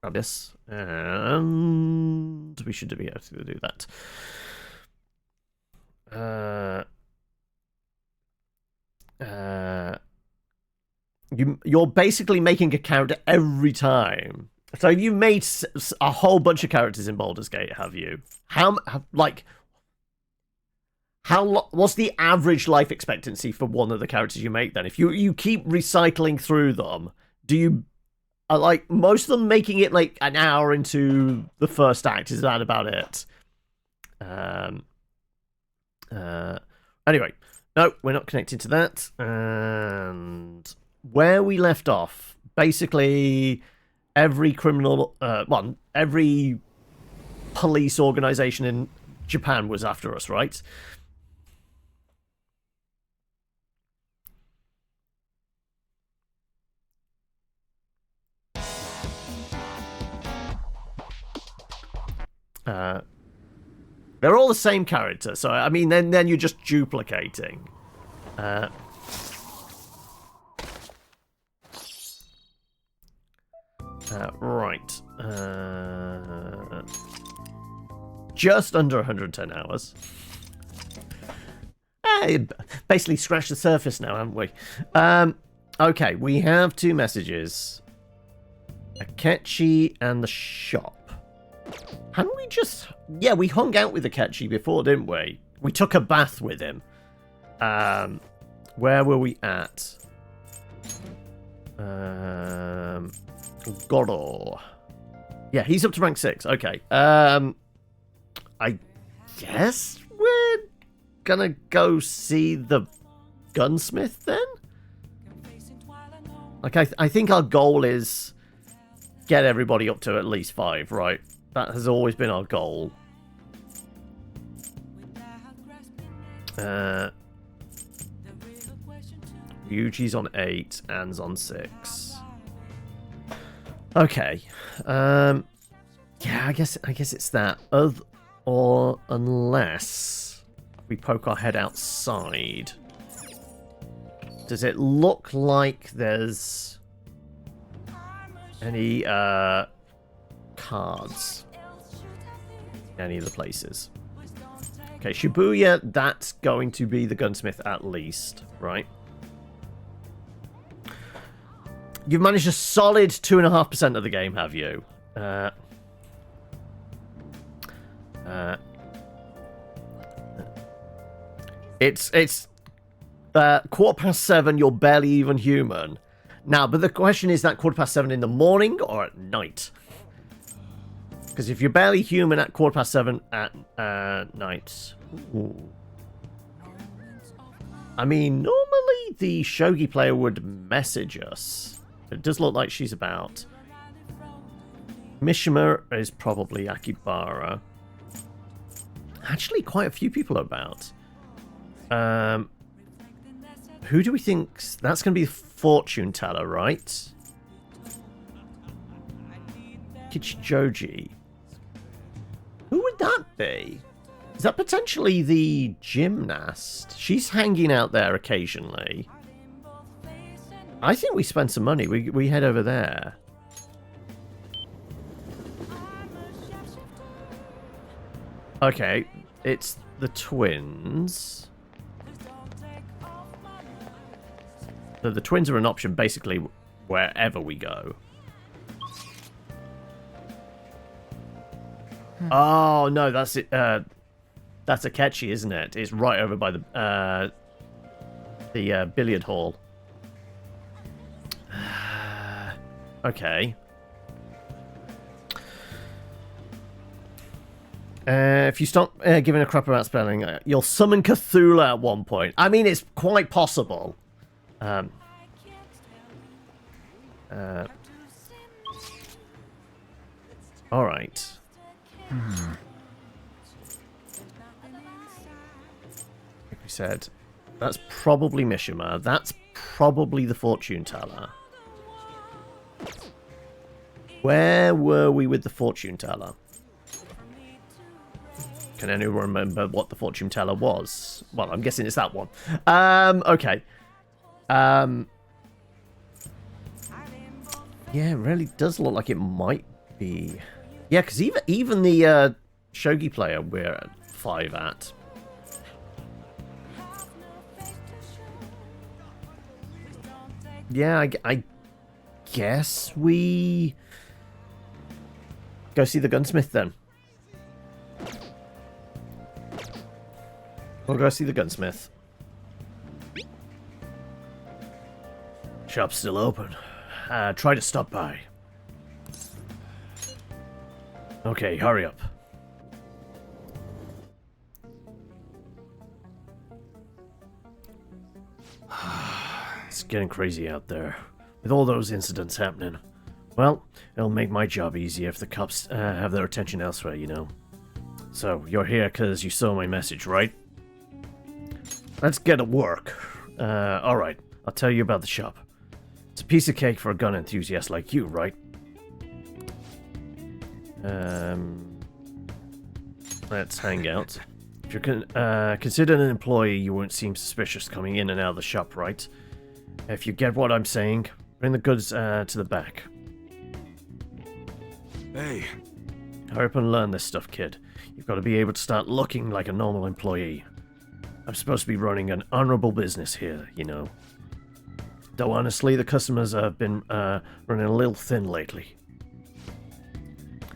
grab this, and we should be able to do that. You're basically making a character every time. So you made a whole bunch of characters in Baldur's Gate, have you? What's the average life expectancy for one of the characters you make then? If you keep recycling through them, do you like most of them making it like an hour into the first act? Is that about it? Anyway, no, we're not connected to that. And where we left off, basically every every police organization in Japan was after us, right? They're all the same character, so I mean, then you're just duplicating. Right. Just under 110 hours. Basically scratched the surface now, haven't we? Okay, we have two messages. Akechi and the shop. Hadn't we just... Yeah, we hung out with Akechi before, didn't we? We took a bath with him. Where were we at? Goro. Yeah, he's up to rank 6. Okay. I guess we're gonna go see the gunsmith then? Like, I think our goal is get everybody up to at least 5, right? That has always been our goal. Ryuji's on 8, Anne's on 6. Okay. Yeah, I guess it's that. Or unless we poke our head outside. Does it look like there's any cards in any of the places? Okay, Shibuya, that's going to be the gunsmith at least, right? You've managed a solid 2.5% of the game, have you? It's 7:15. You're barely even human. Now, but the question is that 7:15 in the morning or at night? Because if you're barely human at 7:15 at night, ooh. I mean, normally the shogi player would message us. It does look like she's about. Mishima is probably Akibara. Actually, quite a few people are about. Who do we think? That's going to be the fortune teller, right? Kichijoji. Who would that be? Is that potentially the gymnast? She's hanging out there occasionally. I think we spend some money. We head over there. Okay, it's the twins. So the twins are an option basically wherever we go. Oh no, that's it. That's Akechi, isn't it? It's right over by the billiard hall. Okay. If you stop giving a crap about spelling, you'll summon Cthulhu at one point. I mean, it's quite possible. All right. Like we said, that's probably Mishima. That's probably the fortune teller. Where were we with the fortune teller? Can anyone remember what the fortune teller was? Well, I'm guessing it's that one. Okay. Yeah, it really does look like it might be... Yeah, because even the shogi player we're at 5 at. Yeah, I guess we go see the gunsmith then. We'll go see the gunsmith. Shop's still open. Try to stop by. Okay, hurry up. It's getting crazy out there. With all those incidents happening. Well, it'll make my job easier if the cops have their attention elsewhere, you know. So, you're here because you saw my message, right? Let's get to work. Alright, I'll tell you about the shop. It's a piece of cake for a gun enthusiast like you, right? Let's hang out. If you're considered an employee, you won't seem suspicious coming in and out of the shop, right? If you get what I'm saying, bring the goods to the back. Hey. Hurry up and learn this stuff, kid. You've got to be able to start looking like a normal employee. I'm supposed to be running an honorable business here, you know. Though honestly, the customers have been running a little thin lately.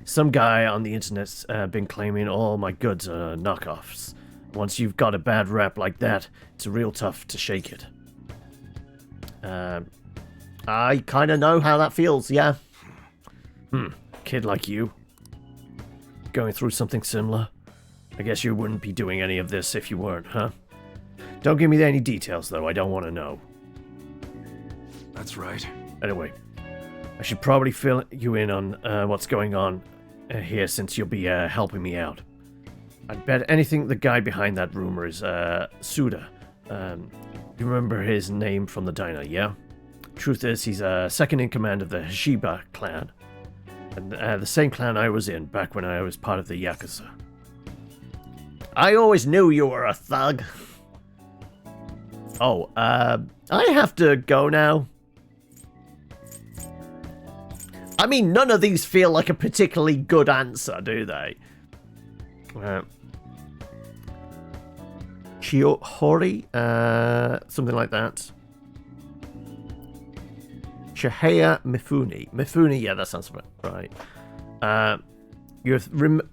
Some guy on the internet's been claiming all my goods are knockoffs. Once you've got a bad rap like that, it's real tough to shake it. I kind of know how that feels, yeah. Kid like you. Going through something similar. I guess you wouldn't be doing any of this if you weren't, huh? Don't give me any details, though. I don't want to know. That's right. Anyway, I should probably fill you in on what's going on here since you'll be helping me out. I'd bet anything the guy behind that rumor is Suda. You remember his name from the diner, yeah? Truth is, he's second in command of the Shiba clan. And the same clan I was in back when I was part of the Yakuza. I always knew you were a thug. Oh, I have to go now. I mean, none of these feel like a particularly good answer, do they? Chihori? Something like that. Chihaya Mifune. Mifune, yeah, that sounds right. You're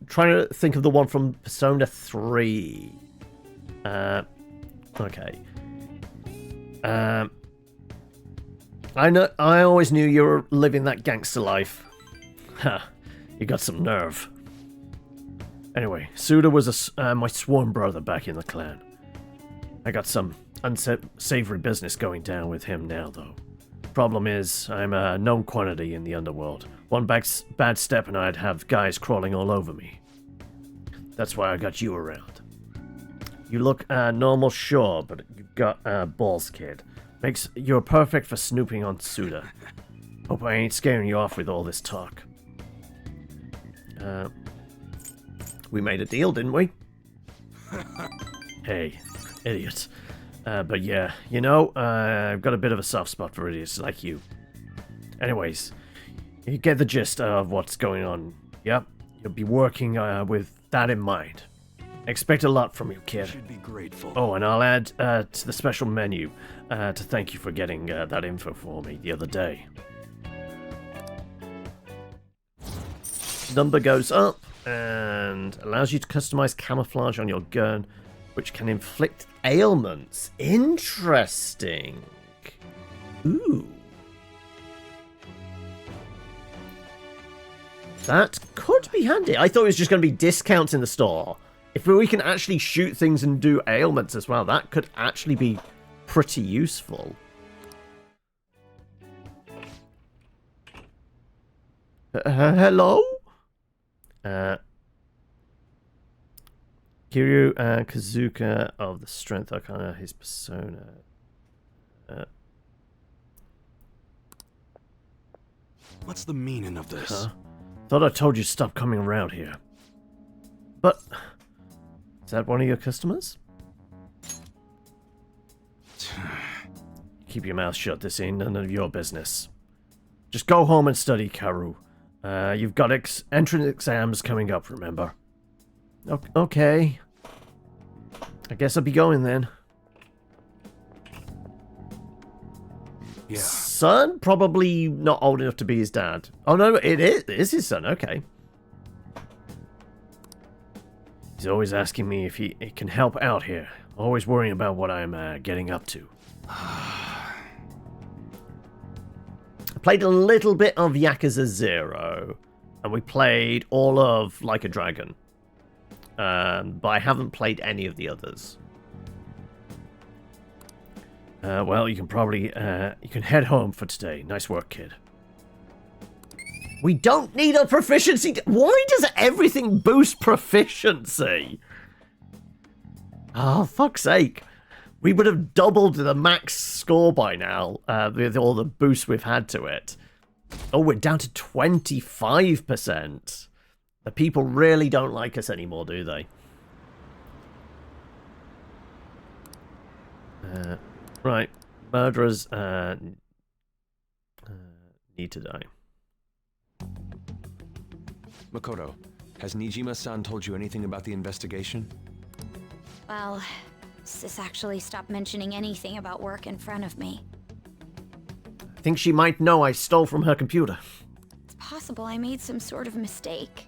trying to think of the one from Persona 3. Okay. I always knew you were living that gangster life. Ha, you got some nerve. Anyway, Suda was my sworn brother back in the clan. I got some unsavory business going down with him now, though. Problem is, I'm a known quantity in the underworld. One bad step and I'd have guys crawling all over me. That's why I got you around. You look normal, sure, but you've got balls, kid. You're perfect for snooping on Suda. Hope I ain't scaring you off with all this talk. We made a deal, didn't we? Hey, idiot. But yeah, you know, I've got a bit of a soft spot for idiots like you. Anyways, you get the gist of what's going on. Yep, you'll be working with that in mind. Expect a lot from you, kid. Should be grateful. Oh, and I'll add to the special menu to thank you for getting that info for me the other day. Number goes up and allows you to customize camouflage on your gun, which can inflict ailments. Interesting. Ooh. That could be handy. I thought it was just going to be discounts in the store. If we can actually shoot things and do ailments as well, that could actually be pretty useful. Hello? Kiryu Kazuka of the Strength Arcana, his persona. What's the meaning of this? Huh? Thought I told you to stop coming around here. But... is that one of your customers? Keep your mouth shut, this ain't none of your business. Just go home and study, Karu. You've got entrance exams coming up, remember? Okay. I guess I'll be going then. Yeah. Son? Probably not old enough to be his dad. Oh, no, it is his son. Okay. He's always asking me if he can help out here. Always worrying about what I'm getting up to. I played a little bit of Yakuza 0. And we played all of Like a Dragon. But I haven't played any of the others. Well, you can probably, you can head home for today. Nice work, kid. We don't need a proficiency. Why does everything boost proficiency? Oh, fuck's sake. We would have doubled the max score by now, with all the boosts we've had to it. Oh, we're down to 25%. The people really don't like us anymore, do they? Right. Murderers need to die. Makoto, has Nijima-san told you anything about the investigation? Well, Sis actually stopped mentioning anything about work in front of me. I think she might know I stole from her computer. It's possible I made some sort of mistake.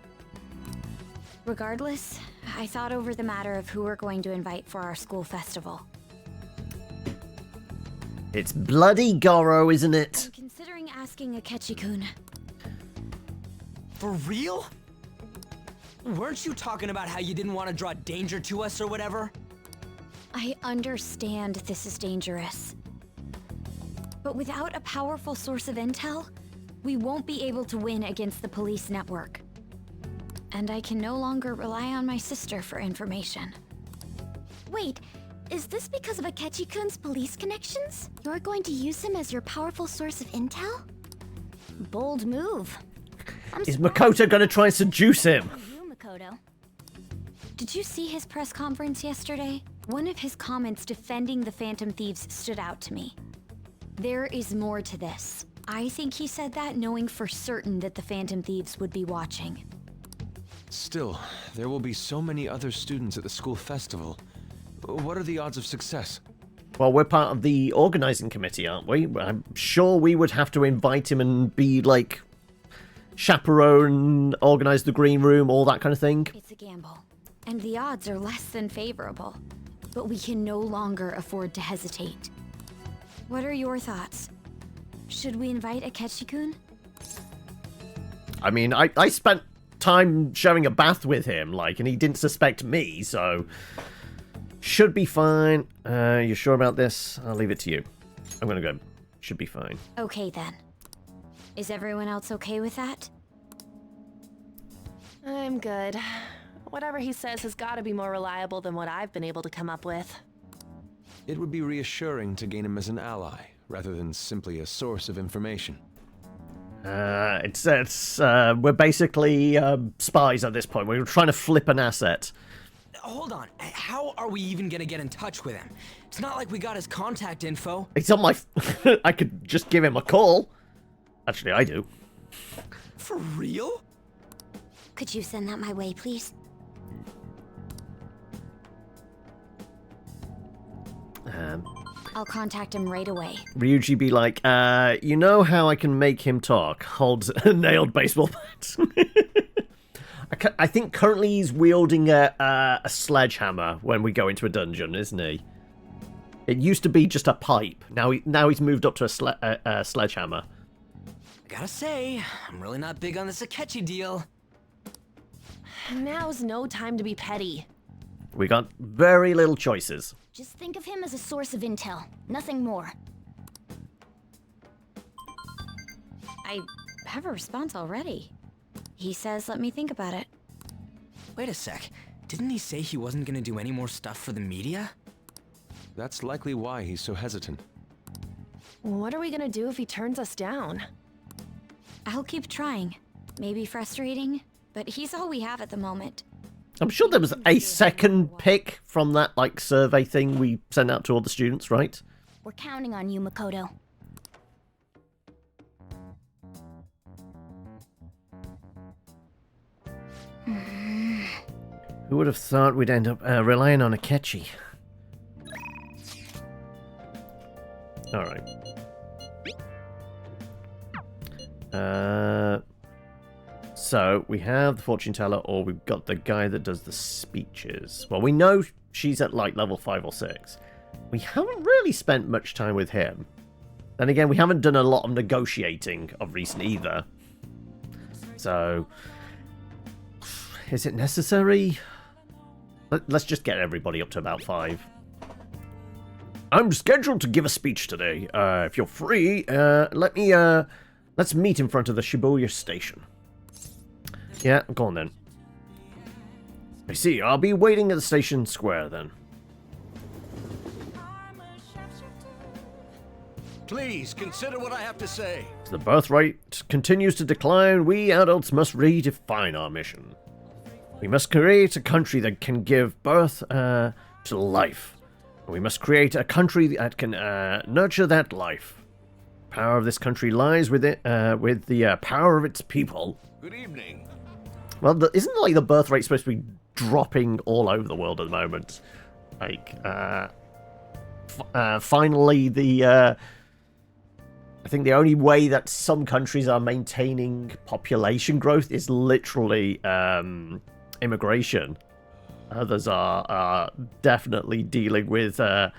Regardless, I thought over the matter of who we're going to invite for our school festival. It's bloody Goro, isn't it? I'm considering asking Akechi-kun. For real? Weren't you talking about how you didn't want to draw danger to us or whatever? I understand this is dangerous. But without a powerful source of intel, we won't be able to win against the police network. And I can no longer rely on my sister for information. Wait, is this because of Akechi-kun's police connections? You're going to use him as your powerful source of intel? Bold move. Is Makoto going to try and seduce him? You, Makoto. Did you see his press conference yesterday? One of his comments defending the Phantom Thieves stood out to me. There is more to this. I think he said that knowing for certain that the Phantom Thieves would be watching. Still, there will be so many other students at the school festival. What are the odds of success? Well, we're part of the organizing committee, aren't we? I'm sure we would have to invite him and be, like, chaperone, organize the green room, all that kind of thing. It's a gamble, and the odds are less than favorable. But we can no longer afford to hesitate. What are your thoughts? Should we invite Akechi-kun? I mean, I spent time sharing a bath with him, like, and he didn't suspect me, so should be fine. You sure about this? I'll leave it to you. I'm gonna go. Should be fine. Okay then. Is everyone else okay with that? I'm good. Whatever he says has got to be more reliable than what I've been able to come up with. It would be reassuring to gain him as an ally, rather than simply a source of information. We're basically spies at this point. We're trying to flip an asset. Hold on, how are we even gonna get in touch with him? It's not like we got his contact info. It's on my... I could just give him a call. Actually, I do. For real? Could you send that my way, please? I'll contact him right away. Ryuji be like, you know how I can make him talk? Holds a nailed baseball bat. I think currently he's wielding a sledgehammer when we go into a dungeon, isn't he? It used to be just a pipe. Now he's moved up to a sledgehammer. I gotta say, I'm really not big on this Akechi deal. Now's no time to be petty. We got very little choices. Just think of him as a source of intel, nothing more. I have a response already. He says, let me think about it. Wait a sec, didn't he say he wasn't gonna do any more stuff for the media? That's likely why he's so hesitant. What are we gonna do if he turns us down? I'll keep trying. Maybe frustrating, but he's all we have at the moment. I'm sure there was a second pick from that, like, survey thing we sent out to all the students, right? We're counting on you, Makoto. Who would have thought we'd end up relying on Akechi? Alright. So, we have the fortune teller, or we've got the guy that does the speeches. Well, we know she's at, like, level 5 or 6. We haven't really spent much time with him. And again, we haven't done a lot of negotiating of recent either. So, is it necessary? Let's just get everybody up to about 5. I'm scheduled to give a speech today. If you're free, let's meet in front of the Shibuya station. Yeah, go on then. I see. I'll be waiting at the station square then. Please consider what I have to say. As the birth rate continues to decline, we adults must redefine our mission. We must create a country that can give birth to life. We must create a country that can nurture that life. The power of this country lies with the power of its people. Good evening. Well, isn't like the birth rate supposed to be dropping all over the world at the moment? Like, finally, I think the only way that some countries are maintaining population growth is literally immigration. Others are definitely dealing with a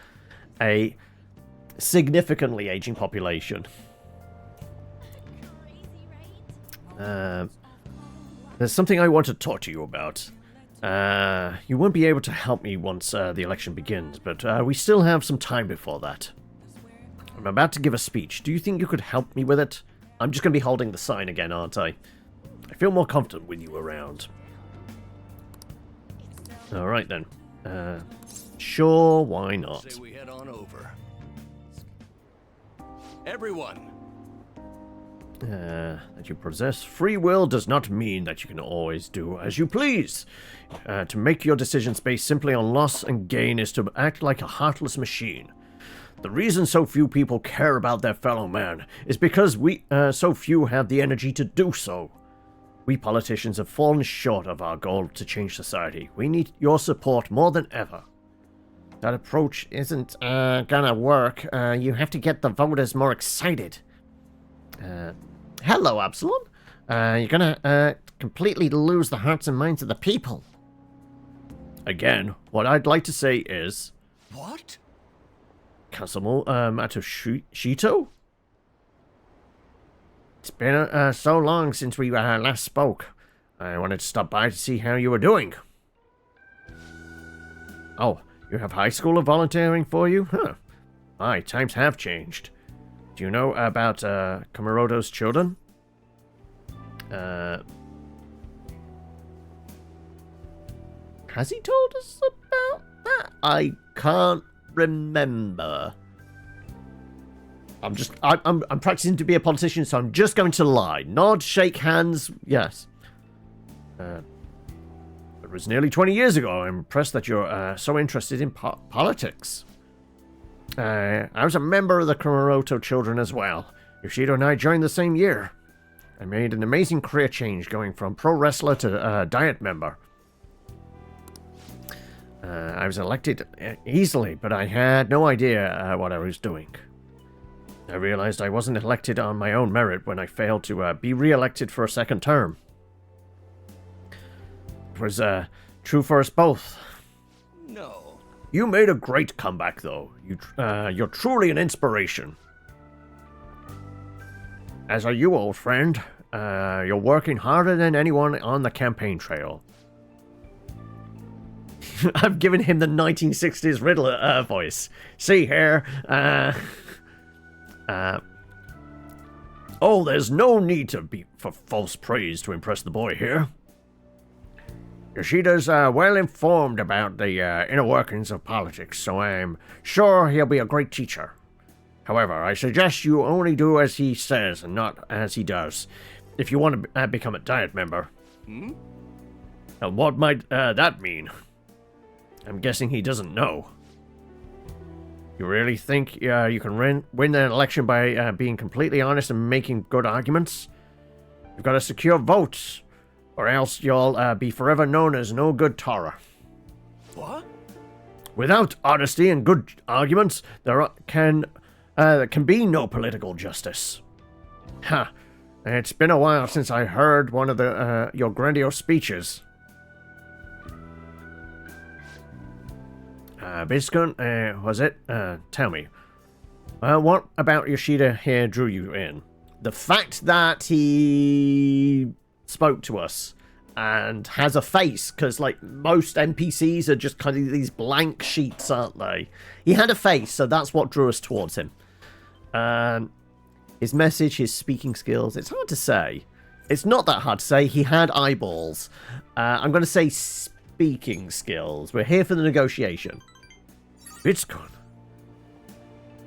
significantly aging population. There's something I want to talk to you about. You won't be able to help me once the election begins, but we still have some time before that. I'm about to give a speech. Do you think you could help me with it? I'm just going to be holding the sign again, aren't I? I feel more confident with you around. Alright then. Sure, why not? Say we head on over. Everyone. That you possess free will does not mean that you can always do as you please. To make your decisions based simply on loss and gain is to act like a heartless machine. The reason so few people care about their fellow man is because so few have the energy to do so. We politicians have fallen short of our goal to change society. We need your support more than ever. That approach isn't gonna work. You have to get the voters more excited. Hello, Absalom. You're gonna completely lose the hearts and minds of the people. Again, what I'd like to say is... What? Kasumo Matsushito? It's been so long since we last spoke. I wanted to stop by to see how you were doing. Oh, you have high school volunteering for you? Huh. My times have changed. Do you know about Kamaroto's children? Has he told us about that? I can't remember. I'm practicing to be a politician, so I'm just going to lie. Nod, shake hands, yes. It was nearly 20 years ago. I'm impressed that you're so interested in politics. I was a member of the Kamaroto children as well. Yoshido and I joined the same year. I made an amazing career change going from pro wrestler to diet member. I was elected easily, but I had no idea what I was doing. I realized I wasn't elected on my own merit when I failed to be re-elected for a second term. It was true for us both. No. You made a great comeback, though. You're truly an inspiration. As are you, old friend. You're working harder than anyone on the campaign trail. I've given him the 1960s Riddler voice. See here. Oh, there's no need for false praise to impress the boy here. Yoshida's well informed about the inner workings of politics, so I'm sure he'll be a great teacher. However, I suggest you only do as he says and not as he does, if you want to become a diet member. Hmm? And what might that mean? I'm guessing he doesn't know. You really think you can win an election by being completely honest and making good arguments? You've got to secure votes, or else you'll be forever known as no good Tara. What? Without honesty and good arguments, there can be no political justice. Ha! It's been a while since I heard one of your grandiose speeches. Biscun, was it? Tell me. What about Yoshida here drew you in? The fact that he spoke to us and has a face, because like most NPCs are just kind of these blank sheets, aren't they? He had a face, so that's what drew us towards him. His message, his speaking skills, it's hard to say. It's not that hard to say. He had eyeballs. I'm going to say speaking skills. We're here for the negotiation. It's good.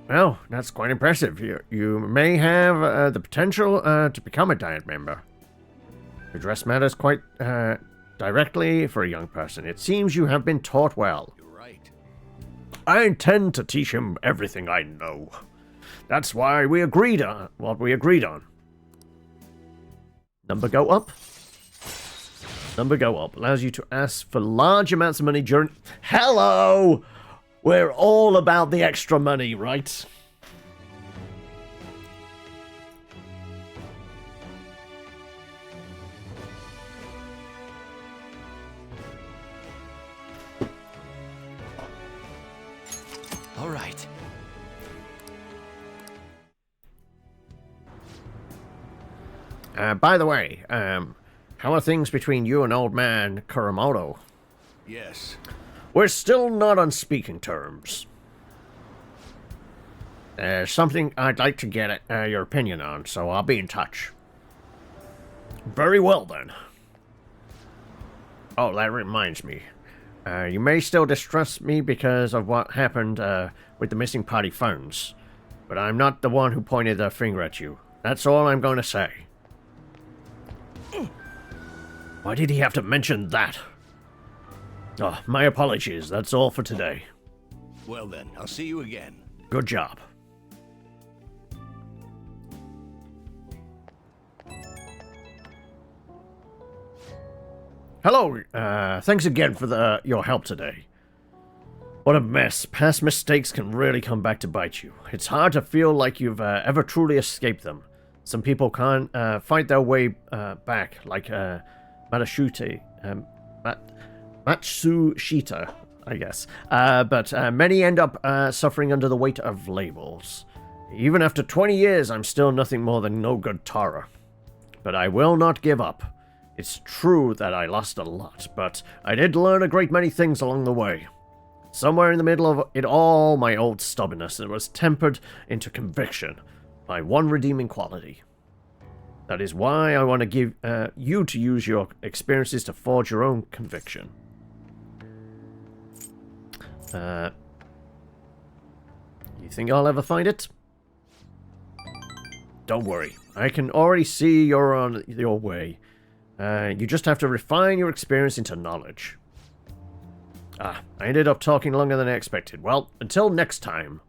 Well, that's quite impressive. You may have the potential to become a Diet member. Your dress matters quite directly for a young person. It seems you have been taught well. You're right. I intend to teach him everything I know. That's why we agreed on what we agreed on. Number go up. Number go up. Allows you to ask for large amounts of money during... Hello! We're all about the extra money, right? All right. By the way, how are things between you and old man Kuramoto? Yes. We're still not on speaking terms. Something I'd like to get your opinion on, so I'll be in touch. Very well, then. Oh, that reminds me. You may still distrust me because of what happened with the missing party phones, but I'm not the one who pointed the finger at you. That's all I'm going to say. Why did he have to mention that? Oh, my apologies. That's all for today. Well then, I'll see you again. Good job. Hello. Thanks again for your help today. What a mess. Past mistakes can really come back to bite you. It's hard to feel like you've ever truly escaped them. Some people can't fight their way back, like Matsushita, I guess. But many end up suffering under the weight of labels. Even after 20 years, I'm still nothing more than no good Tara. But I will not give up. It's true that I lost a lot, but I did learn a great many things along the way. Somewhere in the middle of it all, my old stubbornness was tempered into conviction by one redeeming quality. That is why I want to give you to use your experiences to forge your own conviction. You think I'll ever find it? Don't worry. I can already see you're on your way. You just have to refine your experience into knowledge. I ended up talking longer than I expected. Well, until next time.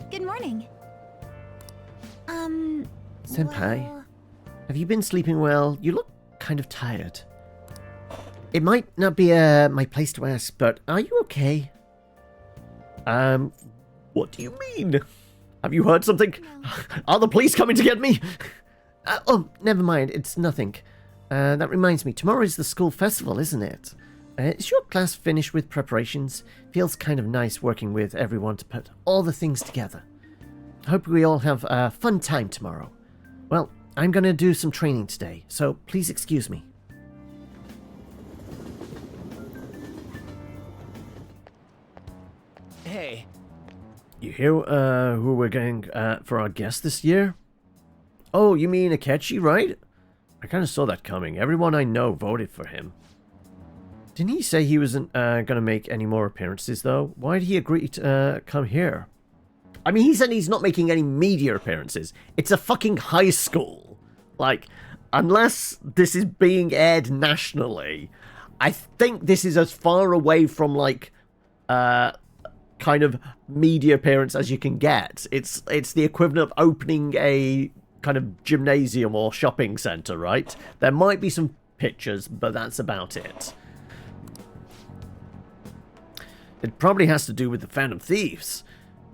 Good morning. Senpai, well, have you been sleeping well? You look kind of tired. It might not be my place to ask, but are you okay? What do you mean? Have you heard something? No. Are the police coming to get me? Oh, never mind. It's nothing. That reminds me. Tomorrow is the school festival, isn't it? Is your class finished with preparations? Feels kind of nice working with everyone to put all the things together. I hope we all have a fun time tomorrow. Well, I'm going to do some training today, so please excuse me. Hey. You hear who we're getting for our guest this year? Oh, you mean Akechi, right? I kind of saw that coming. Everyone I know voted for him. Didn't he say he wasn't going to make any more appearances, though? Why did he agree to come here? I mean, he said he's not making any media appearances. It's a fucking high school. Like, unless this is being aired nationally, I think this is as far away from, like, kind kind of media appearance as you can get. It's the equivalent of opening a kind of gymnasium or shopping center, right? There might be some pictures, but that's about it. It probably has to do with the Phantom Thieves.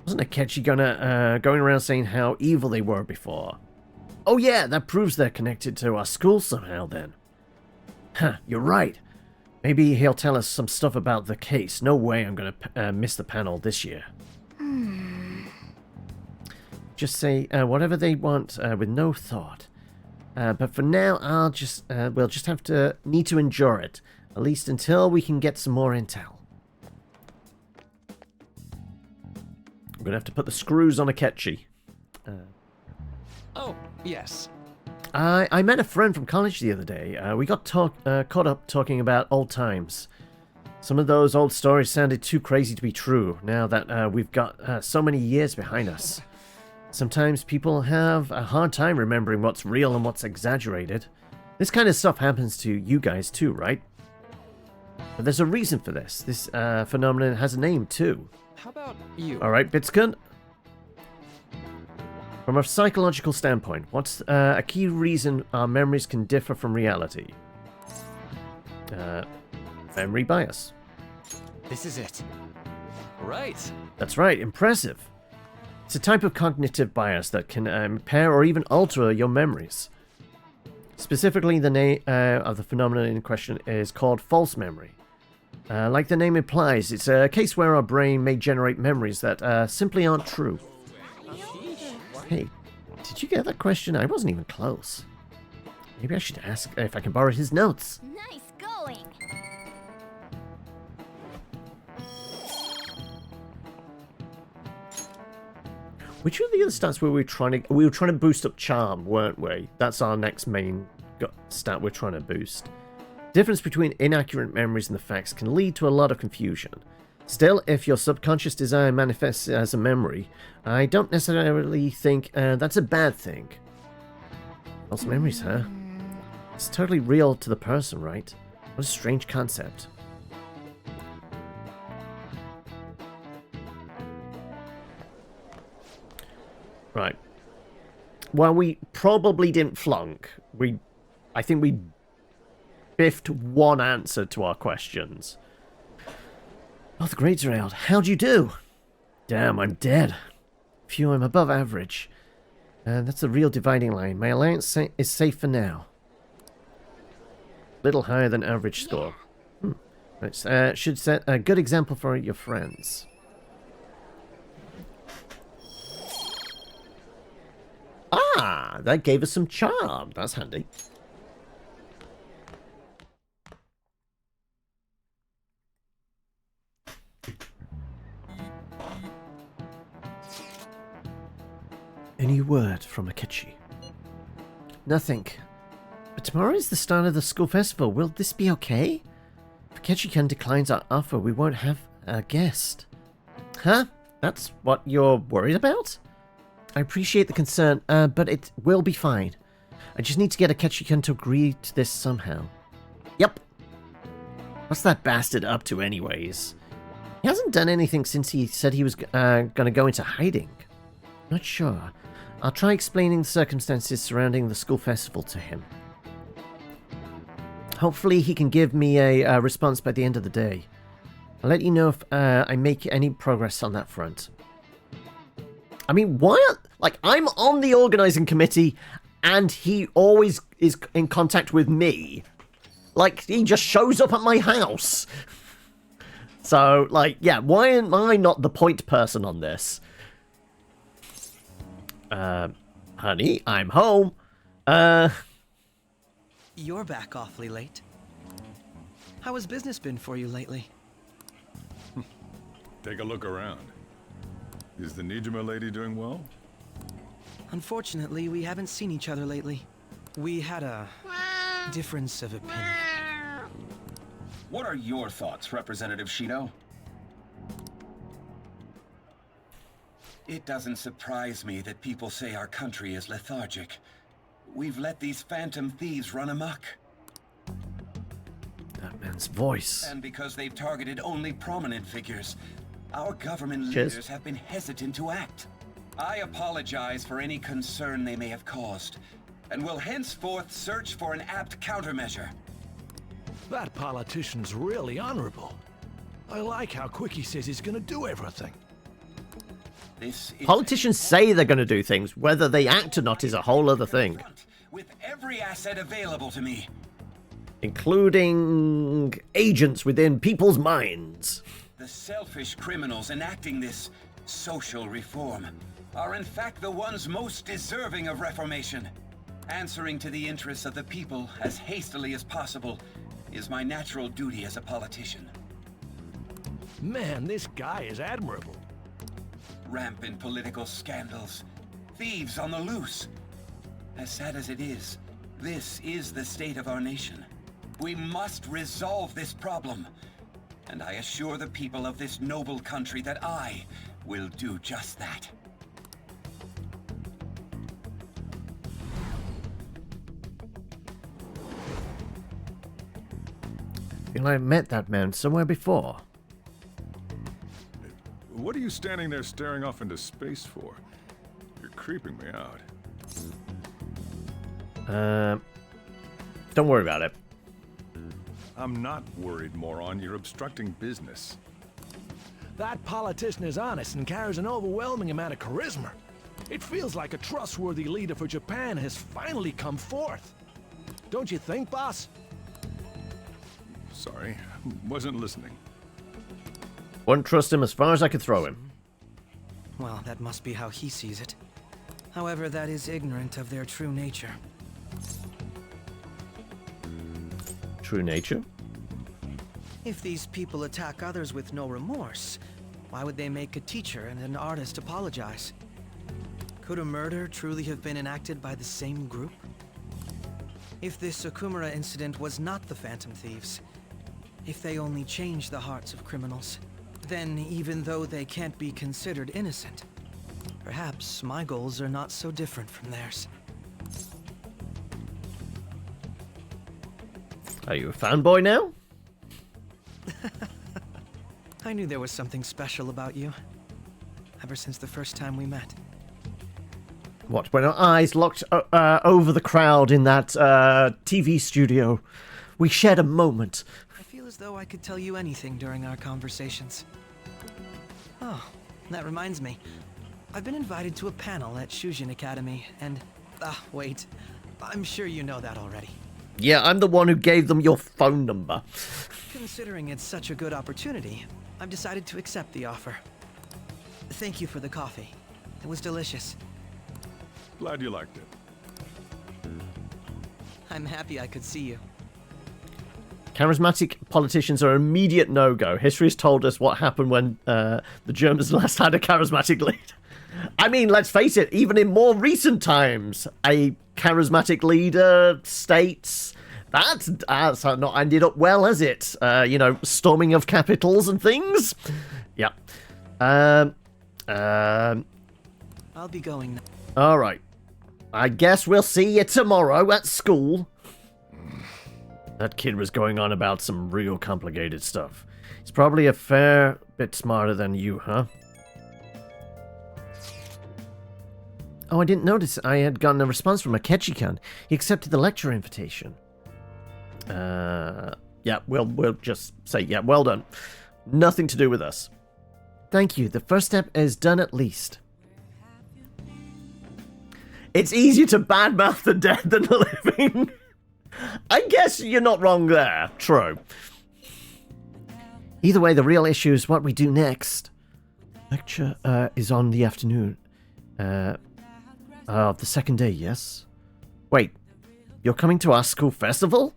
Wasn't Akechi going around saying how evil they were before? Oh yeah, that proves they're connected to our school somehow then. Huh, you're right. Maybe he'll tell us some stuff about the case. No way I'm going to miss the panel this year. Just say whatever they want with no thought. But for now, we'll just need to endure it. At least until we can get some more intel. I'm going to have to put the screws on Akechi. Oh, yes. I met a friend from college the other day. We got caught up talking about old times. Some of those old stories sounded too crazy to be true, now that we've got so many years behind us. Sometimes people have a hard time remembering what's real and what's exaggerated. This kind of stuff happens to you guys too, right? But there's a reason for this. This phenomenon has a name too. How about you? Alright, Bitskun. From a psychological standpoint, what's a key reason our memories can differ from reality? Memory bias. This is it. Right. That's right, impressive. It's a type of cognitive bias that can impair or even alter your memories. Specifically, the name of the phenomenon in question is called false memory. Like the name implies, it's a case where our brain may generate memories that simply aren't true. Hey, did you get that question? I wasn't even close. Maybe I should ask if I can borrow his notes. Nice going. Which of the other stats were we trying to boost up charm, weren't we? That's our next main stat we're trying to boost. Difference between inaccurate memories and the facts can lead to a lot of confusion. Still, if your subconscious desire manifests as a memory, I don't necessarily think that's a bad thing. False memories, huh? It's totally real to the person, right? What a strange concept. Right. Well, we probably didn't flunk. I think we biffed one answer to our questions. Oh, the grades are out. How'd you do? Damn, I'm dead. Phew, I'm above average. That's the real dividing line. My alliance is safe for now. Little higher than average score. It should set a good example for your friends. Ah, that gave us some charm. That's handy. Any word from Akechi? Nothing. But tomorrow is the start of the school festival. Will this be okay? If Akechi-kun declines our offer, we won't have a guest. Huh? That's what you're worried about? I appreciate the concern, but it will be fine. I just need to get Akechi-kun to agree to this somehow. Yep. What's that bastard up to anyways? He hasn't done anything since he said he was gonna go into hiding. Not sure. I'll try explaining the circumstances surrounding the school festival to him. Hopefully he can give me a response by the end of the day. I'll let you know if I make any progress on that front. I mean, I'm on the organizing committee, and he always is in contact with me. Like, he just shows up at my house. So, yeah, why am I not the point person on this? Honey, I'm home. You're back awfully late. How has business been for you lately? Take a look around. Is the Nijima lady doing well? Unfortunately, we haven't seen each other lately. We had a difference of opinion. What are your thoughts, Representative Shido? It doesn't surprise me that people say our country is lethargic. We've let these phantom thieves run amok. That man's voice. And because they've targeted only prominent figures, Our government Cheers. leaders have been hesitant to act. I apologize for any concern they may have caused, and will henceforth search for an apt countermeasure. That politician's really honorable. I like how quick he says he's gonna do everything. This is Politicians say they're going to do things. Whether they act or not is a whole other thing. with every asset available to me. Including agents within people's minds. The selfish criminals enacting this social reform are in fact the ones most deserving of reformation. Answering to the interests of the people as hastily as possible is my natural duty as a politician. Man, this guy is admirable. Rampant political scandals, thieves on the loose. As sad as it is, this is the state of our nation. We must resolve this problem, and I assure the people of this noble country that I will do just that. I feel I've met that man somewhere before. What are you standing there staring off into space for? You're creeping me out. Don't worry about it. I'm not worried, moron. You're obstructing business. That politician is honest and carries an overwhelming amount of charisma. It feels like a trustworthy leader for Japan has finally come forth. Don't you think, boss? Sorry, wasn't listening. Wouldn't trust him as far as I could throw him. Well, that must be how he sees it. However, that is ignorant of their true nature. True nature? If these people attack others with no remorse, why would they make a teacher and an artist apologize? Could a murder truly have been enacted by the same group? If this Okumura incident was not the Phantom Thieves, if they only change the hearts of criminals, then even though they can't be considered innocent, perhaps my goals are not so different from theirs. Are you a fanboy now? I knew there was something special about you, ever since the first time we met. What, when our eyes locked over the crowd in that TV studio, we shared a moment. I feel as though I could tell you anything during our conversations. Oh, that reminds me. I've been invited to a panel at Shujin Academy, and... wait. I'm sure you know that already. Yeah, I'm the one who gave them your phone number. Considering it's such a good opportunity, I've decided to accept the offer. Thank you for the coffee. It was delicious. Glad you liked it. I'm happy I could see you. Charismatic politicians are an immediate no-go. History has told us what happened when the Germans last had a charismatic leader. I mean, let's face it, even in more recent times, a charismatic leader states that's not ended up well, has it? You know, storming of capitals and things. Yeah. I'll be going now. All right. I guess we'll see you tomorrow at school. That kid was going on about some real complicated stuff. He's probably a fair bit smarter than you, huh? Oh, I didn't notice I had gotten a response from Akechi-kun. He accepted the lecture invitation. Yeah, we'll just say, yeah, well done. Nothing to do with us. Thank you. The first step is done at least. It's easier to badmouth the dead than the living. I guess you're not wrong there. True. Either way, the real issue is what we do next. Lecture is on the afternoon. Of the second day, yes? Wait, you're coming to our school festival?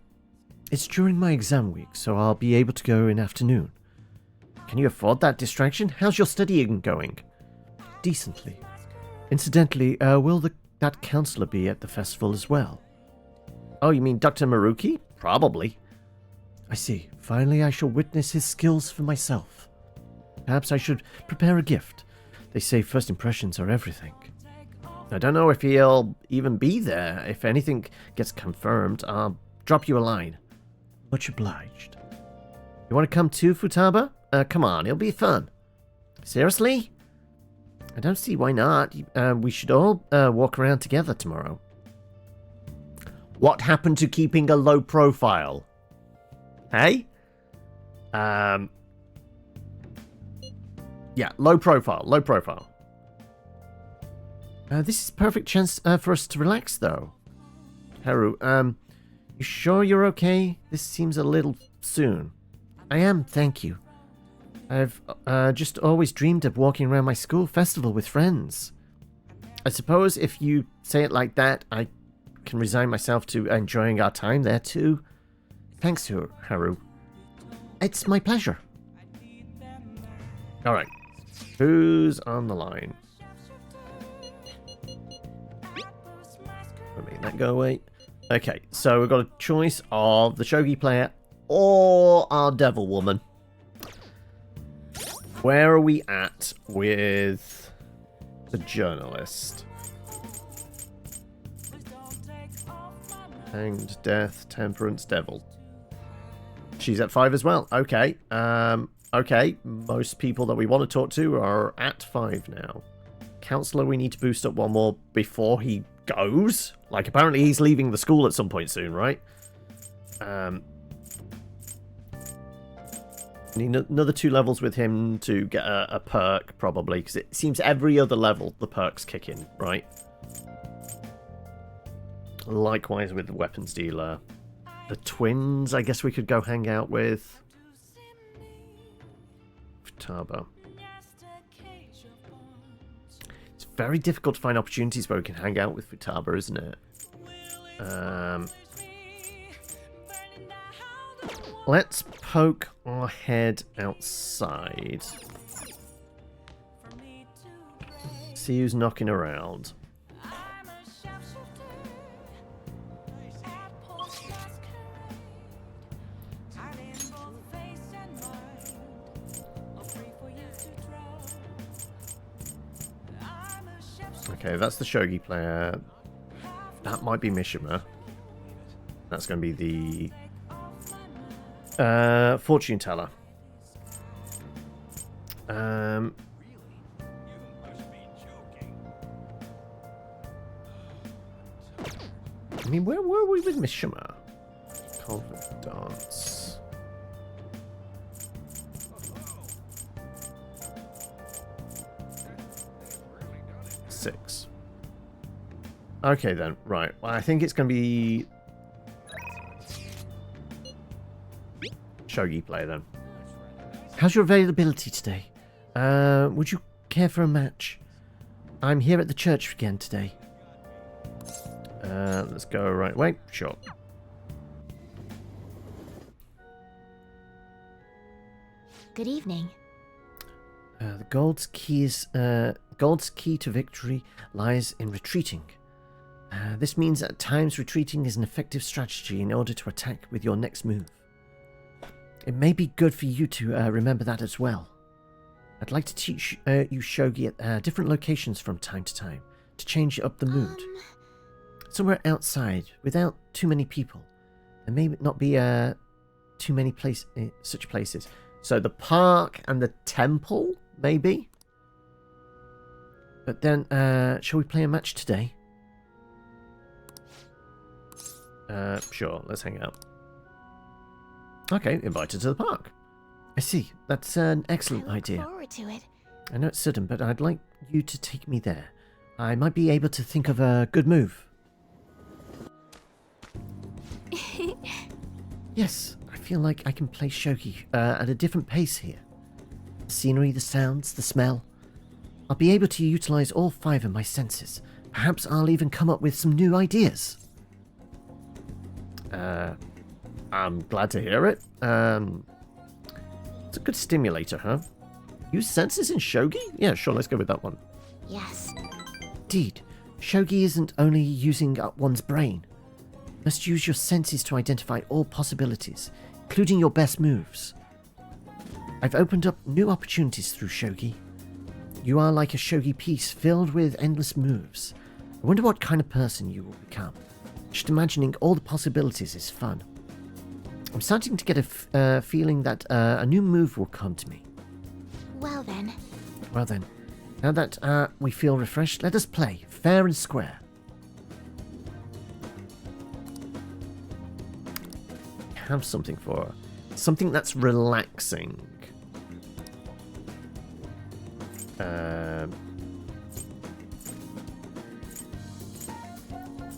It's during my exam week, so I'll be able to go in afternoon. Can you afford that distraction? How's your studying going? Decently. Incidentally, will that counselor be at the festival as well? Oh, you mean Dr. Maruki? Probably. I see. Finally, I shall witness his skills for myself. Perhaps I should prepare a gift. They say first impressions are everything. I don't know if he'll even be there. If anything gets confirmed, I'll drop you a line. Much obliged. You want to come too, Futaba? Come on, it'll be fun. Seriously? I don't see why not. We should all walk around together tomorrow. What happened to keeping a low profile? Hey? Yeah, low profile, low profile. This is a perfect chance for us to relax, though. Haru, you sure you're okay? This seems a little soon. I am, thank you. I've just always dreamed of walking around my school festival with friends. I suppose if you say it like that, I can resign myself to enjoying our time there too. Thanks, Haru. It's my pleasure. Alright. Who's on the line? Make that go away. Okay, so we've got a choice of the shogi player or our devil woman. Where are we at with the journalist? Hanged, death, temperance, devil. She's at 5 as well. Okay. Okay. Most people that we want to talk to are at 5 now. Counselor, we need to boost up one more before he goes. Like, apparently he's leaving the school at some point soon, right? Need another 2 levels with him to get a perk, probably, because it seems every other level the perks kick in, right? Likewise with the weapons dealer. The twins, I guess we could go hang out with. Futaba. It's very difficult to find opportunities where we can hang out with Futaba, isn't it? Let's poke our head outside. See who's knocking around. Okay, that's the shogi player. That might be Mishima. That's going to be the fortune teller. I mean, where were we with Mishima? Confidence. Six. Okay then, right. Well, I think it's going to be shogi player then. How's your availability today? Would you care for a match? I'm here at the church again today. Let's go right way. Sure. Good evening. The Gold's key to victory lies in retreating. This means at times retreating is an effective strategy in order to attack with your next move. It may be good for you to remember that as well. I'd like to teach you shogi at different locations from time to time to change up the mood. Somewhere outside, without too many people. There may not be too many such places. So the park and the temple, maybe? But then, shall we play a match today? Sure, let's hang out. Okay, invited to the park. I see, that's an excellent idea. I look forward to it. I know it's sudden, but I'd like you to take me there. I might be able to think of a good move. Yes, I feel like I can play shogi at a different pace here. The scenery, the sounds, the smell. I'll be able to utilize all 5 of my senses. Perhaps I'll even come up with some new ideas. I'm glad to hear it. It's a good stimulator, huh? Use senses in shogi? Yeah, sure, let's go with that one. Yes. Indeed, shogi isn't only using up one's brain. You must use your senses to identify all possibilities, including your best moves. I've opened up new opportunities through shogi. You are like a shogi piece filled with endless moves. I wonder what kind of person you will become. Just imagining all the possibilities is fun. I'm starting to get a feeling that a new move will come to me. Well then, Well then, now that we feel refreshed, let us play fair and square. Have something for her. Something that's relaxing.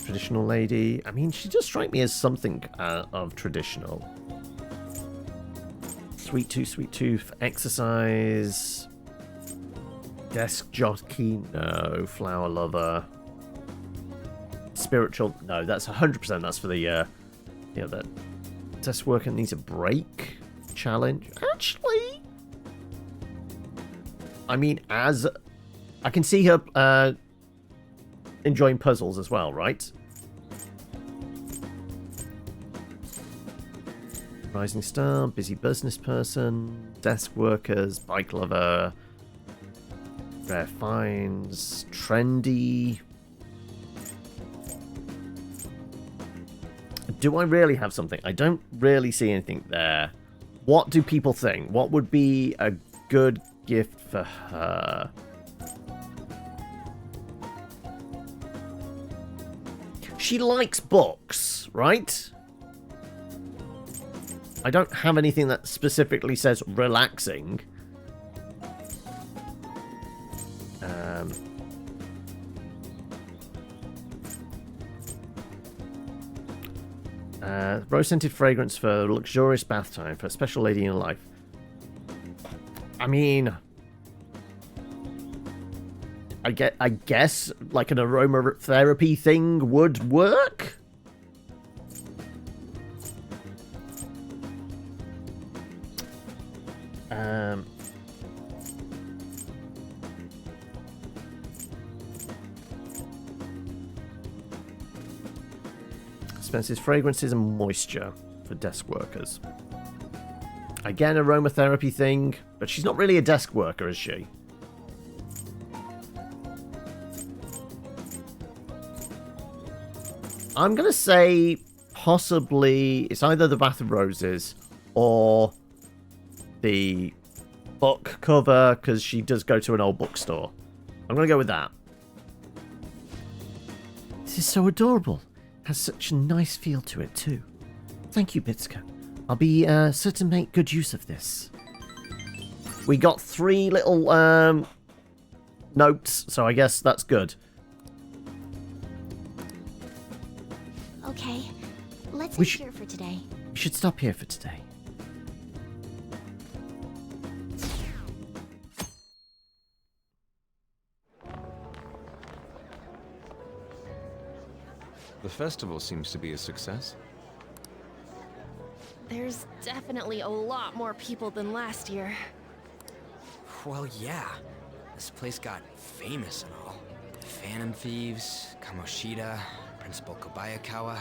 Traditional lady. I mean, she does strike me as something of traditional. Sweet tooth, exercise. Desk jockey, no. Flower lover. Spiritual, no. That's 100%. That's for the, that desk worker needs a break. Challenge. Actually, I mean, as I can see her enjoying puzzles as well, right? Rising star, busy business person, desk workers, bike lover, rare finds, trendy. Do I really have something? I don't really see anything there. What do people think? What would be a good gift for her? She likes books, right? I don't have anything that specifically says relaxing. Rose-scented fragrance for luxurious bath time for a special lady in your life. I mean, I guess like an aromatherapy thing would work. Dispenses fragrances and moisture for desk workers. Again, aromatherapy thing, but she's not really a desk worker, is she? I'm going to say possibly it's either the Bath of Roses or the book cover, because she does go to an old bookstore. I'm going to go with that. This is so adorable. Has such a nice feel to it too. Thank you, Bitska. I'll be certain to make good use of this. We got 3 little notes, so I guess that's good. Okay, let's end here for today. We should stop here for today. The festival seems to be a success. There's definitely a lot more people than last year. Well, yeah. This place got famous and all. Phantom Thieves, Kamoshida, Principal Kobayakawa.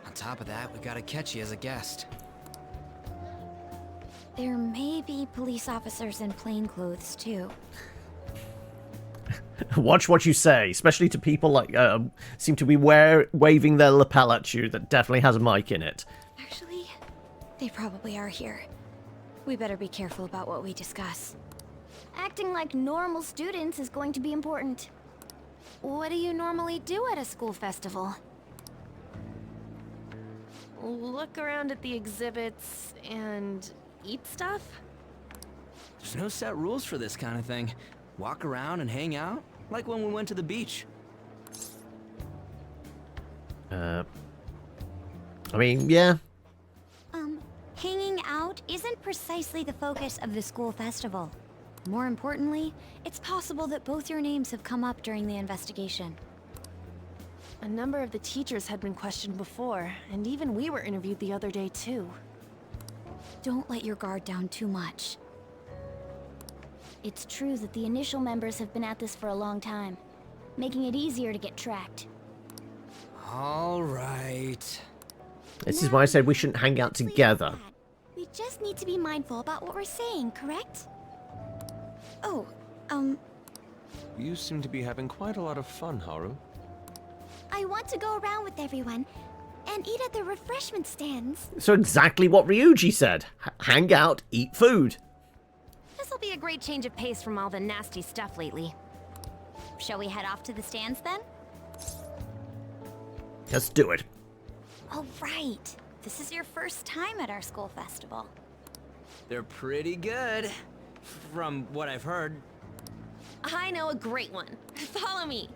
On top of that, we got Akechi as a guest. There may be police officers in plainclothes, too. Watch what you say, especially to people like seem to be waving their lapel at you that definitely has a mic in it. Actually, they probably are here. We better be careful about what we discuss. Acting like normal students is going to be important. What do you normally do at a school festival? Look around at the exhibits and eat stuff? There's no set rules for this kind of thing. Walk around and hang out, like when we went to the beach. I mean, yeah. Hanging out isn't precisely the focus of the school festival. More importantly, it's possible that both your names have come up during the investigation. A number of the teachers had been questioned before, and even we were interviewed the other day too. Don't let your guard down too much. It's true that the initial members have been at this for a long time, making it easier to get tracked. All right. This is why I said we shouldn't hang out together. We just need to be mindful about what we're saying, correct? Oh, You seem to be having quite a lot of fun, Haru. I want to go around with everyone and eat at the refreshment stands. So exactly what Ryuji said. Hang out, eat food. This'll be a great change of pace from all the nasty stuff lately. Shall we head off to the stands then? Let's do it. Oh, right. This is your first time at our school festival. They're pretty good, from what I've heard. I know a great one. Follow me.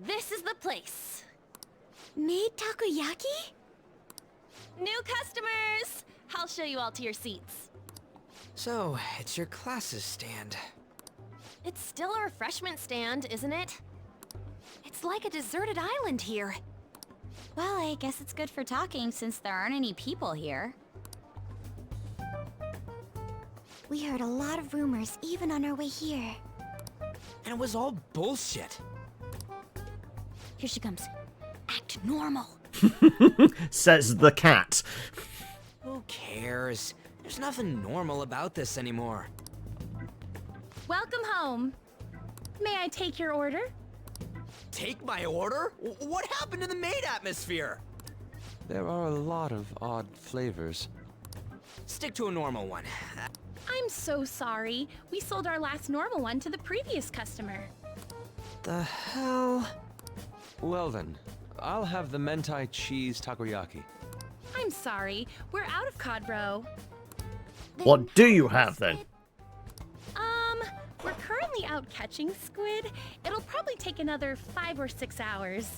This is the place. Made takoyaki? New customers! I'll show you all to your seats. So, it's your class's stand. It's still a refreshment stand, isn't it? It's like a deserted island here. Well, I guess it's good for talking since there aren't any people here. We heard a lot of rumors even on our way here. And it was all bullshit. Here she comes. Act normal. Says the cat. Who cares? There's nothing normal about this anymore. Welcome home. May I take your order? Take my order? What happened to the maid atmosphere? There are a lot of odd flavors. Stick to a normal one. I'm so sorry. We sold our last normal one to the previous customer. The hell? Well then, I'll have the mentai cheese takoyaki. I'm sorry. We're out of cod roe. What do you have then? We're currently out catching squid. It'll probably take another 5 or 6 hours.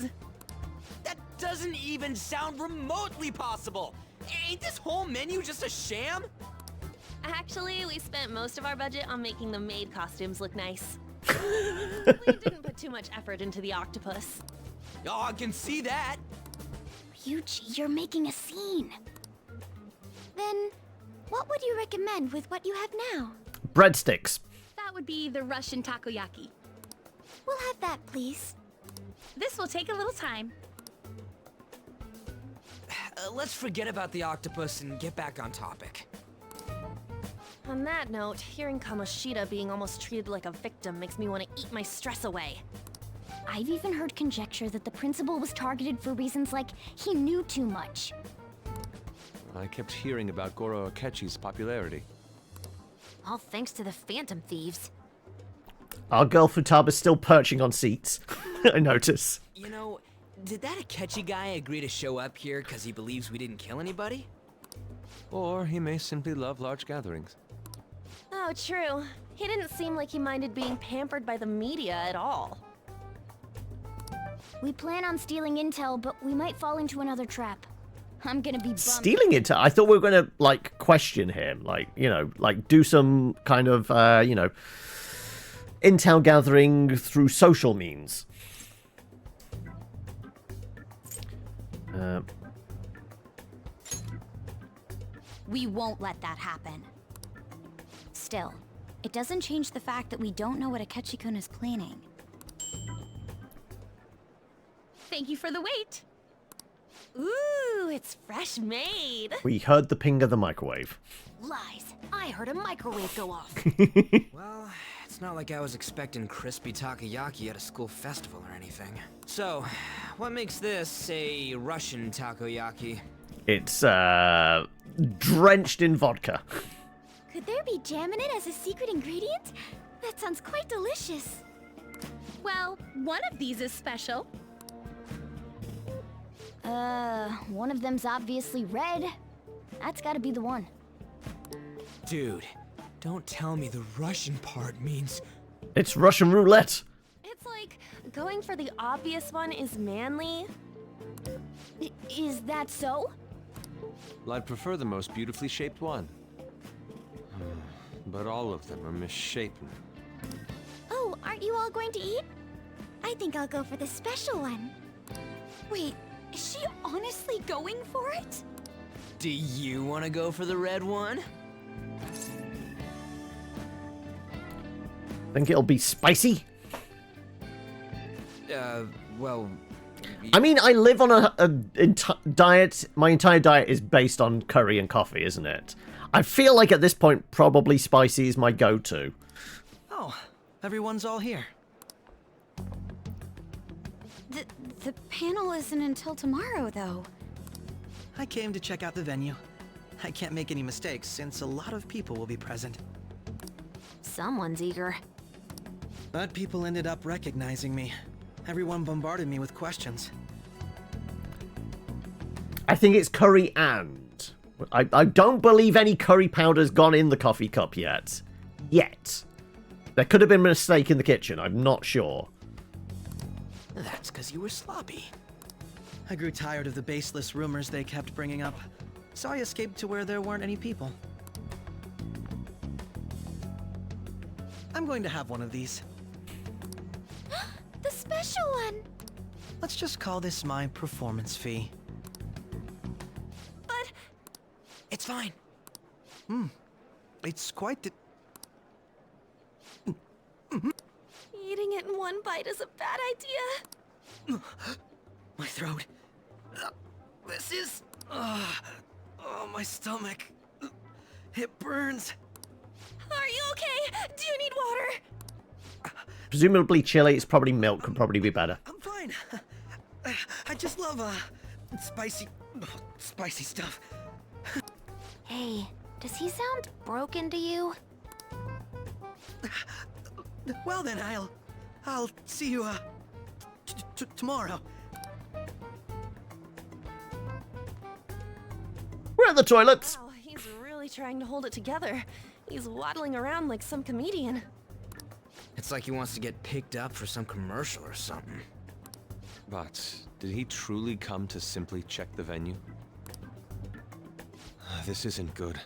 That doesn't even sound remotely possible. Ain't this whole menu just a sham? Actually, we spent most of our budget on making the maid costumes look nice. We didn't put too much effort into the octopus. Oh, I can see that. Ryuji, you're making a scene. Then, what would you recommend with what you have now? Breadsticks. That would be the Russian takoyaki. We'll have that, please. This will take a little time. Let's forget about the octopus and get back on topic. On that note, hearing Kamoshida being almost treated like a victim makes me want to eat my stress away. I've even heard conjecture that the principal was targeted for reasons like he knew too much. I kept hearing about Goro Akechi's popularity. All thanks to the Phantom Thieves. Our girl Futaba's still perching on seats. I notice. You know, did that Akechi guy agree to show up here because he believes we didn't kill anybody? Or he may simply love large gatherings. Oh, true. He didn't seem like he minded being pampered by the media at all. We plan on stealing intel, but we might fall into another trap. I'm gonna be bummed. Stealing it? I thought we were going to, like, question him. Like, you know, like, do some kind of, you know, intel gathering through social means. We won't let that happen. Still, it doesn't change the fact that we don't know what Akechi-kun is planning. Thank you for the wait. Ooh, it's fresh made. We heard the ping of the microwave. Lies. I heard a microwave go off. Well, it's not like I was expecting crispy takoyaki at a school festival or anything. So, what makes this a Russian takoyaki? It's, drenched in vodka. Could there be jam in it as a secret ingredient? That sounds quite delicious. Well, one of these is special. One of them's obviously red. That's gotta be the one. Dude, don't tell me the Russian part means... It's Russian roulette. It's like going for the obvious one is manly. Is that so? Well, I'd prefer the most beautifully shaped one. But all of them are misshapen. Oh, aren't you all going to eat? I think I'll go for the special one. Wait, is she honestly going for it? Do you want to go for the red one? Think it'll be spicy? Well... I mean, I live on a diet. My entire diet is based on curry and coffee, isn't it? I feel like at this point, probably spicy is my go-to. Oh, everyone's all here. The panel isn't until tomorrow, though. I came to check out the venue. I can't make any mistakes since a lot of people will be present. Someone's eager. But people ended up recognizing me. Everyone bombarded me with questions. I think it's curry and. I don't believe any curry powder's gone in the coffee cup yet. Yet. There could have been a mistake in the kitchen, I'm not sure. That's because you were sloppy. I grew tired of the baseless rumors they kept bringing up, so I escaped to where there weren't any people. I'm going to have one of these. The special one! Let's just call this my performance fee. But... It's fine. It's quite the... Eating it in one bite is a bad idea. My throat. This is... oh, my stomach. It burns. Are you okay? Do you need water? Presumably chili, it's probably milk, could probably be better. I'm fine. I just love, spicy stuff. Hey, does he sound broken to you? Well then, I'll see you, tomorrow. We're at the toilets! Wow, he's really trying to hold it together. He's waddling around like some comedian. It's like he wants to get picked up for some commercial or something. But did he truly come to simply check the venue? This isn't good.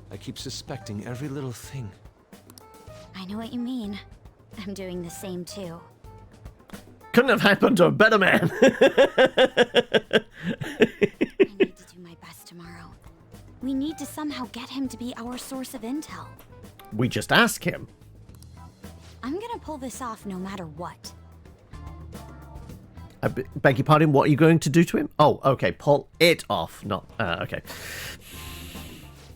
I keep suspecting every little thing. I know what you mean. I'm doing the same too. Couldn't have happened to a better man. I need to do my best tomorrow. We need to somehow get him to be our source of intel. We just ask him. I'm gonna pull this off no matter what. I beg your pardon, what are you going to do to him? Oh, okay, pull it off, not... okay.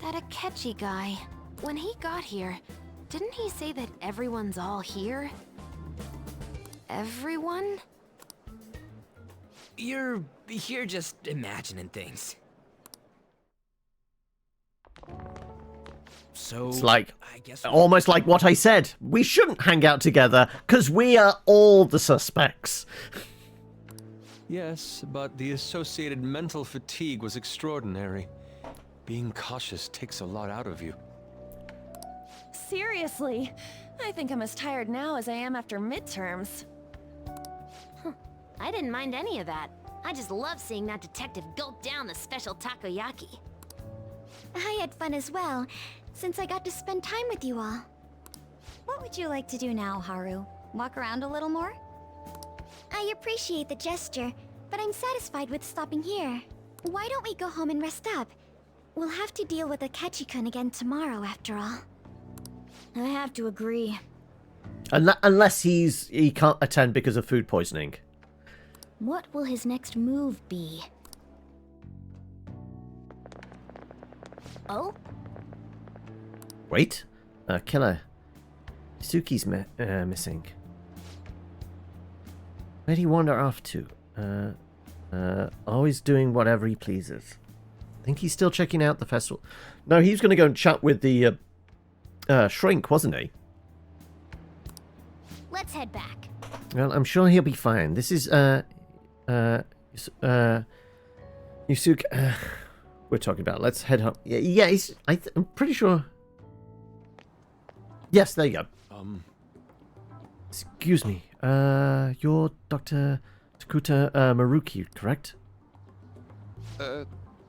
That Akechi guy, when he got here, didn't he say that everyone's all here? Everyone? You're just imagining things. So It's like, I guess almost like what I said. We shouldn't hang out together, because we are all the suspects. Yes, but the associated mental fatigue was extraordinary. Being cautious takes a lot out of you. Seriously, I think I'm as tired now as I am after midterms. I didn't mind any of that. I just love seeing that detective gulp down the special takoyaki. I had fun as well, since I got to spend time with you all. What would you like to do now, Haru? Walk around a little more? I appreciate the gesture, but I'm satisfied with stopping here. Why don't we go home and rest up? We'll have to deal with Akechi-kun again tomorrow, after all. I have to agree. Unless he can't attend because of food poisoning. What will his next move be? Oh? Wait. Killer. Suki's missing. Where'd he wander off to? Always doing whatever he pleases. I think he's still checking out the festival. No, he's going to go and chat with the shrink, wasn't he? Let's head back. Well, I'm sure he'll be fine. This is, Yusuke, we're talking about. Let's head home. Yeah, I'm pretty sure. Yes, there you go. Excuse me. You're Dr. Takuta Maruki, correct?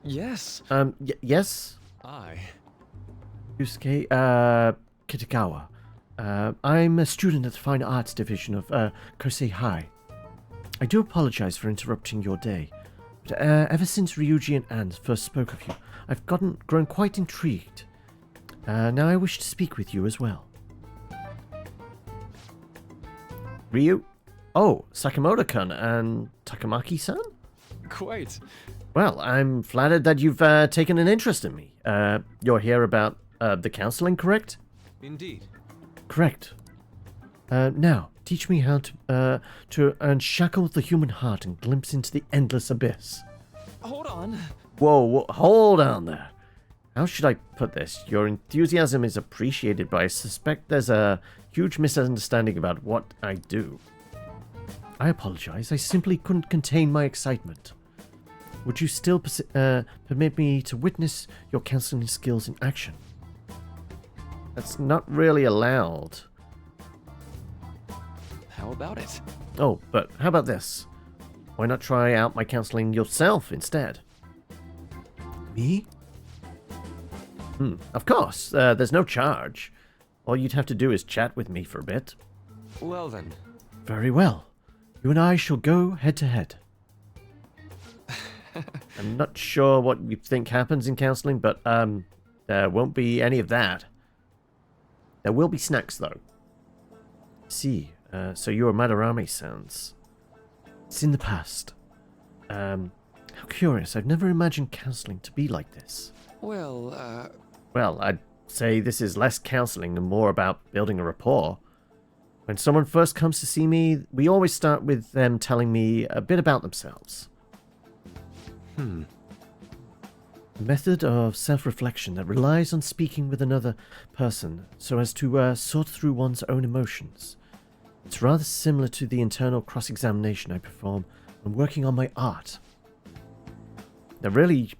Yes. Yes? Yusuke, Kitagawa. I'm a student at the Fine Arts Division of Kosei High. I do apologize for interrupting your day, but ever since Ryuji and Anne first spoke of you, I've grown quite intrigued. Now I wish to speak with you as well. Ryu? Oh, Sakamoto-kun and Takamaki-san? Quite. Well, I'm flattered that you've taken an interest in me. You're here about the counseling, correct? Indeed. Correct. Now, teach me how to unshackle the human heart and glimpse into the endless abyss. Hold on. Whoa, hold on there. How should I put this? Your enthusiasm is appreciated, but I suspect there's a huge misunderstanding about what I do. I apologize. I simply couldn't contain my excitement. Would you still permit me to witness your counseling skills in action? That's not really allowed. How about it? Oh, but how about this? Why not try out my counseling yourself instead? Me? Of course. There's no charge. All you'd have to do is chat with me for a bit. Well then. Very well. You and I shall go head to head. I'm not sure what you think happens in counseling, but there won't be any of that. There will be snacks, though. See, so you're Madarame Sans. It's in the past. How curious. I've never imagined counseling to be like this. Well, Well, I'd say this is less counseling and more about building a rapport. When someone first comes to see me, we always start with them telling me a bit about themselves. A method of self-reflection that relies on speaking with another person so as to sort through one's own emotions. It's rather similar to the internal cross-examination I perform when working on my art. There really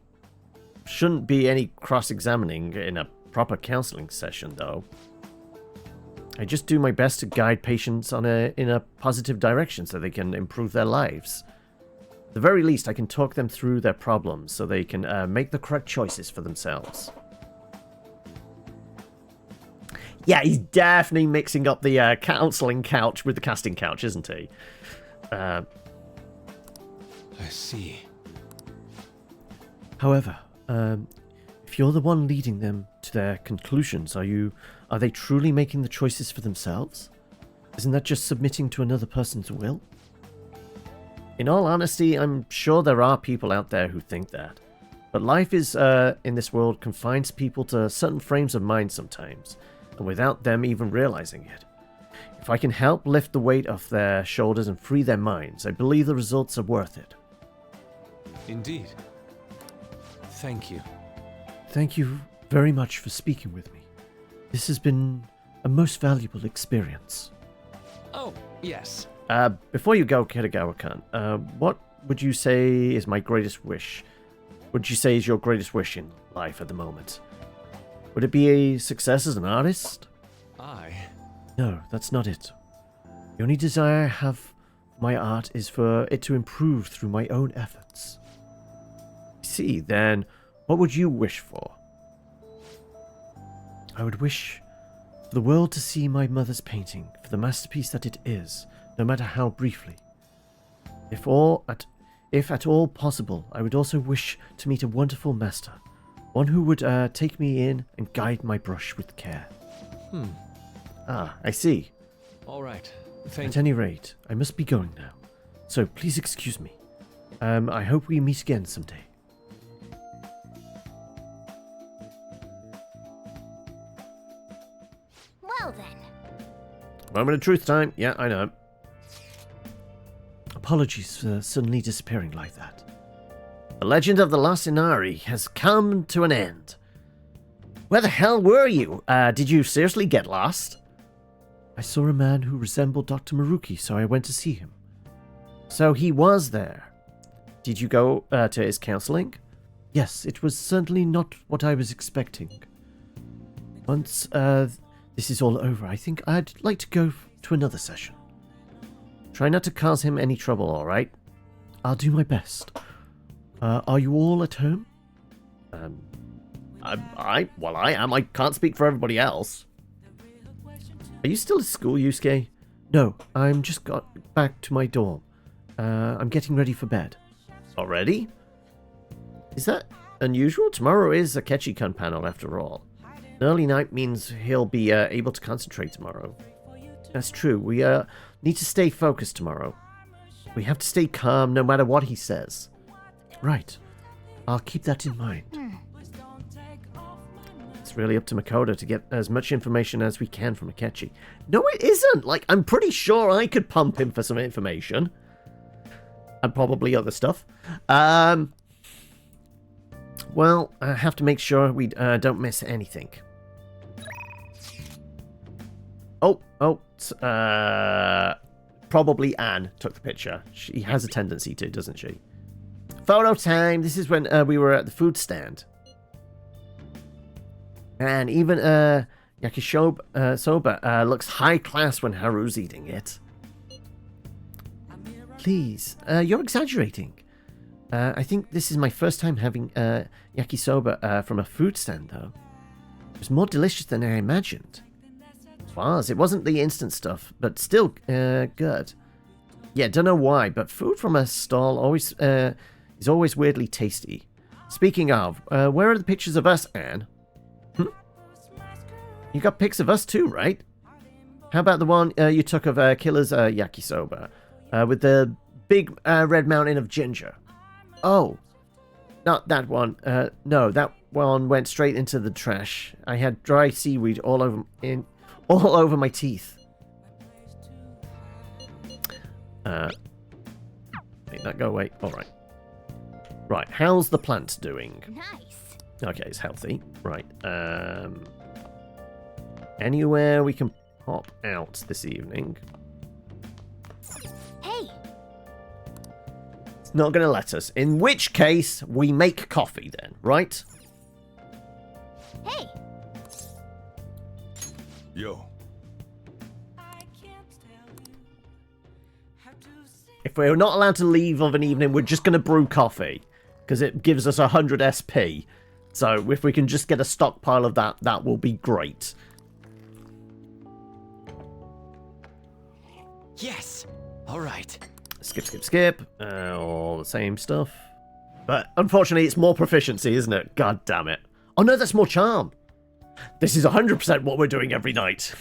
shouldn't be any cross-examining in a proper counseling session, though. I just do my best to guide patients in a positive direction so they can improve their lives. At the very least, I can talk them through their problems so they can make the correct choices for themselves. Yeah, he's definitely mixing up the counseling couch with the casting couch, isn't he? I see. However, if you're the one leading them to their conclusions, are they truly making the choices for themselves? Isn't that just submitting to another person's will? In all honesty, I'm sure there are people out there who think that. But life is, in this world, confines people to certain frames of mind sometimes, and without them even realizing it. If I can help lift the weight off their shoulders and free their minds, I believe the results are worth it. Indeed. Thank you. Thank you very much for speaking with me. This has been a most valuable experience. Oh, yes. Before you go, Kitagawa-kun, what would you say is my greatest wish? Would you say is your greatest wish in life at the moment? Would it be a success as an artist? No, that's not it. The only desire I have for my art is for it to improve through my own efforts. See, then, what would you wish for? I would wish for the world to see my mother's painting for the masterpiece that it is, no matter how briefly. If at all possible, I would also wish to meet a wonderful master, one who would take me in and guide my brush with care. Ah, I see. All right. At any rate, I must be going now, so please excuse me. I hope we meet again someday. Well then. Moment of truth time. Yeah, I know. Apologies for suddenly disappearing like that. The legend of the Lost Inari has come to an end. Where the hell were you? Did you seriously get lost? I saw a man who resembled Dr. Maruki, so I went to see him. So he was there. Did you go to his counseling? Yes, it was certainly not what I was expecting. Once this is all over, I think I'd like to go to another session. Try not to cause him any trouble, alright? I'll do my best. Are you all at home? I am. I can't speak for everybody else. Are you still at school, Yusuke? No, I'm just got back to my dorm. I'm getting ready for bed. Already? Is that unusual? Tomorrow is a Ketchi-kun panel, after all. An early night means he'll be able to concentrate tomorrow. That's true. We need to stay focused tomorrow. We have to stay calm no matter what he says. Right. I'll keep that in mind. It's really up to Makoto to get as much information as we can from Akechi. No, it isn't! Like, I'm pretty sure I could pump him for some information. And probably other stuff. Well, I have to make sure we don't miss anything. Probably Anne took the picture. She has a tendency to, doesn't she? Photo time! This is when we were at the food stand. And even yakisoba looks high class when Haru's eating it. Please, you're exaggerating. I think this is my first time having yakisoba from a food stand, though. It was more delicious than I imagined. It was. It wasn't the instant stuff, but still good. Yeah, don't know why, but food from a stall is always weirdly tasty. Speaking of, where are the pictures of us, Anne? You got pics of us too, right? How about the one you took of Killer's yakisoba with the big red mountain of ginger? Oh, not that one. No, that one went straight into the trash. I had dry seaweed all over my teeth. Make that go away. All right. Right. How's the plant doing? Nice. Okay, it's healthy. Right. Anywhere we can pop out this evening? Hey. It's not going to let us. In which case, we make coffee then, right? Hey. Yo. If we're not allowed to leave of an evening, we're just going to brew coffee. Because it gives us 100 SP. So if we can just get a stockpile of that, that will be great. Yes! Alright. Skip. All the same stuff. But unfortunately, it's more proficiency, isn't it? God damn it. Oh no, that's more charm. This is 100% what we're doing every night.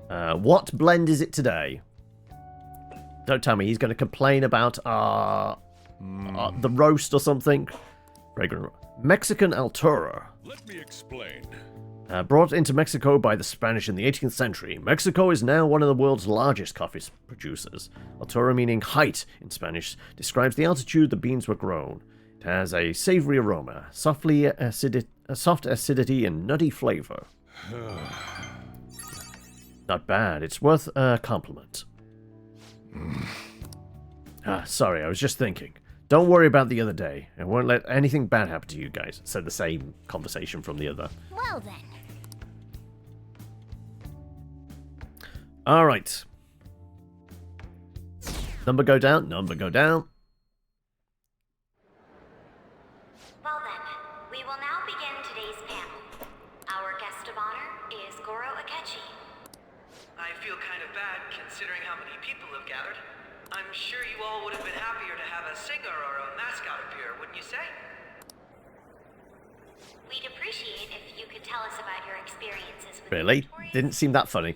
What blend is it today? Don't tell me he's going to complain about the roast or something. Fragrant Mexican Altura. Let me explain. Brought into Mexico by the Spanish in the 18th century, Mexico is now one of the world's largest coffee producers. Altura, meaning height in Spanish, describes the altitude the beans were grown. It has a savory aroma, soft acidity, and nutty flavor. Not bad. It's worth a compliment. Sorry, I was just thinking. Don't worry about the other day. I won't let anything bad happen to you guys. Said the same conversation from the other. Well then. Alright. Number go down, number go down. Well then, we will now begin today's panel. Our guest of honor is Goro Akechi. I feel kind of bad considering how many people have gathered. I'm sure you all would have been happier to have a singer or a mascot appear, wouldn't you say? We'd appreciate if you could tell us about your experiences with Really? Victoria's Didn't seem that funny.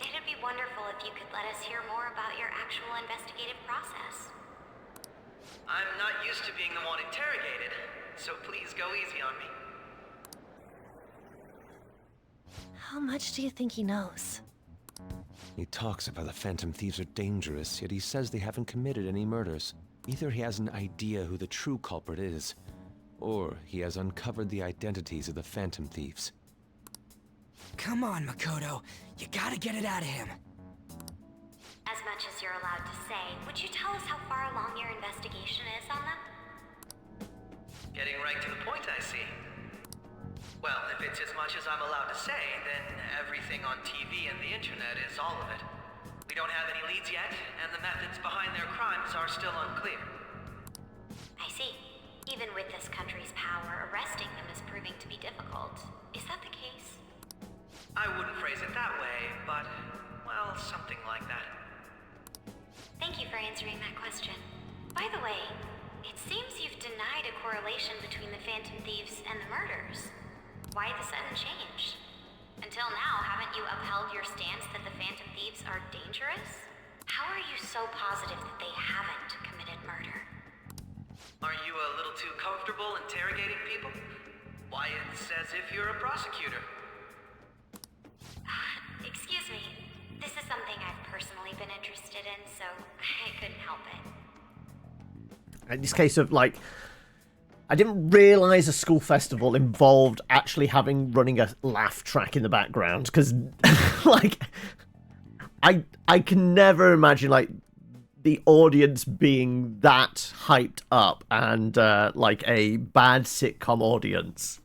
It'd be wonderful if you could let us hear more about your actual investigative process. I'm not used to being the one interrogated, so please go easy on me. How much do you think he knows? He talks about the Phantom Thieves are dangerous, yet he says they haven't committed any murders. Either he has an idea who the true culprit is, or he has uncovered the identities of the Phantom Thieves. Come on, Makoto. You gotta get it out of him. As much as you're allowed to say, would you tell us how far along your investigation is on them? Getting right to the point, I see. Well, if it's as much as I'm allowed to say, then everything on TV and the internet is all of it. We don't have any leads yet, and the methods behind their crimes are still unclear. I see. Even with this country's power, arresting them is proving to be difficult. Is that the case? I wouldn't phrase it that way, but, well, something like that. Thank you for answering that question. By the way, it seems you've denied a correlation between the Phantom Thieves and the murders. Why the sudden change? Until now, haven't you upheld your stance that the Phantom Thieves are dangerous? How are you so positive that they haven't committed murder? Are you a little too comfortable interrogating people? Why, it's as if you're a prosecutor. Excuse me. This is something I've personally been interested in, so I couldn't help it. In this case of, like, I didn't realize a school festival involved actually running a laugh track in the background, because, like, I can never imagine, like, the audience being that hyped up and, like, a bad sitcom audience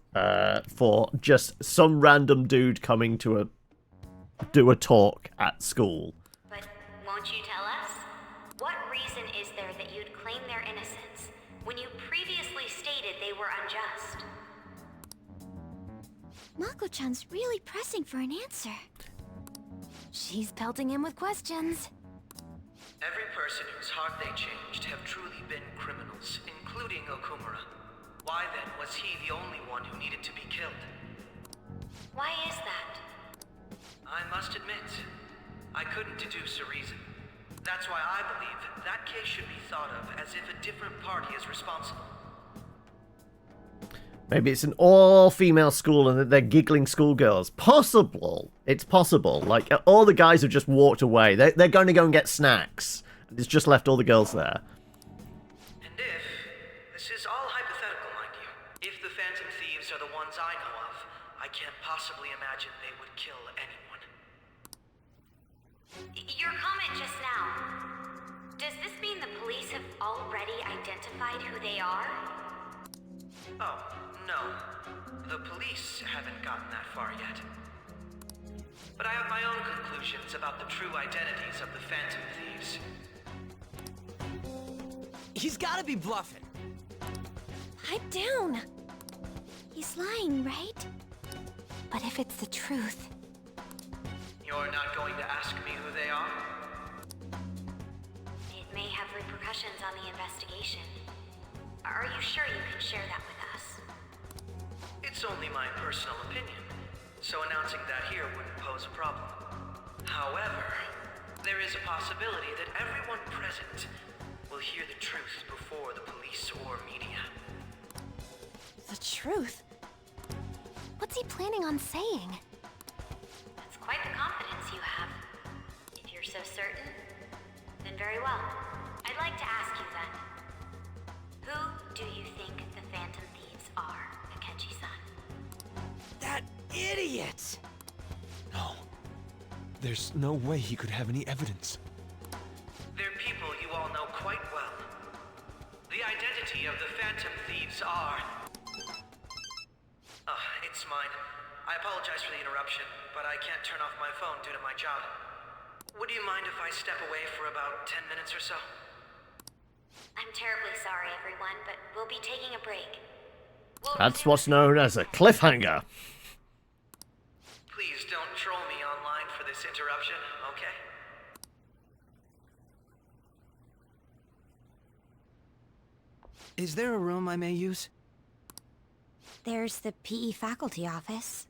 for just some random dude coming to do a talk at school. But won't you tell us? What reason is there that you'd claim their innocence when you previously stated they were unjust? Mako-chan's really pressing for an answer. She's pelting him with questions. Every person whose heart they changed have truly been criminals, including Okumura. Why then was he the only one who needed to be killed? Why is that? I must admit, I couldn't deduce a reason. That's why I believe that case should be thought of as if a different party is responsible. Maybe it's an all-female school and they're giggling schoolgirls. Possible. It's possible. Like, all the guys have just walked away. They're going to go and get snacks. It's just left all the girls there. And if, this is all hypothetical, mind you, if the Phantom Thieves are the ones I know of, I can't possibly imagine they would kill anyone. Your comment just now. Does this mean the police have already identified who they are? Oh, no. The police haven't gotten that far yet. But I have my own conclusions about the true identities of the Phantom Thieves. He's gotta be bluffing. Pipe down. He's lying, right? But if it's the truth... You're not going to ask me who they are? It may have repercussions on the investigation. Are you sure you can share that with us? It's only my personal opinion, so announcing that here wouldn't pose a problem. However, there is a possibility that everyone present will hear the truth before the police or media. The truth? What's he planning on saying? That's quite the confidence you have. If you're so certain, then very well. I'd like to ask you then. Who do you think the Phantom Thieves are, Akechi-san? That idiot! No. There's no way he could have any evidence. They're people you all know quite well. The identity of the Phantom Thieves are... it's mine. I apologize for the interruption, but I can't turn off my phone due to my job. Would you mind if I step away for about 10 minutes or so? I'm terribly sorry, everyone, but we'll be taking a break. That's what's known as a cliffhanger. Please don't troll me online for this interruption, okay? Is there a room I may use? There's the PE faculty office.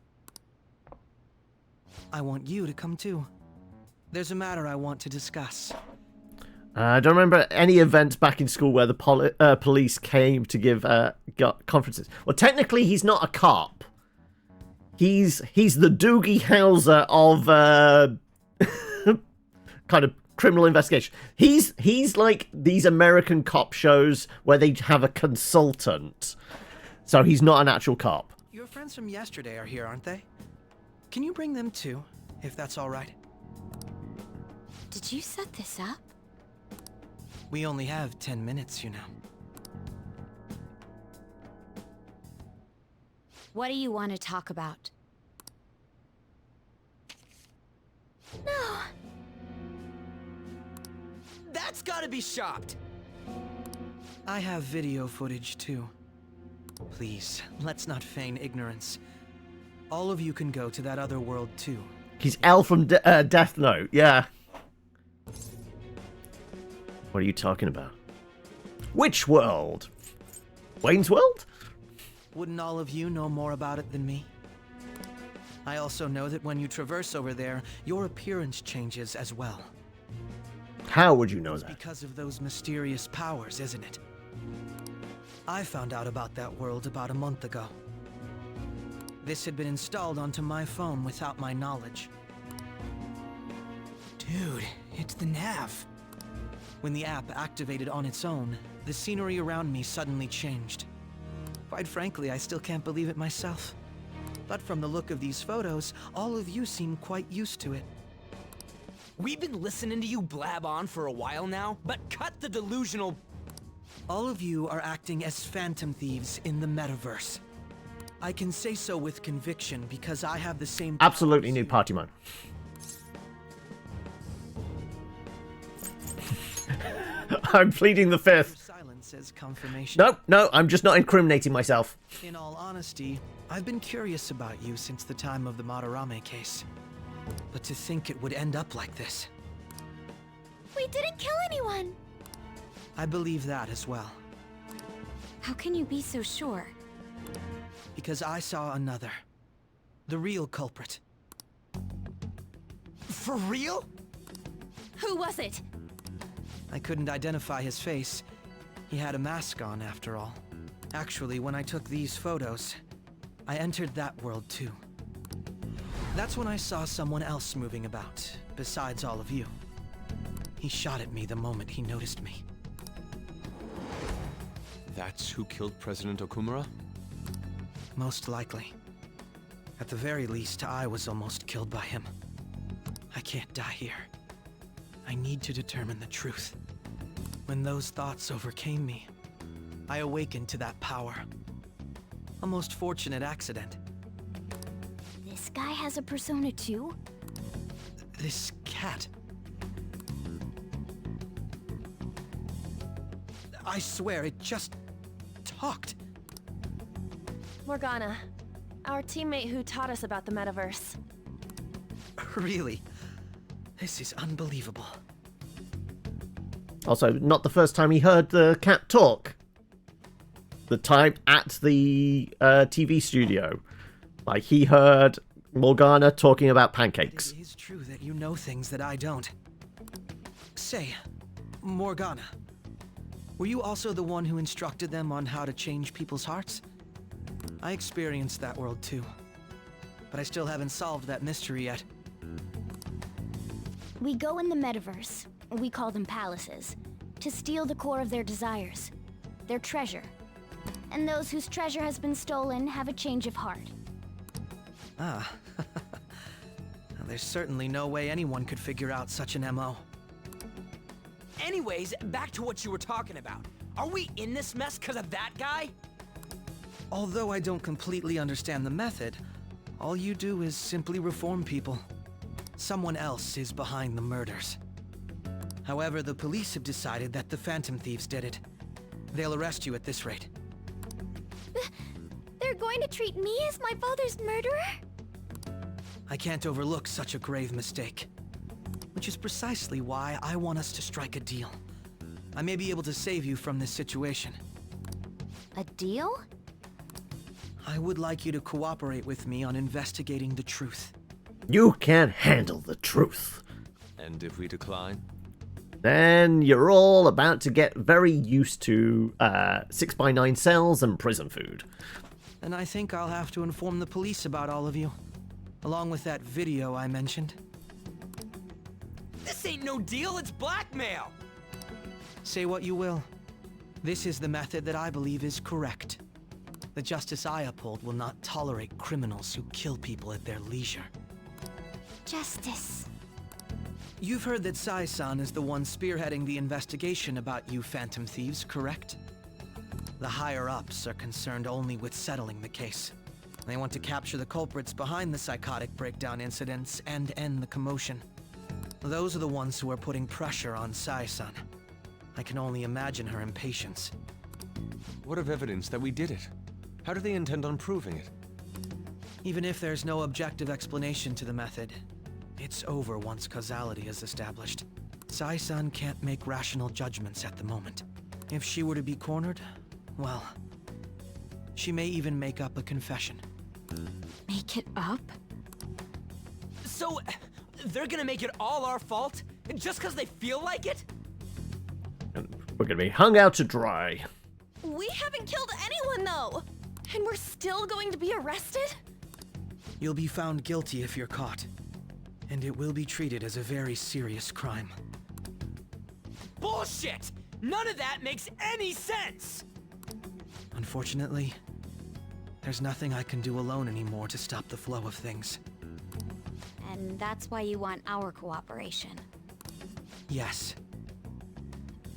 I want you to come too. There's a matter I want to discuss. I don't remember any events back in school where the police came to give conferences. Well, technically, he's not a cop. He's the Doogie Howser of kind of criminal investigation. He's like these American cop shows where they have a consultant. So he's not an actual cop. Your friends from yesterday are here, aren't they? Can you bring them too, if that's all right? Did you set this up? We only have 10 minutes, you know. What do you want to talk about? No. That's gotta be shopped. I have video footage too. Please, let's not feign ignorance. All of you can go to that other world too. He's L from Death Note, yeah. What are you talking about? Which world? Wayne's World? Wouldn't all of you know more about it than me? I also know that when you traverse over there, your appearance changes as well. How would you know that? Because of those mysterious powers, isn't it? I found out about that world about a month ago. This had been installed onto my phone without my knowledge. Dude, it's the nav. When the app activated on its own, the scenery around me suddenly changed. Quite frankly, I still can't believe it myself. But from the look of these photos, all of you seem quite used to it. We've been listening to you blab on for a while now, but cut the delusional... All of you are acting as phantom thieves in the metaverse. I can say so with conviction because I have the same... Absolutely new party mode. I'm pleading the fifth. Silence as confirmation. No, I'm just not incriminating myself. In all honesty, I've been curious about you since the time of the Madarame case. But to think it would end up like this. We didn't kill anyone! I believe that as well. How can you be so sure? Because I saw another. The real culprit. For real? Who was it? I couldn't identify his face. He had a mask on, after all. Actually, when I took these photos, I entered that world too. That's when I saw someone else moving about, besides all of you. He shot at me the moment he noticed me. That's who killed President Okumura? Most likely. At the very least, I was almost killed by him. I can't die here. I need to determine the truth. When those thoughts overcame me, I awakened to that power. A most fortunate accident. This guy has a persona too? This cat. I swear, it just talked. Morgana, our teammate who taught us about the metaverse. Really? This is unbelievable. Also, not the first time he heard the cat talk. The time at the TV studio. Like, he heard Morgana talking about pancakes. It is true that you know things that I don't. Say, Morgana, were you also the one who instructed them on how to change people's hearts? I experienced that world too. But I still haven't solved that mystery yet. We go in the metaverse, we call them palaces, to steal the core of their desires, their treasure. And those whose treasure has been stolen have a change of heart. Ah. There's certainly no way anyone could figure out such an MO. Anyways, back to what you were talking about. Are we in this mess because of that guy? Although I don't completely understand the method, all you do is simply reform people. Someone else is behind the murders. However, the police have decided that the Phantom Thieves did it. They'll arrest you at this rate. They're going to treat me as my father's murderer? I can't overlook such a grave mistake. Which is precisely why I want us to strike a deal. I may be able to save you from this situation. A deal? I would like you to cooperate with me on investigating the truth. You can't handle the truth. And if we decline? Then you're all about to get very used to 6x9 cells and prison food. And I think I'll have to inform the police about all of you. Along with that video I mentioned. This ain't no deal, it's blackmail! Say what you will. This is the method that I believe is correct. The justice I uphold will not tolerate criminals who kill people at their leisure. Justice. You've heard that Sai-san is the one spearheading the investigation about you Phantom Thieves, correct? The higher-ups are concerned only with settling the case. They want to capture the culprits behind the psychotic breakdown incidents and end the commotion. Those are the ones who are putting pressure on Sai-san. I can only imagine her impatience. What of evidence that we did it? How do they intend on proving it? Even if there's no objective explanation to the method, it's over once causality is established. Sai-san can't make rational judgments at the moment. If she were to be cornered, well, she may even make up a confession. Make it up? So, they're gonna make it all our fault? Just because they feel like it? And we're gonna be hung out to dry. We haven't killed anyone, though! And we're still going to be arrested? You'll be found guilty if you're caught. And it will be treated as a very serious crime. Bullshit! None of that makes any sense! Unfortunately, there's nothing I can do alone anymore to stop the flow of things. And that's why you want our cooperation. Yes.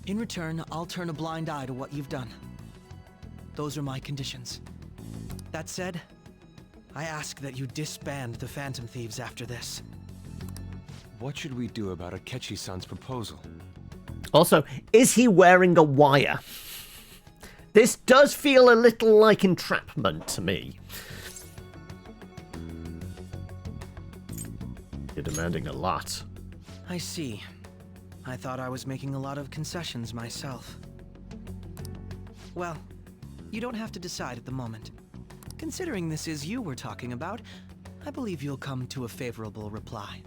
In return, I'll turn a blind eye to what you've done. Those are my conditions. That said, I ask that you disband the Phantom Thieves after this. What should we do about Akechi-san's proposal? Also, is he wearing a wire? This does feel a little like entrapment to me. You're demanding a lot. I see. I thought I was making a lot of concessions myself. Well, you don't have to decide at the moment. Considering this is you we're talking about, I believe you'll come to a favorable reply.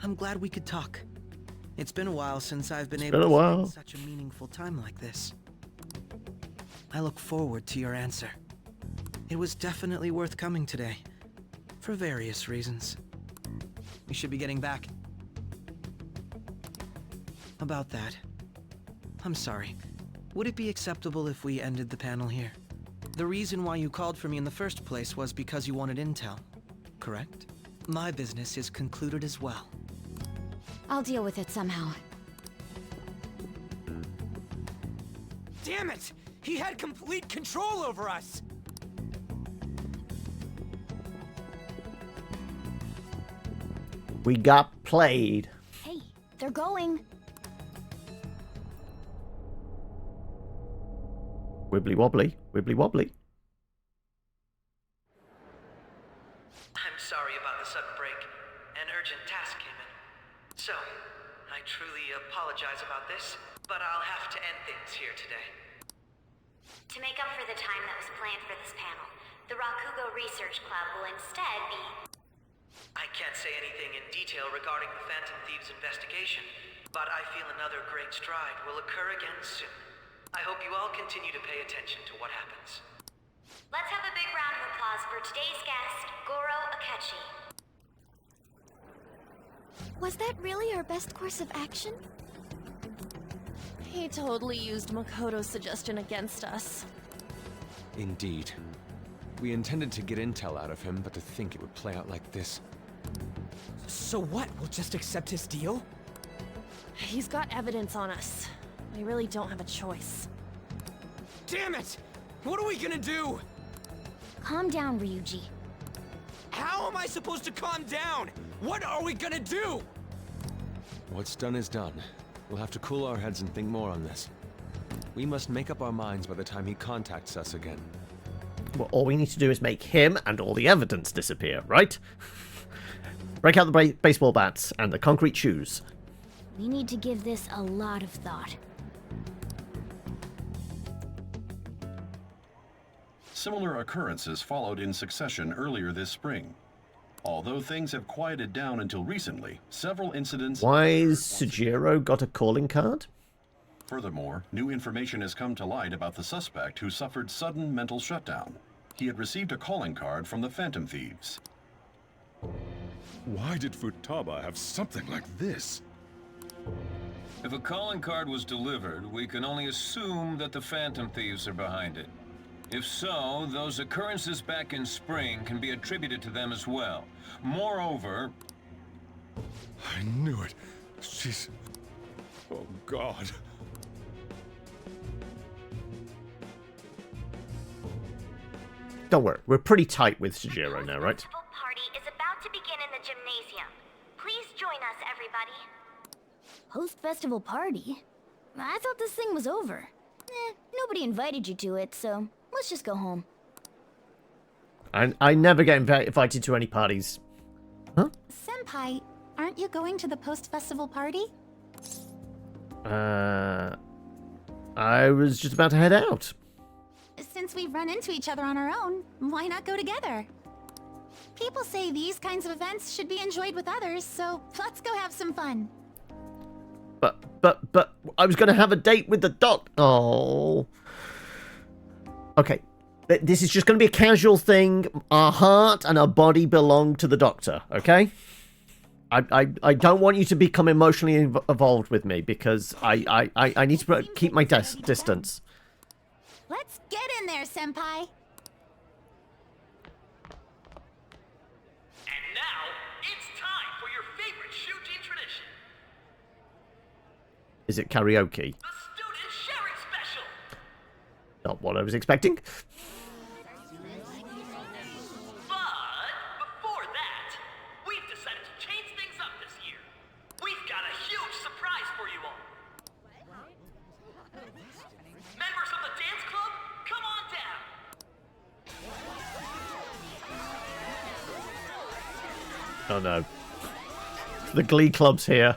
I'm glad we could talk. It's been a while since I've been able to spend such a meaningful time like this. I look forward to your answer. It was definitely worth coming today, for various reasons. We should be getting back. About that, I'm sorry. Would it be acceptable if we ended the panel here? The reason why you called for me in the first place was because you wanted intel, correct? My business is concluded as well. I'll deal with it somehow. Damn it! He had complete control over us! We got played. Hey, they're going. Wibbly wobbly, wibbly wobbly. I'm sorry about the sudden break. An urgent task came in. So, I truly apologize about this, but I'll have to end things here today. To make up for the time that was planned for this panel, the Rakugo Research Club will instead be... I can't say anything in detail regarding the Phantom Thieves investigation, but I feel another great stride will occur again soon. I hope you all continue to pay attention to what happens. Let's have a big round of applause for today's guest, Goro Akechi. Was that really our best course of action? He totally used Makoto's suggestion against us. Indeed. We intended to get intel out of him, but to think it would play out like this. So what? We'll just accept his deal? He's got evidence on us. We really don't have a choice. Damn it! What are we gonna do? Calm down, Ryuji. How am I supposed to calm down? What are we gonna do? What's done is done. We'll have to cool our heads and think more on this. We must make up our minds by the time he contacts us again. Well, all we need to do is make him and all the evidence disappear, right? Break out the baseball bats and the concrete shoes. We need to give this a lot of thought. Similar occurrences followed in succession earlier this spring. Although things have quieted down until recently, several incidents... Why's Sujiro got a calling card? Furthermore, new information has come to light about the suspect who suffered sudden mental shutdown. He had received a calling card from the Phantom Thieves. Why did Futaba have something like this? If a calling card was delivered, we can only assume that the Phantom Thieves are behind it. If so, those occurrences back in spring can be attributed to them as well. Moreover... I knew it. She's... Oh, God. Don't worry, we're pretty tight with Sujiro now, right? The party is about to begin in the gymnasium. Please join us, everybody. Post-festival party? I thought this thing was over. Nobody invited you to it, so let's just go home. I never get invited to any parties. Huh? Senpai, aren't you going to the post-festival party? I was just about to head out. Since we've run into each other on our own, why not go together? People say these kinds of events should be enjoyed with others, so let's go have some fun. But I was going to have a date with the doc. Oh. Okay. This is just going to be a casual thing. Our heart and our body belong to the doctor, okay? I don't want you to become emotionally involved with me because I need to keep my distance. Let's get in there, Senpai. And now, it's time for your favorite Shujin tradition. Is it karaoke? The student sharing special. Not what I was expecting. Oh no. The Glee Club's here.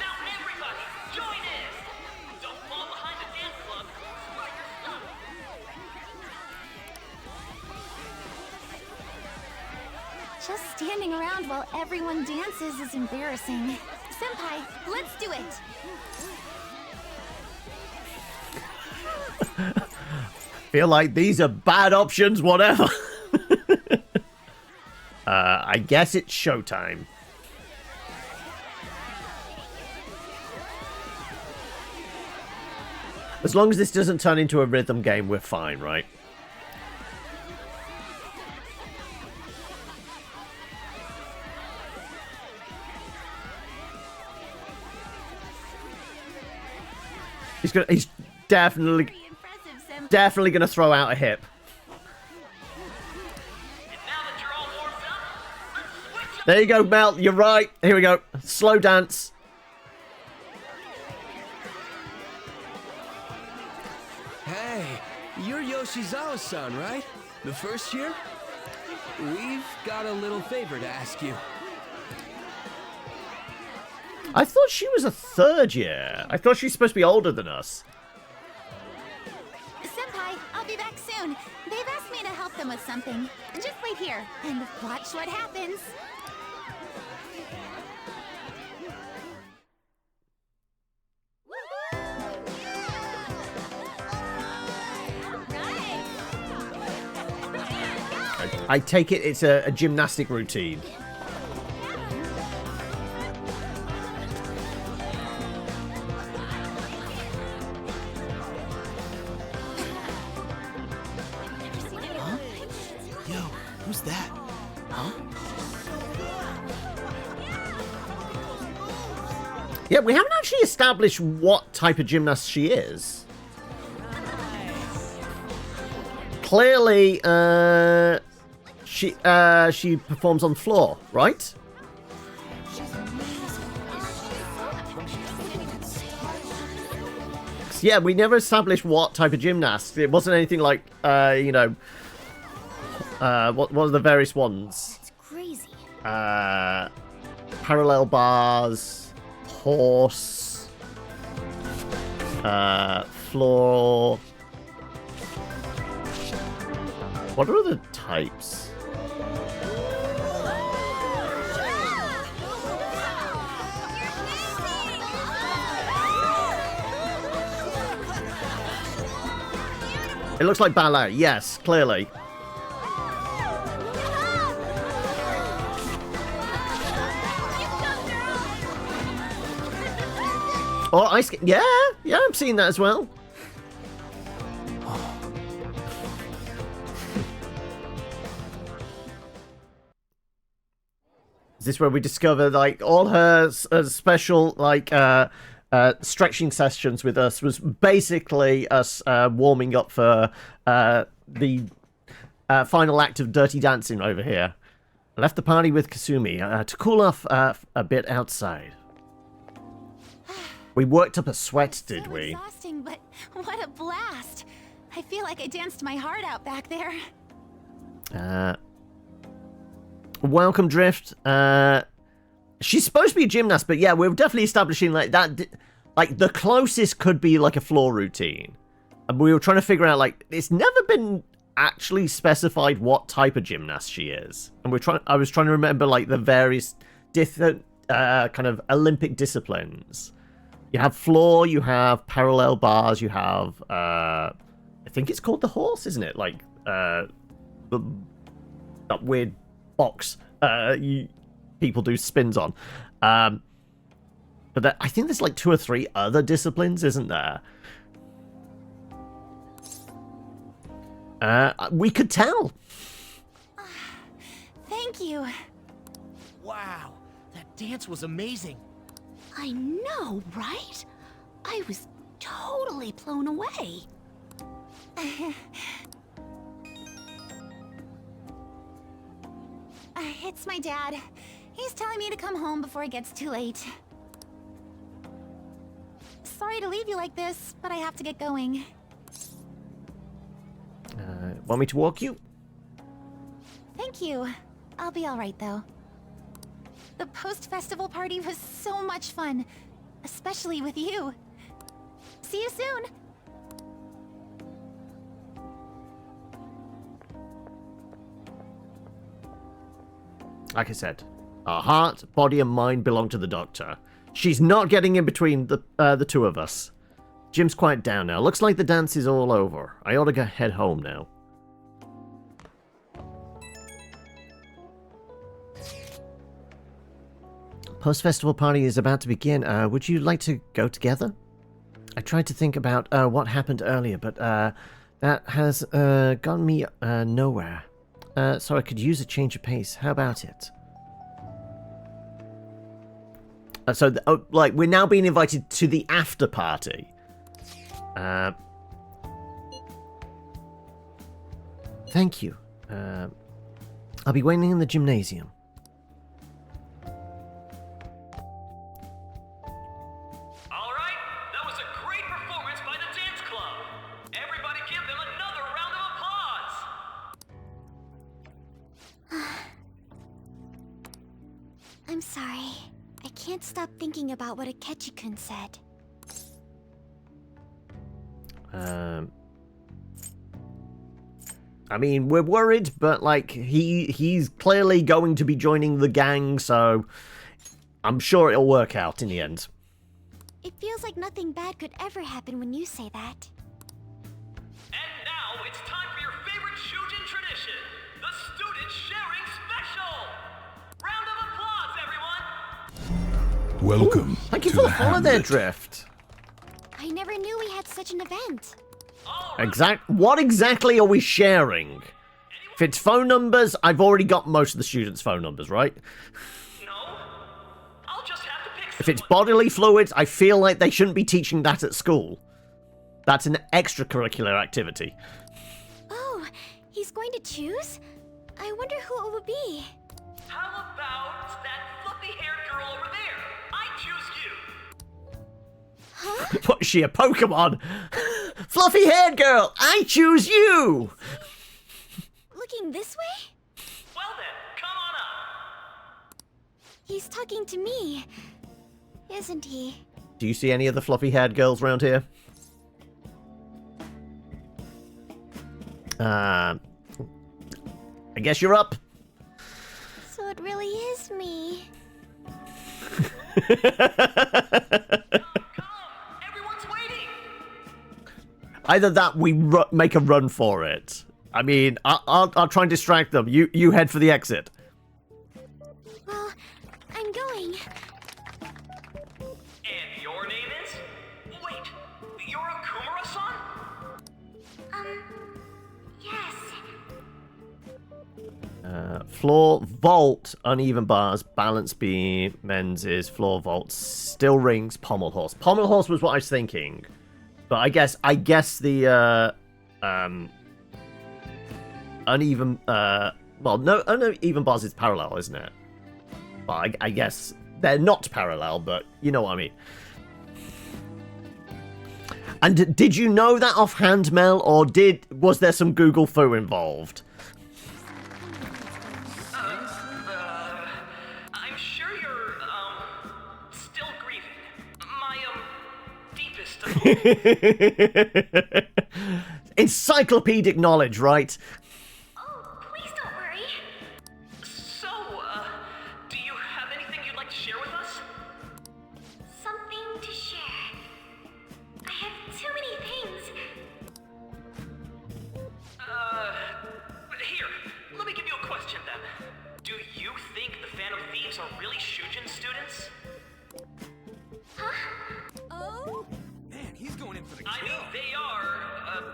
Now everybody, join in! Don't fall behind the dance club. Swear your stuff. Just standing around while everyone dances is embarrassing. Senpai, let's do it! Feel like these are bad options, whatever. I guess it's showtime. As long as this doesn't turn into a rhythm game, we're fine, right? He's definitely gonna throw out a hip. There you go, Mel. You're right. Here we go. Slow dance. Hey, you're Yoshizawa-san, right? The first year? We've got a little favor to ask you. I thought she was a third year. I thought she's supposed to be older than us. Senpai, I'll be back soon. They've asked me to help them with something. Just wait here and watch what happens. I take it it's a gymnastic routine. Who's that? Huh? Yeah, we haven't actually established what type of gymnast she is. Clearly, she performs on the floor, right? Yeah, we never established what type of gymnast. It wasn't anything like, you know, what are the various ones? It's crazy. Parallel bars, horse, floor. What are other types? It looks like ballet. Yes, clearly. Oh, ice skate. Yeah, I'm seeing that as well. Is this where we discover, like, all her special, like, stretching sessions with us was basically us warming up for the final act of Dirty Dancing over here. I left the party with Kasumi to cool off a bit outside. We worked up a sweat, did we? Exhausting, but what a blast! I feel like I danced my heart out back there. Welcome, Drift. She's supposed to be a gymnast, but yeah, we're definitely establishing like that. Like the closest could be like a floor routine, and we were trying to figure out like it's never been actually specified what type of gymnast she is, and I was trying to remember like the various different kind of Olympic disciplines. You have floor, you have parallel bars, you have I think it's called the horse, isn't it? Like that weird box people do spins on. But I think there's like 2 or 3 other disciplines, isn't there? We could tell. Thank you. Wow, that dance was amazing. I know, right? I was totally blown away. It's my dad. He's telling me to come home before it gets too late. Sorry to leave you like this, but I have to get going. Want me to walk you? Thank you. I'll be alright though. The post-festival party was so much fun, especially with you. See you soon! Like I said, our heart, body, and mind belong to the doctor. She's not getting in between the 2 of us. Jim's quiet down now. Looks like the dance is all over. I ought to head home now. Post-festival party is about to begin. Would you like to go together? I tried to think about what happened earlier, but that has gotten me nowhere. So I could use a change of pace. How about it? Like, we're now being invited to the after party. Thank you. I'll be waiting in the gymnasium. Alright, that was a great performance by the dance club. Everybody give them another round of applause. I'm sorry. I can't stop thinking about what Akechi-kun said. I mean, we're worried, but like he's clearly going to be joining the gang, so I'm sure it'll work out in the end. It feels like nothing bad could ever happen when you say that. And now it's time for your favorite Shujin tradition, the student sharing special. Round of applause, everyone. Welcome. Thank you to for the following their Hamlet. drift. I never knew we had such an event. What exactly are we sharing? If it's phone numbers, I've already got most of the students' phone numbers, right? I'll just have to pick If it's bodily fluids, I feel like they shouldn't be teaching that at school. That's an extracurricular activity. Oh, he's going to choose? I wonder who it would be. How about that fluffy-haired girl over there? I choose you. Huh? What is she, a Pokemon? Fluffy-haired girl, I choose you! Looking this way? Well then, come on up. He's talking to me, isn't he? Do you see any of the fluffy-haired girls around here? I guess you're up. So it really is me. Either that, we make a run for it. I mean, I'll try and distract them. You head for the exit. Well, I'm going. And your name is? Wait, you're a Kumara-san? Yes. Floor, vault, uneven bars, balance beam, men's is floor, vault, still rings, pommel horse. Pommel horse was what I was thinking. But I guess the uneven no, uneven bars is parallel, isn't it? But I guess they're not parallel, but you know what I mean. And did you know that offhand, Mel, or was there some Google foo involved? I'm sure you're, still grieving. My, deepest... Encyclopedic knowledge, right? Oh, please don't worry. So, do you have anything you'd like to share with us? Something to share. thieves are really Shujin students? Oh? Man, he's going in for the I kill. mean, they are,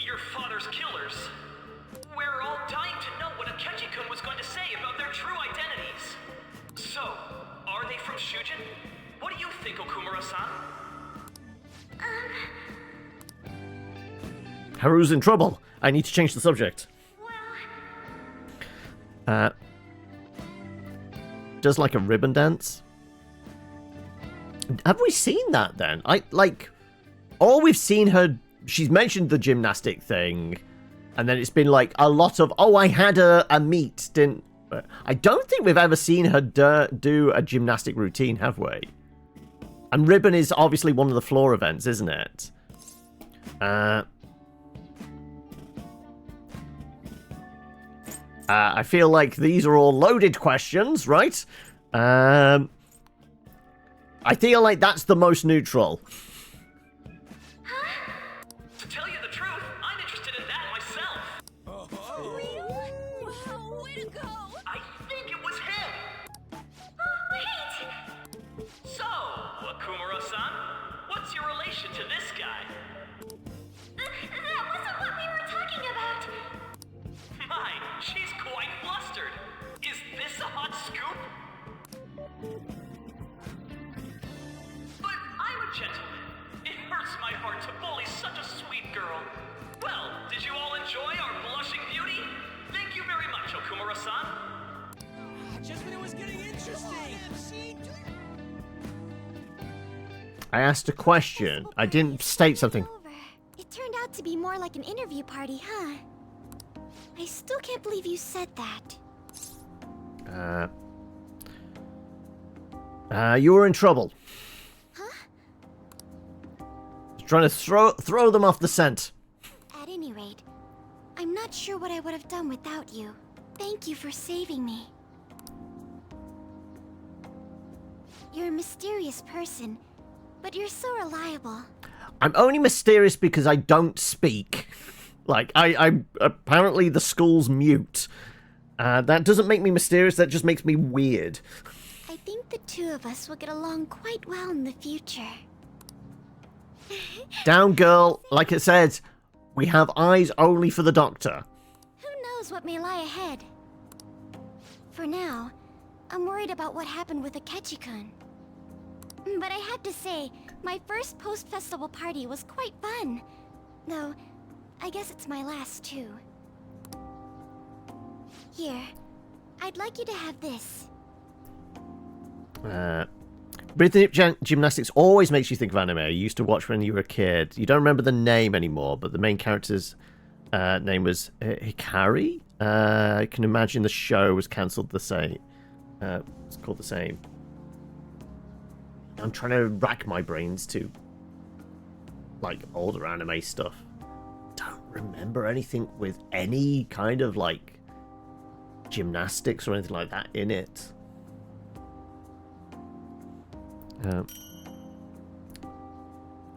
your father's killers. We're all dying to know what Akechi-kun was going to say about their true identities. So, are they from Shujin? What do you think, Okumura-san? Haru's in trouble. I need to change the subject. Does like a ribbon dance? Have we seen that then? All we've seen her, she's mentioned the gymnastic thing, and then it's been like a lot of, oh, I had a meet, didn't... I don't think we've ever seen her do a gymnastic routine, have we? And ribbon is obviously one of the floor events, isn't it? I feel like these are all loaded questions, right? I feel like that's the most neutral. To tell you the truth, I'm interested in that myself. For real? Wow, way to go! I think it was him. Oh, wait! So, Okumura-san, what's your relation to this guy? That wasn't what we were talking about! My, she's quite flustered. Is this a hot scoop? But I'm a gentleman. It hurts my heart to bully such a sweet girl. Well, did you all enjoy our blushing beauty? Thank you very much, Okumura-san. Just when it was getting interesting. I asked a question. I didn't state something. It turned out to be more like an interview party, huh? I still can't believe you said that. You were in trouble. Huh? Trying to throw them off the scent. At any rate, I'm not sure what I would have done without you. Thank you for saving me. You're a mysterious person, but you're so reliable. I'm only mysterious because I don't speak. Like, I'm apparently the school's mute. That doesn't make me mysterious, that just makes me weird. I think the two of us will get along quite well in the future. Down, girl. Like it said, we have eyes only for the doctor. Who knows what may lie ahead? For now, I'm worried about what happened with Akechi-kun. But I have to say, my first post-festival party was quite fun. Though, I guess it's my last too. Here, I'd like you to have this. Rhythmic gymnastics always makes you think of anime you used to watch when you were a kid. You don't remember the name anymore, but the main character's name was Hikari? I can imagine the show was cancelled the same. It's called the same. I'm trying to rack my brains to, like, older anime stuff. Don't remember anything with any kind of, like, gymnastics or anything like that in it.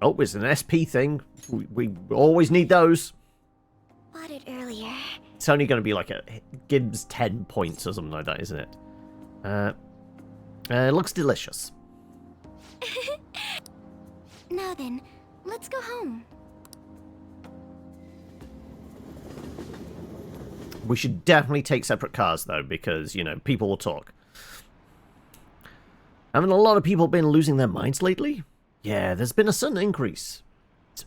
Oh, it's an SP thing. We always need those. Bought it earlier. It's only going to be like a gives 10 points or something like that, isn't it? It looks delicious. Now then, let's go home. We should definitely take separate cars, though, because, you know, people will talk. Haven't a lot of people been losing their minds lately? Yeah, there's been a sudden increase.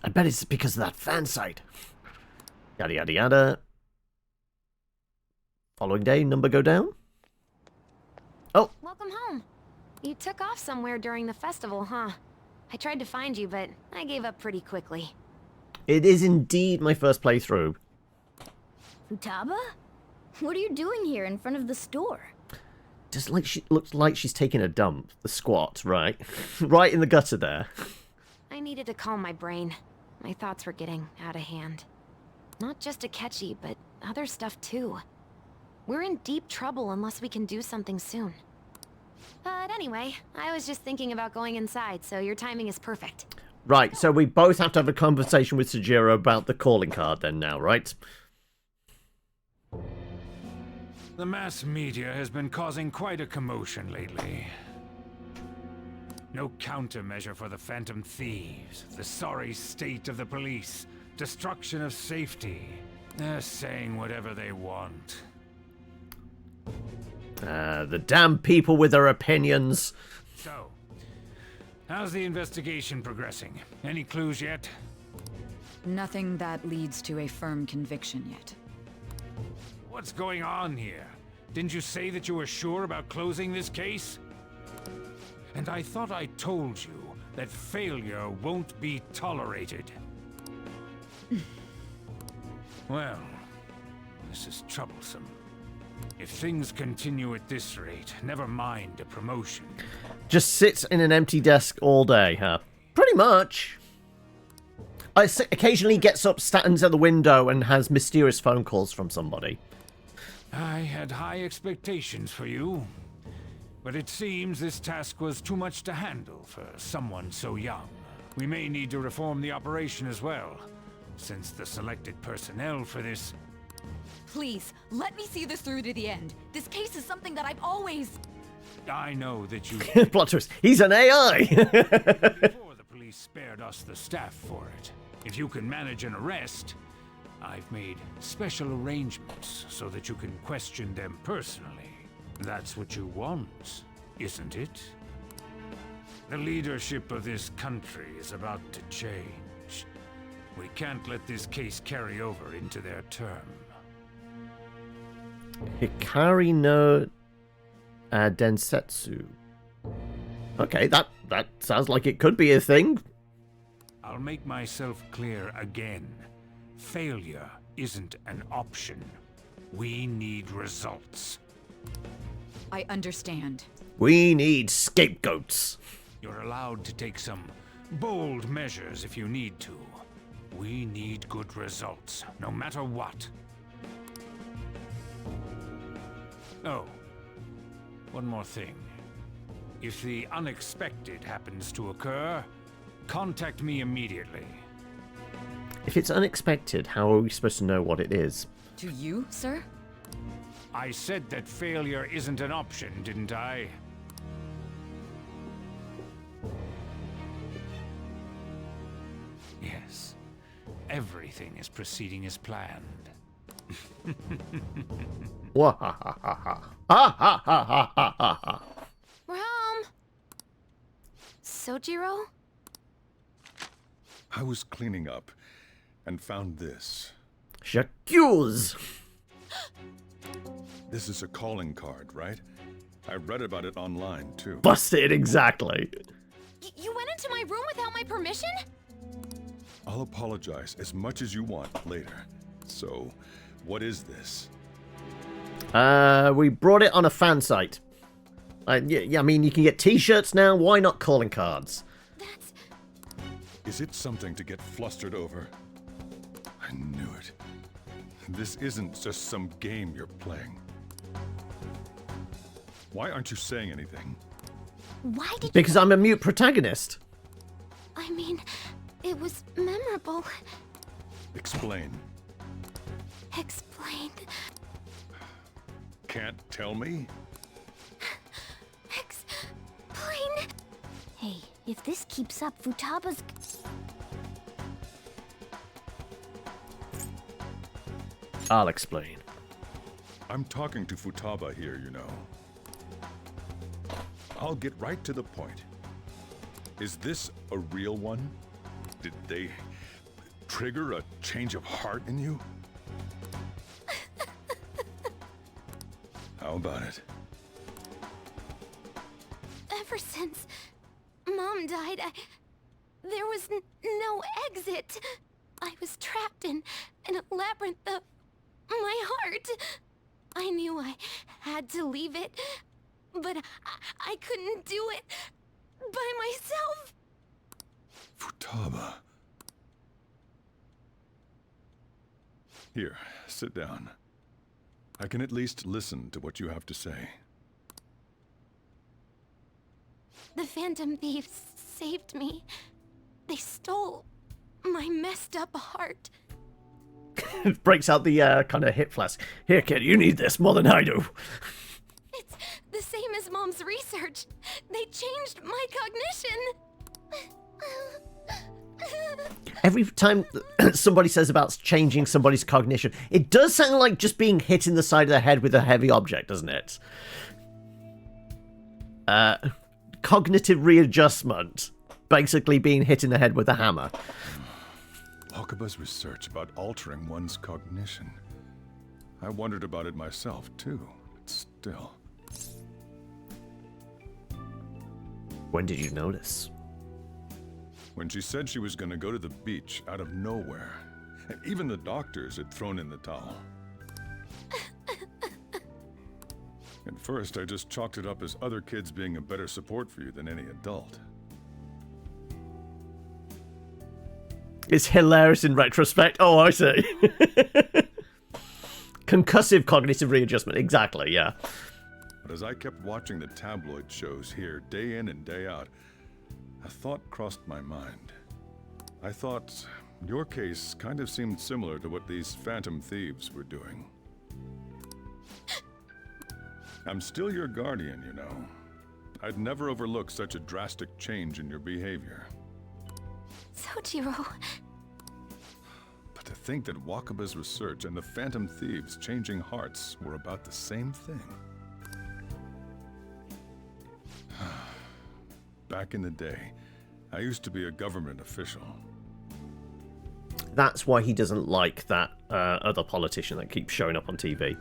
I bet it's because of that fan site. Yada, yada, yada. Following day, number go down. Oh. Welcome home. You took off somewhere during the festival, huh? I tried to find you, but I gave up pretty quickly. It is indeed my first playthrough. Futaba? What are you doing here in front of the store? Just like she looks like she's taking a dump. The squat, right? Right in the gutter there. I needed to calm my brain. My thoughts were getting out of hand. Not just Akechi, but other stuff too. We're in deep trouble unless we can do something soon. But anyway, I was just thinking about going inside, so your timing is perfect. Right, so we both have to have a conversation with Sujiro about the calling card then now, right? The mass media has been causing quite a commotion lately. No countermeasure for the Phantom Thieves, the sorry state of the police, destruction of safety. They're saying whatever they want. The damn people with their opinions. So, how's the investigation progressing? Any clues yet? Nothing that leads to a firm conviction yet. What's going on here? Didn't you say that you were sure about closing this case? And I thought I told you that failure won't be tolerated. Well, this is troublesome. If things continue at this rate, never mind a promotion. Just sits in an empty desk all day, huh? Pretty much. Occasionally gets up, stands at the window, and has mysterious phone calls from somebody. I had high expectations for you, but it seems this task was too much to handle for someone so young. We may need to reform the operation as well, since the selected personnel for this... Please, let me see this through to the end. This case is something that I've always... I know that you... Plot twist. He's an AI! Before the police spared us the staff for it. If you can manage an arrest, I've made special arrangements so that you can question them personally. That's what you want, isn't it? The leadership of this country is about to change. We can't let this case carry over into their term. Hikari no Densetsu. Okay, that sounds like it could be a thing. I'll make myself clear again. Failure isn't an option. We need results. I understand. We need scapegoats. You're allowed to take some bold measures if you need to. We need good results, no matter what. Oh, one more thing. If the unexpected happens to occur, contact me immediately. If it's unexpected, how are we supposed to know what it is? To you, sir? I said that failure isn't an option, didn't I? Yes. Everything is proceeding as planned. Rom! Sojiro? I was cleaning up and found this. J'accuse! This is a calling card, right? I read about it online, too. Busted, exactly. You went into my room without my permission? I'll apologize as much as you want later. So, what is this? We brought it on a fan site. Yeah, I mean, you can get t-shirts now. Why not calling cards? Is it something to get flustered over? I knew it. This isn't just some game you're playing. Why aren't you saying anything? Why did Because I'm a mute protagonist. I mean, it was memorable. Explain. Explain. Can't tell me? Explain. Hey, if this keeps up, Futaba's... I'll explain. I'm talking to Futaba here, you know. I'll get right to the point. Is this a real one? Did they trigger a change of heart in you? How about it? Ever since Mom died, there was no exit. I was trapped in a labyrinth of my heart. I knew I had to leave it, but I couldn't do it by myself. Futaba. Here, sit down. I can at least listen to what you have to say. The Phantom Thieves saved me. They stole my messed up heart. Breaks out the kind of hip flask. Here, kid, you need this more than I do. It's the same as Mom's research. They changed my cognition. Every time somebody says about changing somebody's cognition, it does sound like just being hit in the side of the head with a heavy object, doesn't it? Cognitive readjustment. Basically being hit in the head with a hammer. Wakaba's research about altering one's cognition. I wondered about it myself, too. Still. When did you notice? When she said she was going to go to the beach out of nowhere. And even the doctors had thrown in the towel. At first, I just chalked it up as other kids being a better support for you than any adult. It's hilarious in retrospect. Oh, I see. Concussive cognitive readjustment. Exactly, yeah. But as I kept watching the tabloid shows here, day in and day out, a thought crossed my mind. I thought your case kind of seemed similar to what these phantom thieves were doing. I'm still your guardian, you know. I'd never overlook such a drastic change in your behavior. Sojiro. But to think that Wakaba's research and the phantom thieves changing hearts were about the same thing. Back in the day, I used to be a government official. That's why he doesn't like that other politician that keeps showing up on TV.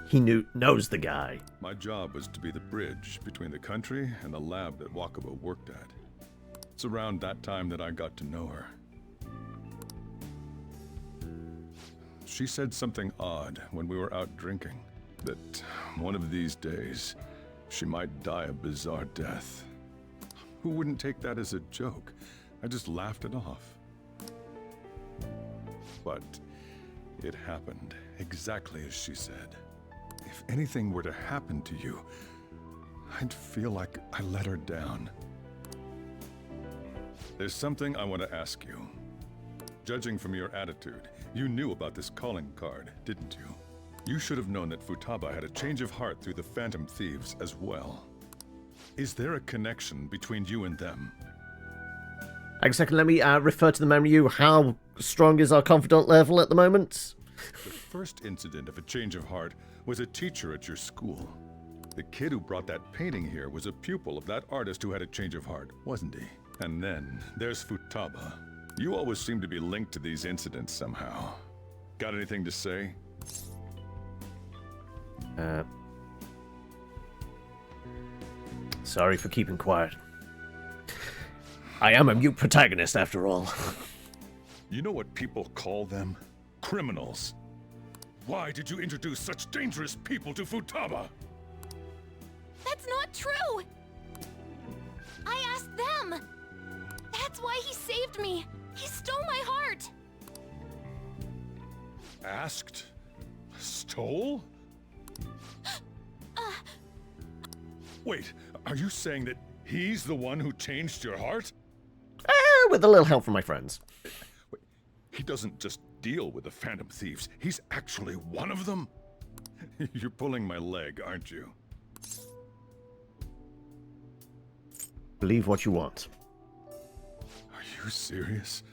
He knows the guy. My job was to be the bridge between the country and the lab that Wakaba worked at. It's around that time that I got to know her. She said something odd when we were out drinking, that one of these days, she might die a bizarre death. Who wouldn't take that as a joke? I just laughed it off. But it happened exactly as she said. If anything were to happen to you, I'd feel like I let her down. There's something I want to ask you. Judging from your attitude, you knew about this calling card, didn't you? You should have known that Futaba had a change of heart through the Phantom Thieves as well. Is there a connection between you and them? Hang a second, let me refer to the memory you. How strong is our confidant level at the moment? The first incident of a change of heart was a teacher at your school. The kid who brought that painting here was a pupil of that artist who had a change of heart, wasn't he? And then there's Futaba. You always seem to be linked to these incidents somehow. Got anything to say? Sorry for keeping quiet. I am a mute protagonist, after all. You know what people call them? Criminals. Why did you introduce such dangerous people to Futaba? That's not true! I asked them! That's why he saved me! He stole my heart! Asked? Stole? Wait, are you saying that he's the one who changed your heart? With a little help from my friends. Wait, he doesn't just deal with the Phantom Thieves, he's actually one of them? You're pulling my leg, aren't you? Believe what you want. Are you serious?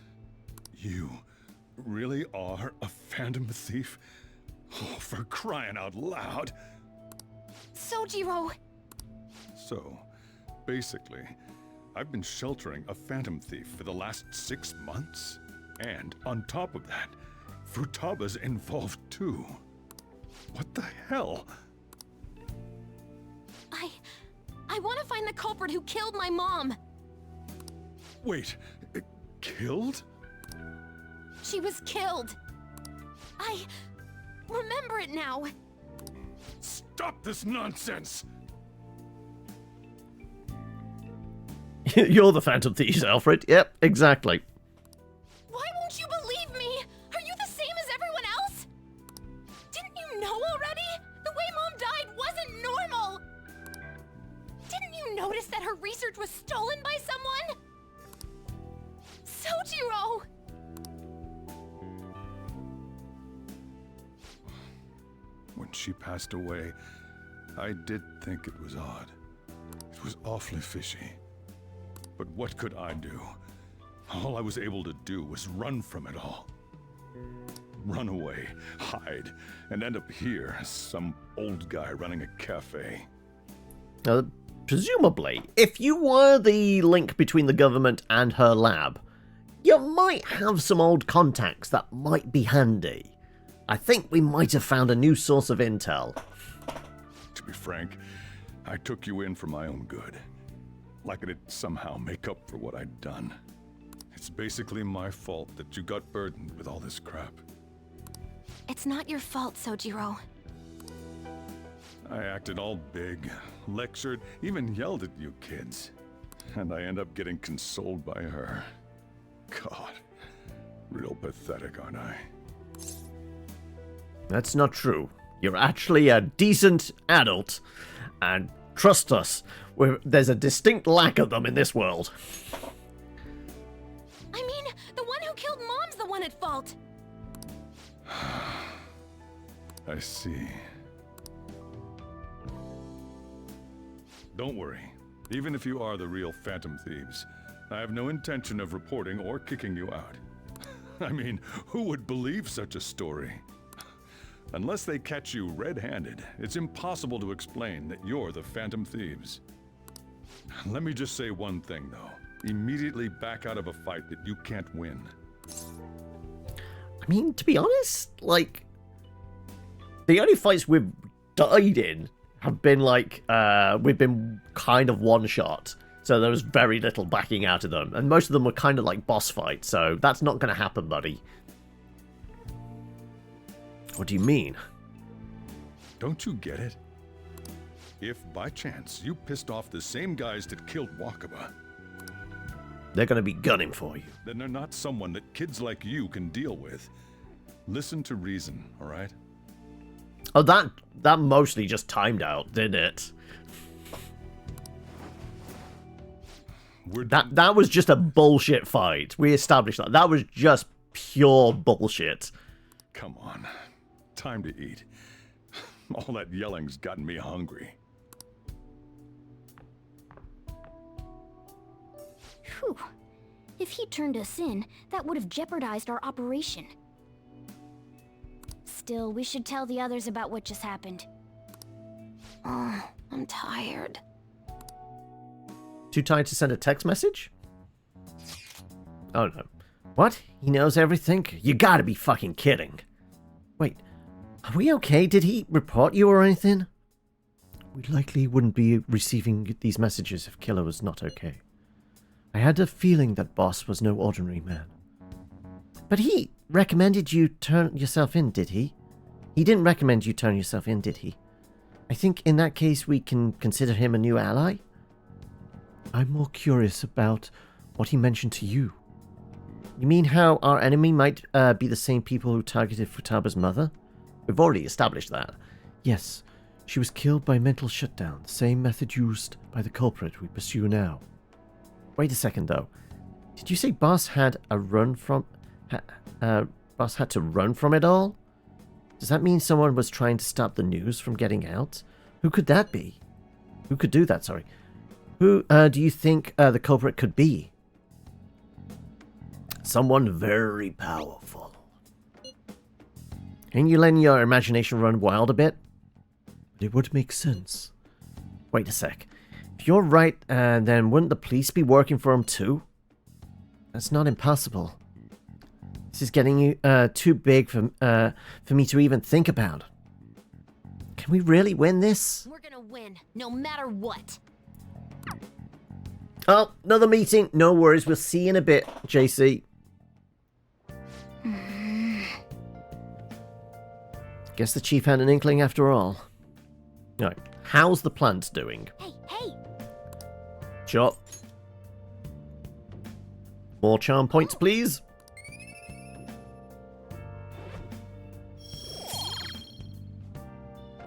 You really are a Phantom Thief? Oh, for crying out loud! Sojiro! So, basically, I've been sheltering a Phantom Thief for the last 6 months? And on top of that, Futaba's involved too. What the hell? I want to find the culprit who killed my mom! Wait, killed? She was killed! I remember it now! Stop this nonsense! You're the Phantom Thieves, Alfred. Yep, exactly. Why won't you believe me? Are you the same as everyone else? Didn't you know already? The way Mom died wasn't normal! Didn't you notice that her research was stolen by someone? Sojiro! she passed away, I did think it was odd. It was awfully fishy. But what could I do? All I was able to do was run from it all. Run away, hide, and end up here as some old guy running a cafe. Presumably, if you were the link between the government and her lab, you might have some old contacts that might be handy. I think we might have found a new source of intel. To be frank, I took you in for my own good. Like it'd somehow make up for what I'd done. It's basically my fault that you got burdened with all this crap. It's not your fault, Sojiro. I acted all big, lectured, even yelled at you kids. And I end up getting consoled by her. God, real pathetic, aren't I? That's not true. You're actually a decent adult, and trust us, there's a distinct lack of them in this world. I mean, the one who killed Mom's the one at fault. I see. Don't worry. Even if you are the real Phantom Thieves, I have no intention of reporting or kicking you out. I mean, who would believe such a story? Unless they catch you red-handed, it's impossible to explain that you're the Phantom Thieves. Let me just say one thing, though. Immediately back out of a fight that you can't win. I mean, to be honest, like, the only fights we've died in have been like, we've been kind of one-shot. So there was very little backing out of them. And most of them were kind of like boss fights, so that's not going to happen, buddy. What do you mean? Don't you get it? If, by chance, you pissed off the same guys that killed Wakaba, they're going to be gunning for you. Then they're not someone that kids like you can deal with. Listen to reason, all right? Oh, that mostly just timed out, didn't it? That was just a bullshit fight. We established that. That was just pure bullshit. Come on. Time to eat. All that yelling's gotten me hungry. Phew. If he turned us in, that would have jeopardized our operation. Still, we should tell the others about what just happened. Oh, I'm tired. Too tired to send a text message? Oh no. What? He knows everything? You gotta be fucking kidding. Wait, are we okay? Did he report you or anything? We likely wouldn't be receiving these messages if Killer was not okay. I had a feeling that Boss was no ordinary man. But he recommended you turn yourself in, did he? He didn't recommend you turn yourself in, did he? I think in that case we can consider him a new ally. I'm more curious about what he mentioned to you. You mean how our enemy might be the same people who targeted Futaba's mother? We've already established that. Yes, she was killed by mental shutdown, same method used by the culprit we pursue now. Wait a second, though. Did you say Boss had a run from... Boss had to run from it all? Does that mean someone was trying to stop the news from getting out? Who could that be? Who could do that, sorry? Who do you think the culprit could be? Someone very powerful. Ain't you letting your imagination run wild a bit? But it would make sense. Wait a sec. If you're right, then wouldn't the police be working for him too? That's not impossible. This is getting too big for me to even think about. Can we really win this? We're gonna win, no matter what. Oh, another meeting. No worries. We'll see you in a bit, JC. Guess the chief had an inkling after all. Right. How's the plant doing? Hey! Sure. More charm points, please.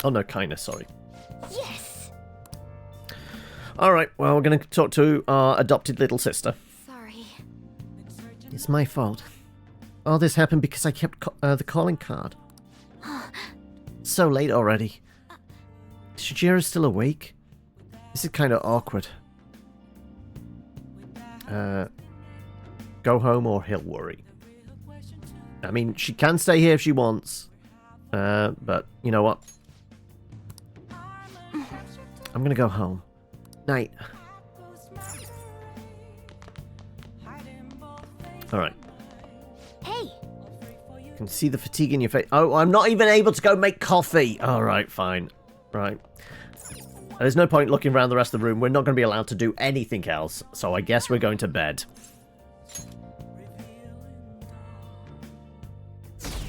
Oh, no, kindness, sorry. Yes! Alright, well, we're going to talk to our adopted little sister. Sorry. It's my fault. All this happened because I kept the calling card. It's so late already. Is Shujira still awake? This is kind of awkward. Go home or he'll worry. I mean, she can stay here if she wants. But, you know what? I'm gonna go home. Night. Alright. Hey! I can see the fatigue in your face. Oh, I'm not even able to go make coffee! Alright, fine. Right. There's no point looking around the rest of the room. We're not going to be allowed to do anything else. So I guess we're going to bed.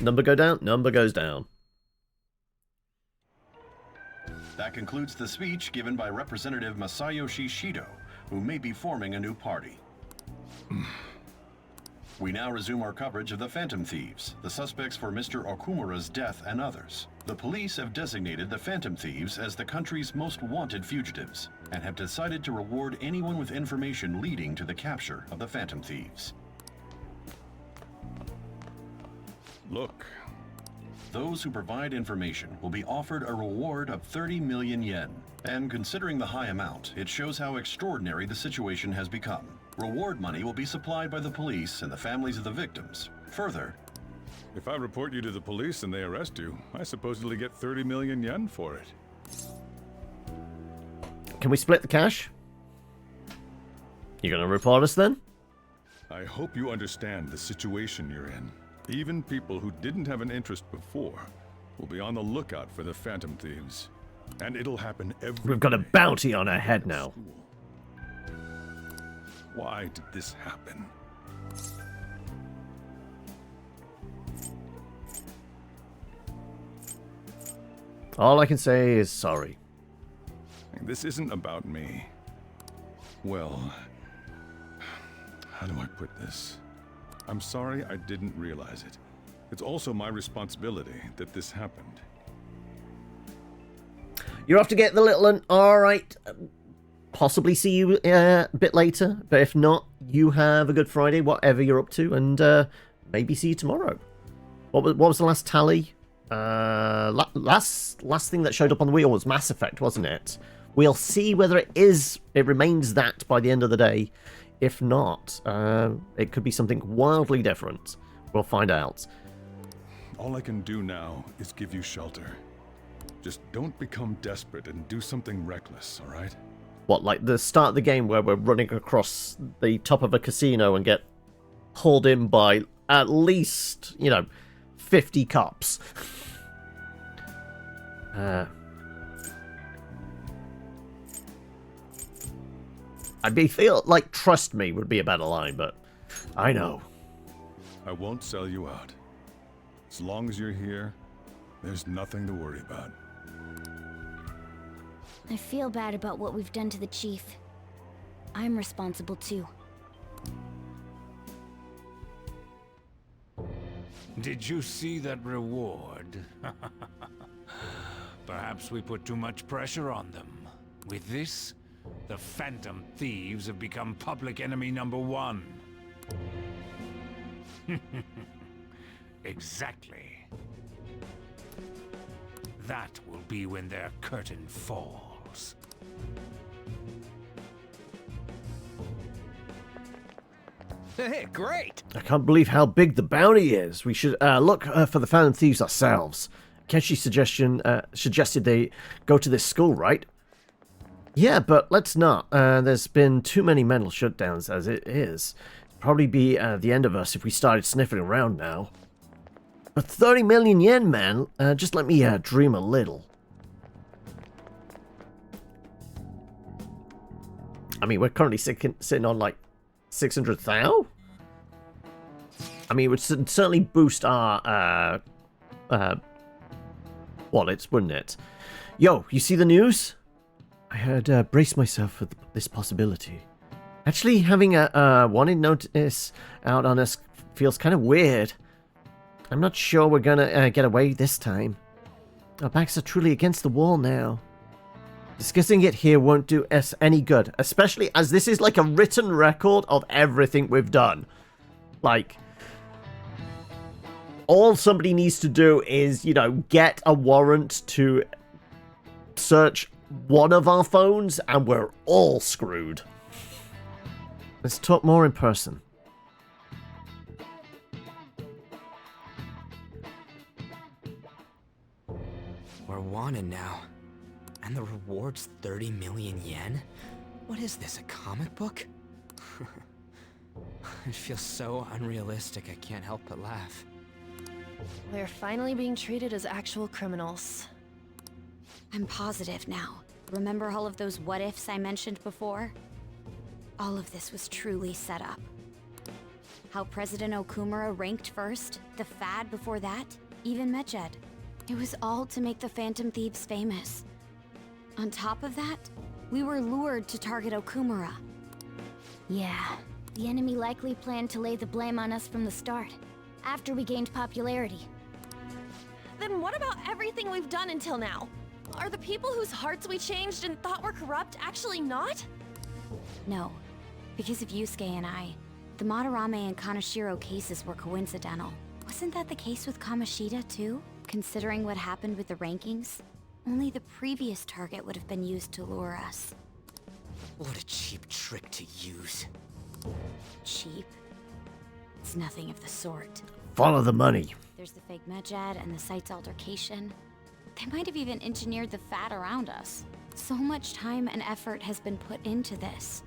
Number go down? Number goes down. That concludes the speech given by Representative Masayoshi Shido, who may be forming a new party. We now resume our coverage of the Phantom Thieves, the suspects for Mr. Okumura's death and others. The police have designated the Phantom Thieves as the country's most wanted fugitives, and have decided to reward anyone with information leading to the capture of the Phantom Thieves. Look. Those who provide information will be offered a reward of 30 million yen. And considering the high amount, it shows how extraordinary the situation has become. Reward money will be supplied by the police and the families of the victims. Further, if I report you to the police and they arrest you, I supposedly get 30 million yen for it. Can we split the cash? You gonna report us then? I hope you understand the situation you're in. Even people who didn't have an interest before will be on the lookout for the Phantom Thieves. And it'll happen every We've got a bounty on our head now. Why did this happen? All I can say is sorry. This isn't about me. Well, how do I put this? I'm sorry I didn't realize it. It's also my responsibility that this happened. You're off to get the little one. Alright. Possibly see you a bit later. But if not, you have a good Friday, whatever you're up to. And maybe see you tomorrow. What was the last tally? Last thing that showed up on the wheel was Mass Effect, wasn't it? We'll see whether it remains that by the end of the day. If not, it could be something wildly different. We'll find out. All I can do now is give you shelter. Just don't become desperate and do something reckless, alright? What, like the start of the game where we're running across the top of a casino and get hauled in by at least, 50 cops? I'd feel like trust me would be a better line, but I know. I won't sell you out. As long as you're here, there's nothing to worry about. I feel bad about what we've done to the chief. I'm responsible too. Did you see that reward? Perhaps we put too much pressure on them. With this, the Phantom Thieves have become public enemy #1. Exactly. That will be when their curtain falls. Hey, great! I can't believe how big the bounty is. We should look for the Phantom Thieves ourselves. Kenshi suggested they go to this school, right? Yeah, but let's not. There's been too many mental shutdowns as it is. It'd probably be the end of us if we started sniffing around now. But 30 million yen, man. Just let me dream a little. I mean, we're currently sitting on like 600,000? I mean, it would certainly boost our wallets, wouldn't it? Yo, you see the news? I had braced myself for this possibility. Actually, having a wanted notice out on us feels kind of weird. I'm not sure we're gonna get away this time. Our backs are truly against the wall now. Discussing it here won't do us any good, especially as this is like a written record of everything we've done. Like, all somebody needs to do is, you know, get a warrant to search one of our phones, and we're all screwed. Let's talk more in person. We're wanted now. And the reward's 30 million yen? What is this, a comic book? It feels so unrealistic, I can't help but laugh. We're finally being treated as actual criminals. I'm positive now. Remember all of those what-ifs I mentioned before? All of this was truly set up. How President Okumura ranked first, the Fad before that, even Medjed. It was all to make the Phantom Thieves famous. On top of that, we were lured to target Okumura. Yeah, the enemy likely planned to lay the blame on us from the start, after we gained popularity. Then what about everything we've done until now? Are the people whose hearts we changed and thought were corrupt actually not? No, because of Yusuke and I, the Madarame and Kaneshiro cases were coincidental. Wasn't that the case with Kamoshida too? Considering what happened with the rankings, only the previous target would have been used to lure us. What a cheap trick to use. Cheap? It's nothing of the sort. Follow the money. There's the fake Medjed and the site's altercation. They might have even engineered the Fad around us. So much time and effort has been put into this.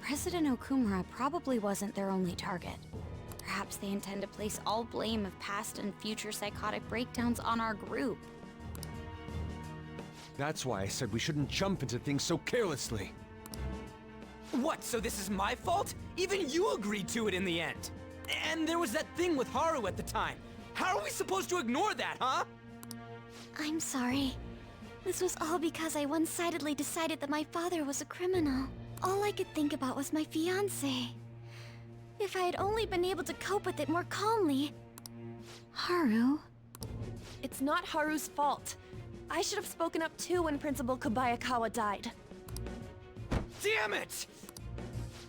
President Okumura probably wasn't their only target. Perhaps they intend to place all blame of past and future psychotic breakdowns on our group. That's why I said we shouldn't jump into things so carelessly. What, so this is my fault? Even you agreed to it in the end. And there was that thing with Haru at the time. How are we supposed to ignore that, huh? I'm sorry. This was all because I one-sidedly decided that my father was a criminal. All I could think about was my fiancé. If I had only been able to cope with it more calmly. Haru? It's not Haru's fault. I should have spoken up too when Principal Kobayakawa died. Damn it!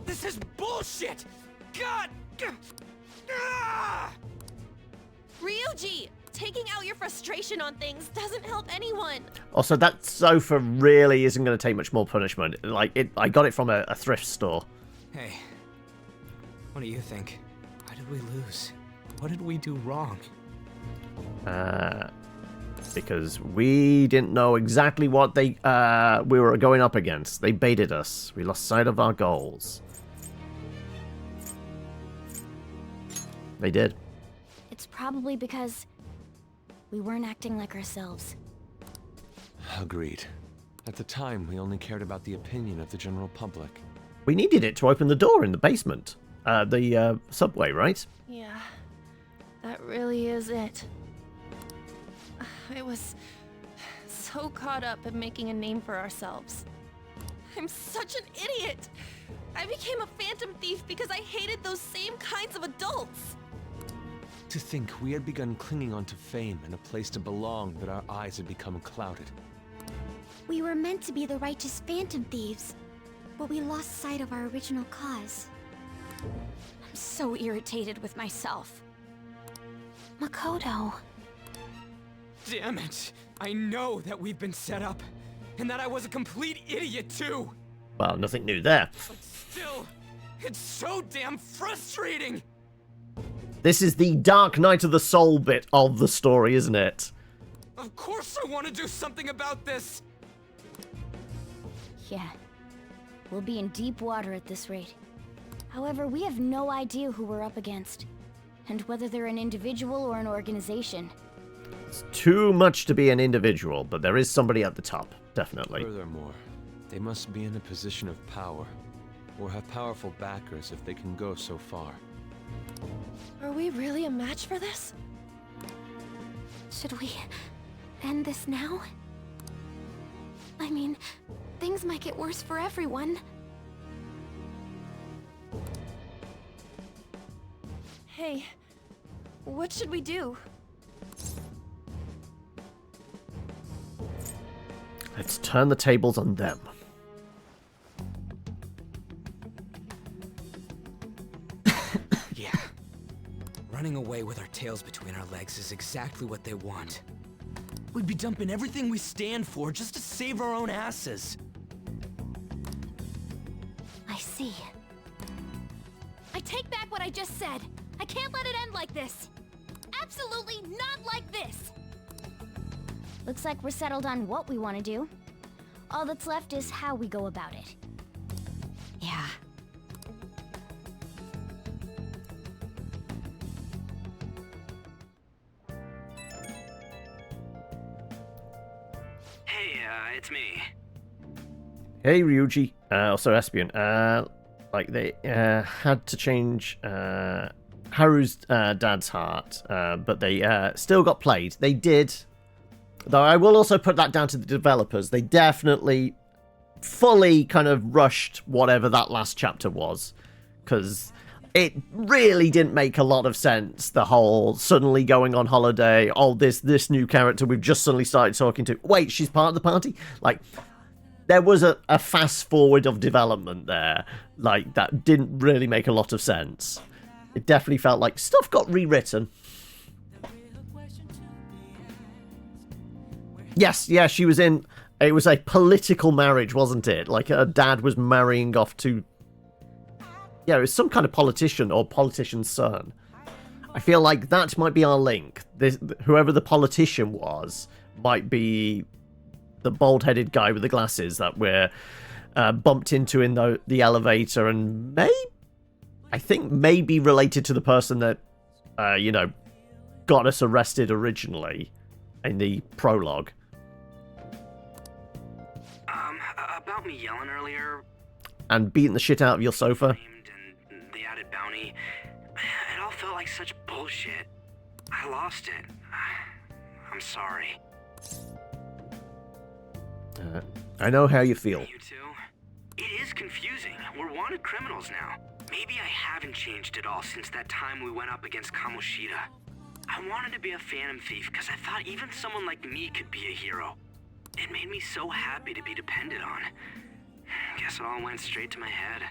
This is bullshit! God! Ah! Ryuji! Taking out your frustration on things doesn't help anyone. Also, that sofa really isn't going to take much more punishment. Like, I got it from a thrift store. Hey, what do you think? Why did we lose? What did we do wrong? Because we didn't know exactly what we were going up against. They baited us. We lost sight of our goals. They did. It's probably because we weren't acting like ourselves. Agreed. At the time, we only cared about the opinion of the general public. We needed it to open the door in the basement. The subway, right? Yeah, that really is it. I was so caught up in making a name for ourselves. I'm such an idiot! I became a phantom thief because I hated those same kinds of adults! To think we had begun clinging onto fame and a place to belong, that our eyes had become clouded. We were meant to be the righteous phantom thieves, but we lost sight of our original cause. I'm so irritated with myself. Makoto. Damn it! I know that we've been set up, and that I was a complete idiot too! Well, nothing new there. But still, it's so damn frustrating! This is the dark night of the soul bit of the story, isn't it? Of course I want to do something about this! Yeah. We'll be in deep water at this rate. However, we have no idea who we're up against, and whether they're an individual or an organization. It's too much to be an individual, but there is somebody at the top, definitely. Furthermore, they must be in a position of power, or have powerful backers if they can go so far. Are we really a match for this? Should we end this now? I mean, things might get worse for everyone. Hey, what should we do? Let's turn the tables on them. Running away with our tails between our legs is exactly what they want. We'd be dumping everything we stand for just to save our own asses. I see. I take back what I just said. I can't let it end like this. Absolutely not like this. Looks like we're settled on what we want to do. All that's left is how we go about it. Yeah. Hey, it's me. Hey, Ryuji. Also Espion. Like, they had to change Haru's dad's heart, but they still got played. They did. Though I will also put that down to the developers. They definitely fully kind of rushed whatever that last chapter was. Because it really didn't make a lot of sense. The whole suddenly going on holiday. Oh, this new character we've just suddenly started talking to. Wait, she's part of the party? Like, there was a fast forward of development there. Like, that didn't really make a lot of sense. It definitely felt like stuff got rewritten. Yes, yeah, she was in... It was a political marriage, wasn't it? Like, her dad was marrying off to... Yeah, it was some kind of politician or politician's son. I feel like that might be our link. Whoever the politician was might be the bald-headed guy with the glasses that we're bumped into in the elevator, and I think maybe related to the person that, got us arrested originally in the prologue. About me yelling earlier. And beating the shit out of your sofa. And the added bounty. It all felt like such bullshit. I lost it. I'm sorry. I know how you feel. You too? It is confusing. We're wanted criminals now. Maybe I haven't changed at all since that time we went up against Kamoshida. I wanted to be a phantom thief because I thought even someone like me could be a hero. It made me so happy to be depended on. Guess it all went straight to my head.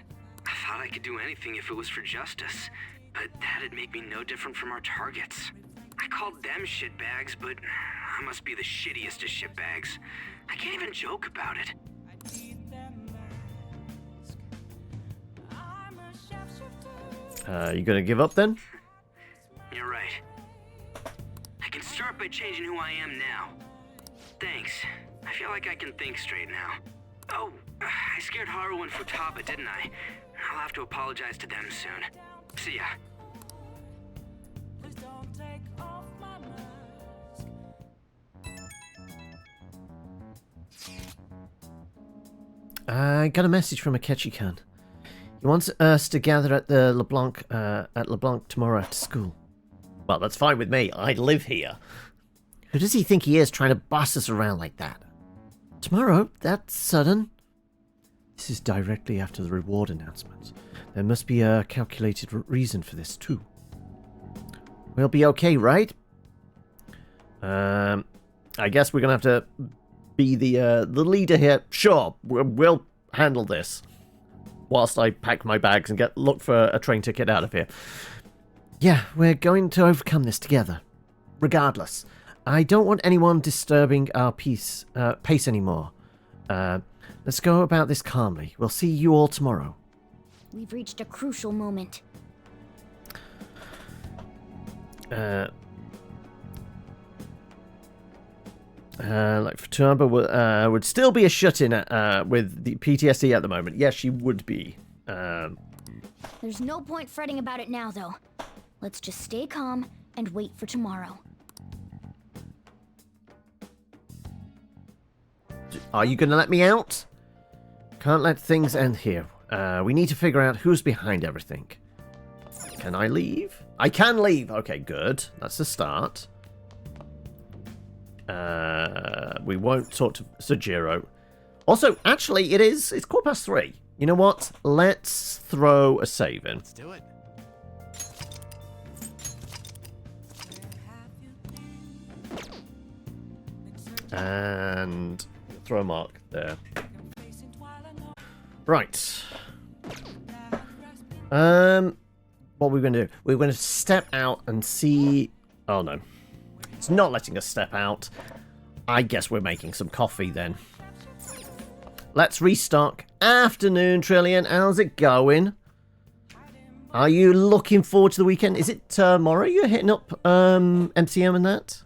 I thought I could do anything if it was for justice, but that'd make me no different from our targets. I called them shitbags, but I must be the shittiest of shitbags. I can't even joke about it. You gonna give up then? You're right. I can start by changing who I am now. Thanks. I feel like I can think straight now. Oh, I scared Haru and Futaba, didn't I? I'll have to apologize to them soon. See ya. I got a message from Akechi-kan. He wants us to gather at the LeBlanc tomorrow after school. Well, that's fine with me. I live here. Who does he think he is trying to boss us around like that? Tomorrow? That's sudden. This is directly after the reward announcement. There must be a calculated reason for this, too. We'll be okay, right? I guess we're going to have to be the leader here. Sure, we'll handle this. Whilst I pack my bags and look for a train ticket out of here. Yeah, we're going to overcome this together. Regardless. I don't want anyone disturbing our pace anymore. Let's go about this calmly. We'll see you all tomorrow. We've reached a crucial moment. Like Futaba would still be a shut-in with the PTSD at the moment. Yes, she would be. There's no point fretting about it now, though. Let's just stay calm and wait for tomorrow. Are you going to let me out? Can't let things end here. We need to figure out who's behind everything. Can I leave? I can leave! Okay, good. That's the start. We won't talk to Sojiro. Also, actually, it's 3:15. You know what? Let's throw a save in. Let's do it. And throw a mark there. Right. What what we're going to do. We're going to step out and see... Oh, no. It's not letting us step out. I guess we're making some coffee then. Let's restock. Afternoon, Trillian. How's it going? Are you looking forward to the weekend? Is it tomorrow you're hitting up MCM and that?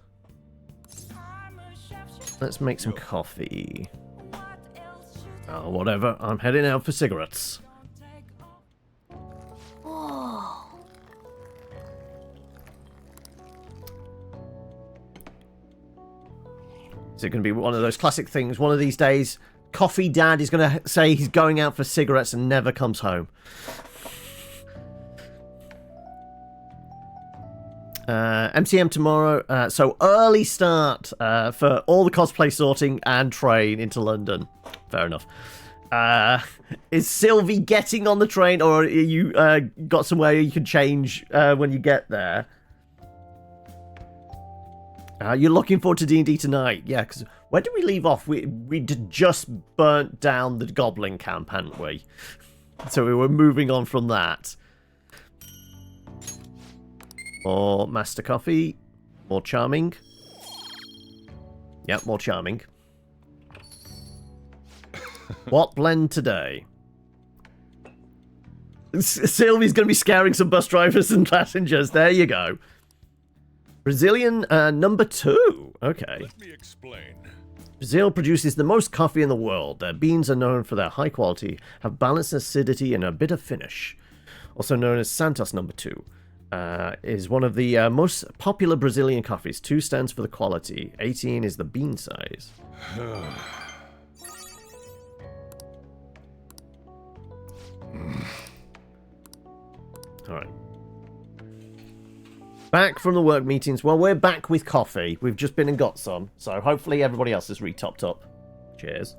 Let's make some coffee. Oh, whatever. I'm heading out for cigarettes. Whoa. Is it going to be one of those classic things? One of these days, Coffee Dad is going to say he's going out for cigarettes and never comes home. MCM tomorrow, so early start for all the cosplay sorting and train into London. Fair enough. Is Sylvie getting on the train, or are you got somewhere you can change when you get there? You're looking forward to D&D tonight? Yeah, because where did we leave off? We just burnt down the Goblin camp, hadn't we? So we were moving on from that. More Master Coffee. More Charming. Yep, more Charming. What blend today? Sylvie's going to be scaring some bus drivers and passengers. There you go. Brazilian number 2. Okay. Let me explain. Brazil produces the most coffee in the world. Their beans are known for their high quality, have balanced acidity and a bitter finish. Also known as Santos number 2. Is one of the most popular Brazilian coffees. 2 stands for the quality. 18 is the bean size. Alright. Back from the work meetings. Well, we're back with coffee. We've just been and got some. So hopefully everybody else is re-topped up. Cheers.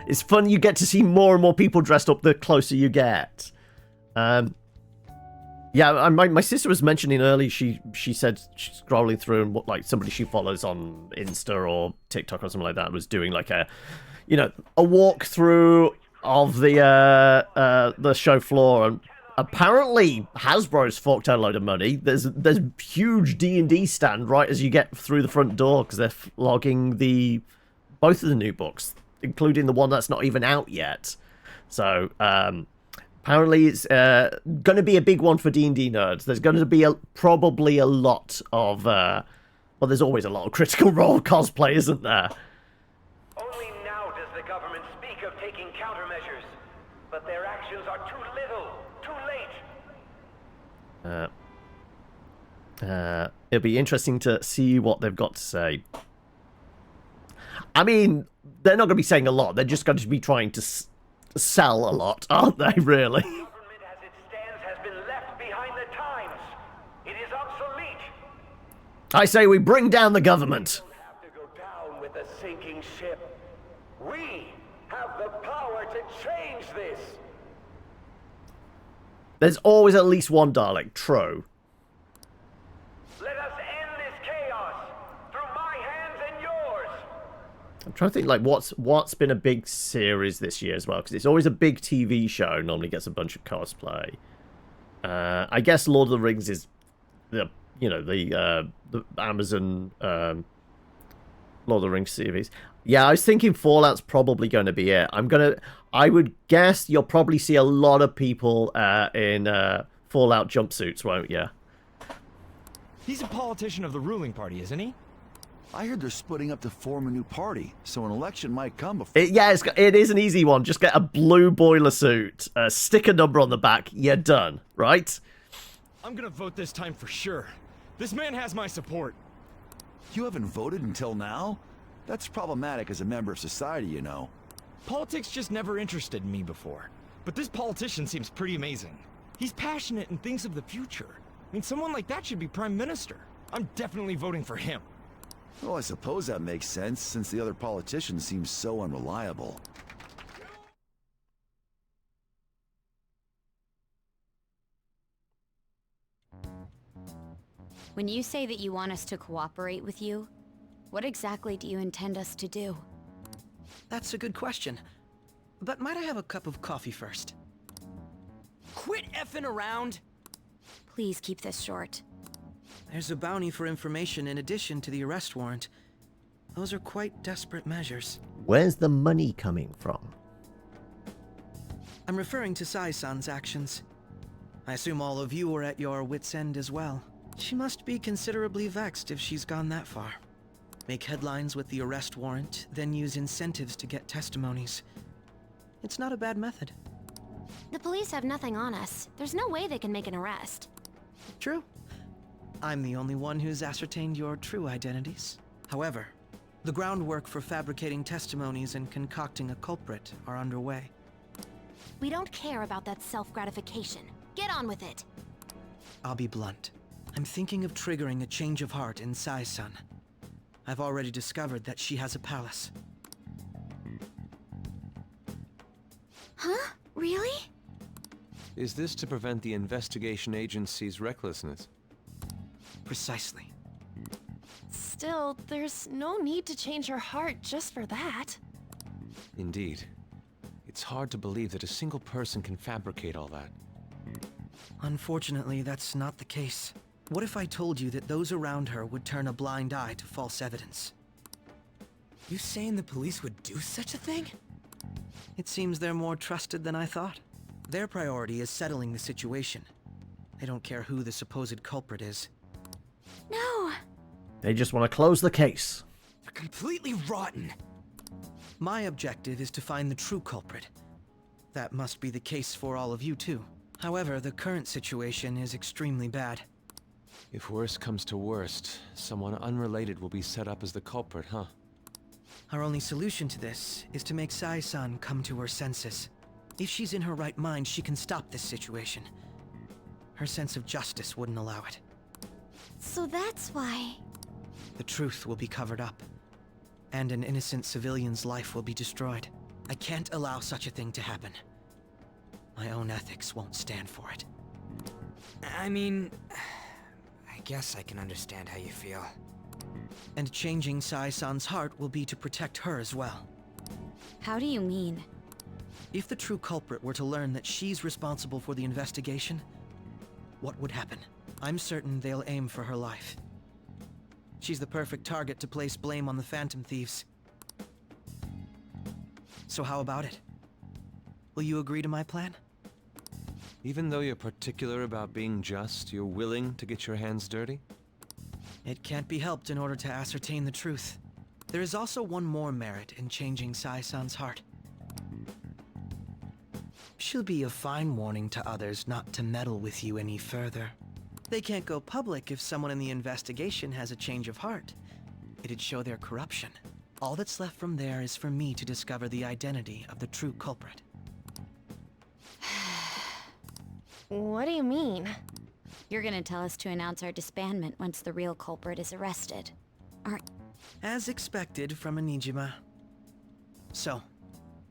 It's fun. You get to see more and more people dressed up the closer you get. Yeah, my sister was mentioning earlier, she said she's scrolling through and what, like, somebody she follows on Insta or TikTok or something like that was doing like a walkthrough of the show floor, and apparently Hasbro's forked out a load of money. There's huge D&D stand right as you get through the front door because they're flogging both of the new books, including the one that's not even out yet. So apparently it's going to be a big one for D&D nerds. There's going to be probably a lot of well, there's always a lot of Critical Role cosplay, isn't there? Only now does the government speak of taking countermeasures, but their actions are too little, too late. It'll be interesting to see what they've got to say. I mean, they're not going to be saying a lot. They're just going to be trying to sell a lot, aren't they, really? The government as it stands has been left behind the times. It is obsolete. I say we bring down the government. We don't have to go down with a sinking ship. We have the power to change this. There's always at least one Dalek, true. Let us end this chaos through my hands and yours. I'm trying to think, like, what's been a big series this year as well, because it's always a big TV show, normally gets a bunch of cosplay. I guess Lord of the Rings is the Amazon Lord of the Rings series. Yeah, I was thinking Fallout's probably going to be it. I would guess you'll probably see a lot of people in Fallout jumpsuits, won't you? He's a politician of the ruling party, isn't he? I heard they're splitting up to form a new party, so an election might come before... It is an easy one. Just get a blue boiler suit, stick a number on the back, you're done, right? I'm gonna vote this time for sure. This man has my support. You haven't voted until now? That's problematic as a member of society, you know. Politics just never interested me before. But this politician seems pretty amazing. He's passionate and thinks of the future. I mean, someone like that should be prime minister. I'm definitely voting for him. Well, I suppose that makes sense, since the other politician seems so unreliable. When you say that you want us to cooperate with you, What exactly do you intend us to do? That's a good question. But might I have a cup of coffee first? Quit effing around! Please keep this short. There's a bounty for information in addition to the arrest warrant. Those are quite desperate measures. Where's the money coming from? I'm referring to Sai-san's actions. I assume all of you are at your wits' end as well. She must be considerably vexed if she's gone that far. Make headlines with the arrest warrant, then use incentives to get testimonies. It's not a bad method. The police have nothing on us. There's no way they can make an arrest. True. I'm the only one who's ascertained your true identities. However, the groundwork for fabricating testimonies and concocting a culprit are underway. We don't care about that self-gratification. Get on with it. I'll be blunt. I'm thinking of triggering a change of heart in Sai-san. I've already discovered that she has a palace. Huh? Really? Is this to prevent the investigation agency's recklessness? Precisely. Still, there's no need to change her heart just for that. Indeed. It's hard to believe that a single person can fabricate all that. Unfortunately, that's not the case. What if I told you that those around her would turn a blind eye to false evidence? You saying the police would do such a thing? It seems they're more trusted than I thought. Their priority is settling the situation. They don't care who the supposed culprit is. No! They just want to close the case. They're completely rotten. My objective is to find the true culprit. That must be the case for all of you too. However, the current situation is extremely bad. If worst comes to worst, someone unrelated will be set up as the culprit, huh? Our only solution to this is to make Sai-san come to her senses. If she's in her right mind, she can stop this situation. Her sense of justice wouldn't allow it. So that's why... The truth will be covered up, and an innocent civilian's life will be destroyed. I can't allow such a thing to happen. My own ethics won't stand for it. I mean... I guess I can understand how you feel. And changing Sai-san's heart will be to protect her as well. How do you mean? If the true culprit were to learn that she's responsible for the investigation, what would happen? I'm certain they'll aim for her life. She's the perfect target to place blame on the Phantom Thieves. So how about it? Will you agree to my plan? Even though you're particular about being just, you're willing to get your hands dirty? It can't be helped in order to ascertain the truth. There is also one more merit in changing Sai-san's heart. She'll be a fine warning to others not to meddle with you any further. They can't go public if someone in the investigation has a change of heart. It'd show their corruption. All that's left from there is for me to discover the identity of the true culprit. What do you mean? You're gonna tell us to announce our disbandment once the real culprit is arrested. Aren't... As expected from a Nijima. So,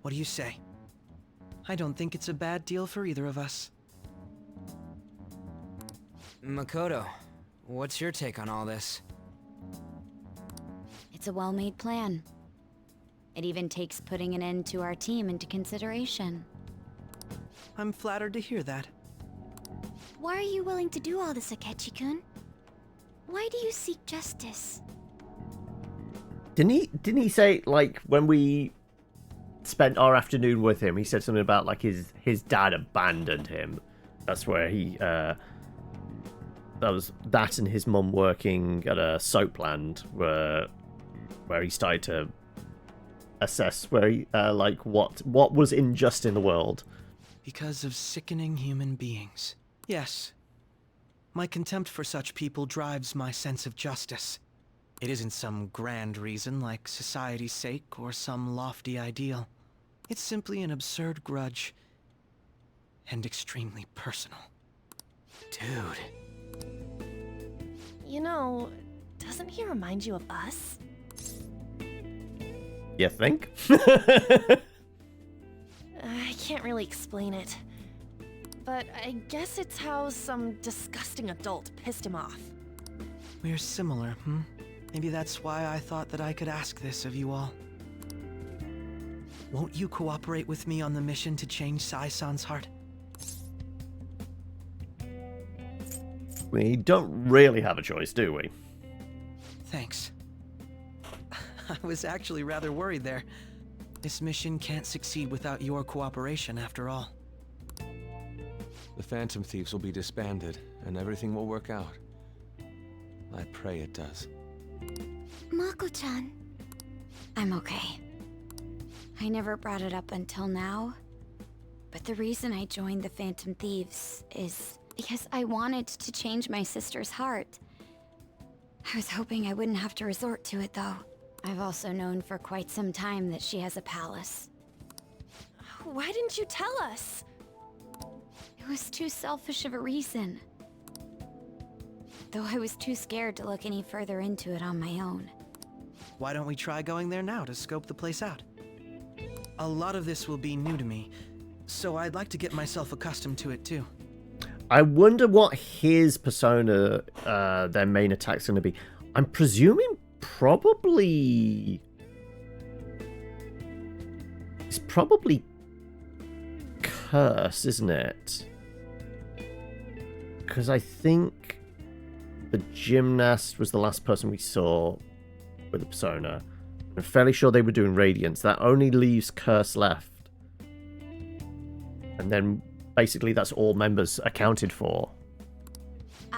what do you say? I don't think it's a bad deal for either of us. Makoto, what's your take on all this? It's a well-made plan. It even takes putting an end to our team into consideration. I'm flattered to hear that. Why are you willing to do all this, Akechi-kun? Why do you seek justice? Didn't he say, like, when we spent our afternoon with him, he said something about, like, his dad abandoned him. That's where he, that was that and his mum working at a soapland where he started to assess where he, like, what was unjust in the world. Because of sickening human beings. Yes. My contempt for such people drives my sense of justice. It isn't some grand reason like society's sake or some lofty ideal. It's simply an absurd grudge. And extremely personal. Dude. You know, doesn't he remind you of us? You think? I can't really explain it. But I guess it's how some disgusting adult pissed him off. We're similar, Maybe that's why I thought that I could ask this of you all. Won't you cooperate with me on the mission to change Sai-san's heart? We don't really have a choice, do we? Thanks. I was actually rather worried there. This mission can't succeed without your cooperation, after all. The Phantom Thieves will be disbanded, and everything will work out. I pray it does. Mako-chan. I'm okay. I never brought it up until now, but the reason I joined the Phantom Thieves is because I wanted to change my sister's heart. I was hoping I wouldn't have to resort to it, though. I've also known for quite some time that she has a palace. Why didn't you tell us? It was too selfish of a reason. Though I was too scared to look any further into it on my own. Why don't we try going there now to scope the place out? A lot of this will be new to me, so I'd like to get myself accustomed to it too. I wonder what his persona, their main attack's going to be. I'm presuming probably... It's probably Curse, isn't it? Because I think the gymnast was the last person we saw with the persona. I'm fairly sure they were doing Radiance. That only leaves Curse left. And then basically that's all members accounted for.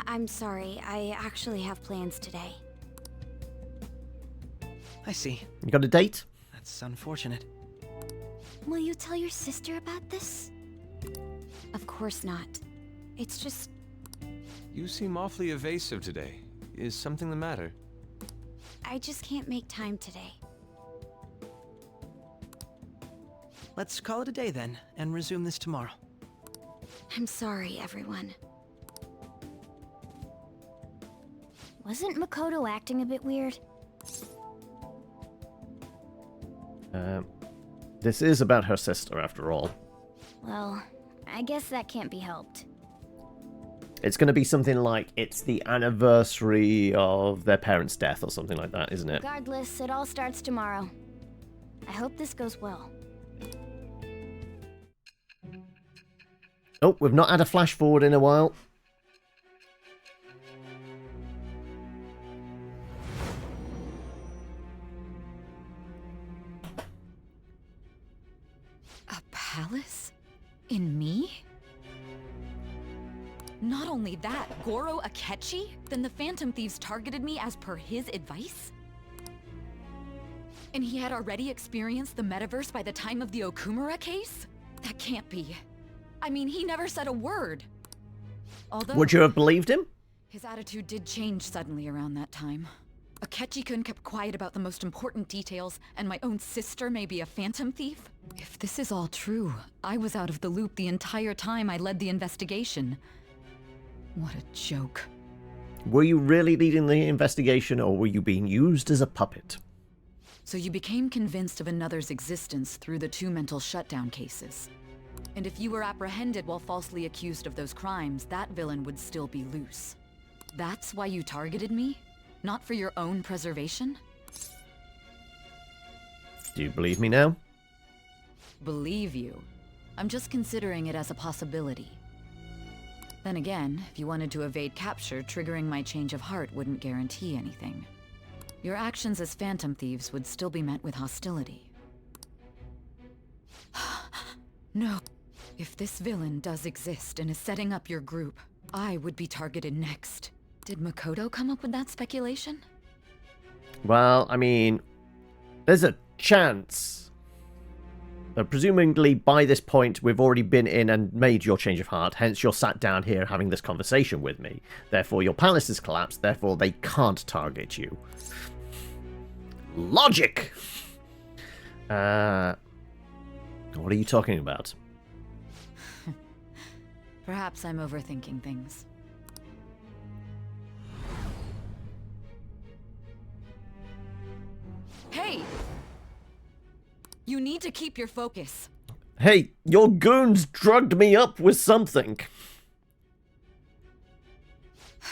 I'm sorry, I actually have plans today. I see. You got a date? That's unfortunate. Will you tell your sister about this? Of course not. It's just... You seem awfully evasive today. Is something the matter? I just can't make time today. Let's call it a day then, and resume this tomorrow. I'm sorry, everyone. Wasn't Makoto acting a bit weird? This is about her sister, after all. Well, I guess that can't be helped. It's going to be something like it's the anniversary of their parents' death or something like that, isn't it? Regardless, it all starts tomorrow. I hope this goes well. Oh, we've not had a flash forward in a while. A palace? In me? Not only that, Goro Akechi? Then the Phantom Thieves targeted me as per his advice? And he had already experienced the metaverse by the time of the Okumura case? That can't be. I mean, he never said a word. Although... Would you have believed him? His attitude did change suddenly around that time. Akechi-kun kept quiet about the most important details, and my own sister may be a phantom thief? If this is all true, I was out of the loop the entire time I led the investigation. What a joke. Were you really leading the investigation, or were you being used as a puppet? So you became convinced of another's existence through the 2 mental shutdown cases. And if you were apprehended while falsely accused of those crimes, that villain would still be loose. That's why you targeted me? Not for your own preservation? Do you believe me now? Believe you? I'm just considering it as a possibility. Then again, if you wanted to evade capture, triggering my change of heart wouldn't guarantee anything. Your actions as Phantom Thieves would still be met with hostility. No. If this villain does exist and is setting up your group, I would be targeted next. Did Makoto come up with that speculation? Well, I mean, there's a chance. Presumably, by this point, we've already been in and made your change of heart, hence you're sat down here having this conversation with me. Therefore, your palace has collapsed, therefore they can't target you. Logic! What are you talking about? Perhaps I'm overthinking things. Hey! You need to keep your focus. Hey, your goons drugged me up with something.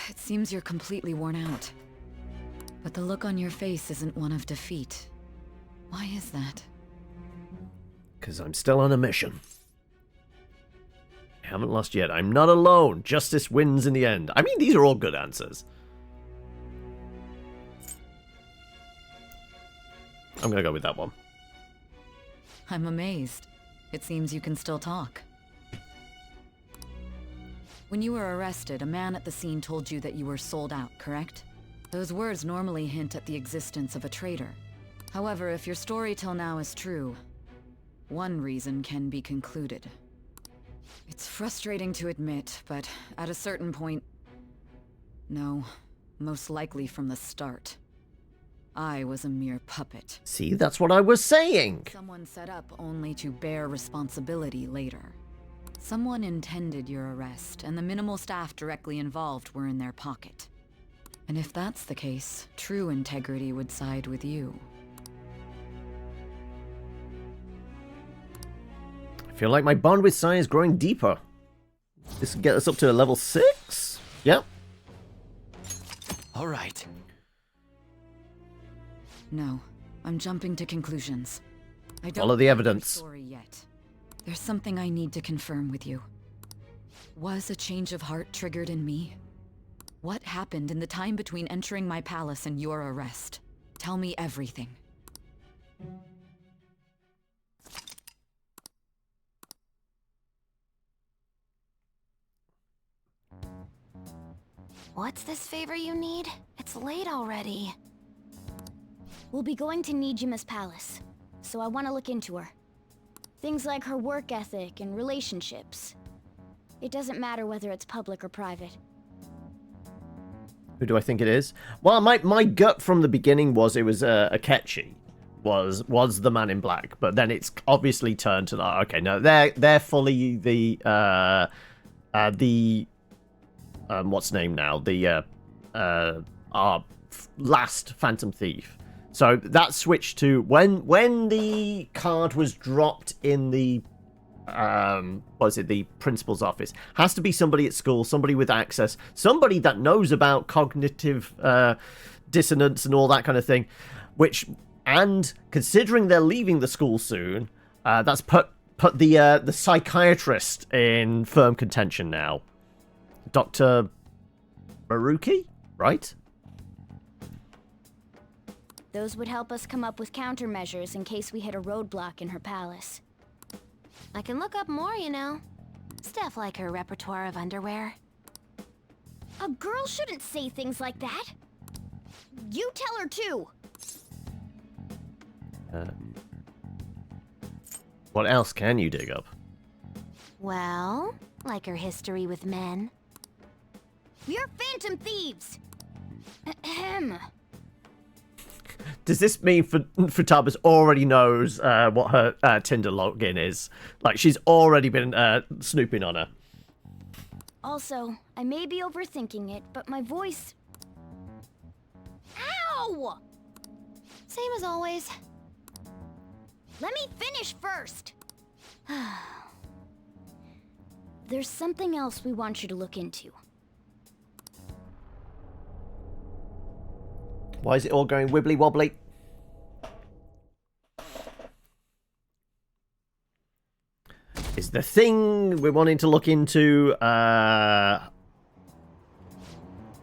It seems you're completely worn out. But the look on your face isn't one of defeat. Why is that? Because I'm still on a mission. I haven't lost yet. I'm not alone. Justice wins in the end. I mean, these are all good answers. I'm going to go with that one. I'm amazed. It seems you can still talk. When you were arrested, a man at the scene told you that you were sold out, correct? Those words normally hint at the existence of a traitor. However, if your story till now is true, one reason can be concluded. It's frustrating to admit, but at a certain point... No, most likely from the start. I was a mere puppet. See, that's what I was saying! Someone set up only to bear responsibility later. Someone intended your arrest, and the minimal staff directly involved were in their pocket. And if that's the case, true integrity would side with you. I feel like my bond with Sai is growing deeper. This will get us up to a level 6? Yep. All right. No, I'm jumping to conclusions. I don't Follow the know evidence. your story yet. There's something I need to confirm with you. Was a change of heart triggered in me? What happened in the time between entering my palace and your arrest? Tell me everything. What's this favor you need? It's late already. We'll be going to Nijima's palace, so I want to look into her. Things like her work ethic and relationships. It doesn't matter whether it's public or private. Who do I think it is? Well, my gut from the beginning was it was Akechi. Was the man in black, but then it's obviously turned to that. Okay, no, they're fully the what's name now? The our last Phantom Thief. So that switched to when the card was dropped in the the principal's office. Has to be somebody at school, somebody with access, somebody that knows about cognitive dissonance and all that kind of thing. And considering they're leaving the school soon, that's put the psychiatrist in firm contention now. Dr. Maruki, right? Those would help us come up with countermeasures in case we hit a roadblock in her palace. I can look up more, you know. Stuff like her repertoire of underwear. A girl shouldn't say things like that. You tell her too. What else can you dig up? Well, like her history with men. We're Phantom Thieves! Ahem. Does this mean Futaba's already knows what her Tinder login is? Like, she's already been snooping on her. Also, I may be overthinking it, but my voice... Ow! Same as always. Let me finish first! There's something else we want you to look into. Why is it all going wibbly wobbly? Is the thing we're wanting to look into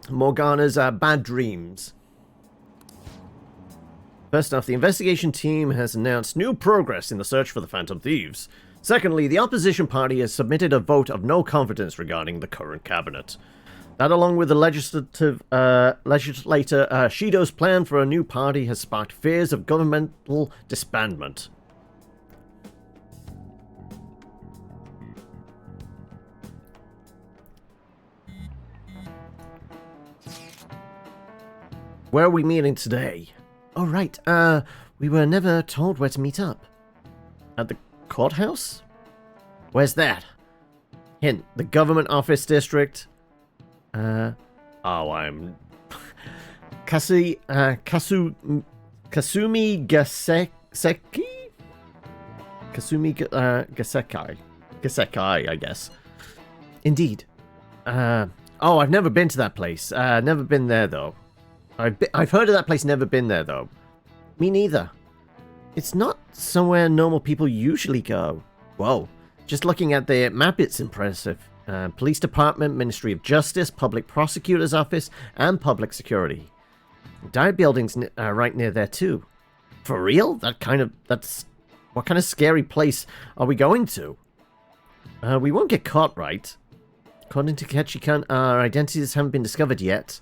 Morgana's bad dreams? First off, the investigation team has announced new progress in the search for the Phantom Thieves. Secondly, the opposition party has submitted a vote of no confidence regarding the current cabinet. That, along with the legislator Shido's plan for a new party, has sparked fears of governmental disbandment. Where are we meeting today? Oh, right. We were never told where to meet up. At the courthouse? Where's that? Hint, the government office district. I'm... Kasumi Gaseki? Kasumi Gasekai, I guess. Indeed. I've never been to that place. Never been there, though. I've heard of that place, never been there, though. Me neither. It's not somewhere normal people usually go. Whoa. Just looking at the map, it's impressive. Police Department, Ministry of Justice, Public Prosecutor's Office, and Public Security. Dive building's right near there, too. For real? That's... What kind of scary place are we going to? We won't get caught, right? According to Ketchikan, our identities haven't been discovered yet.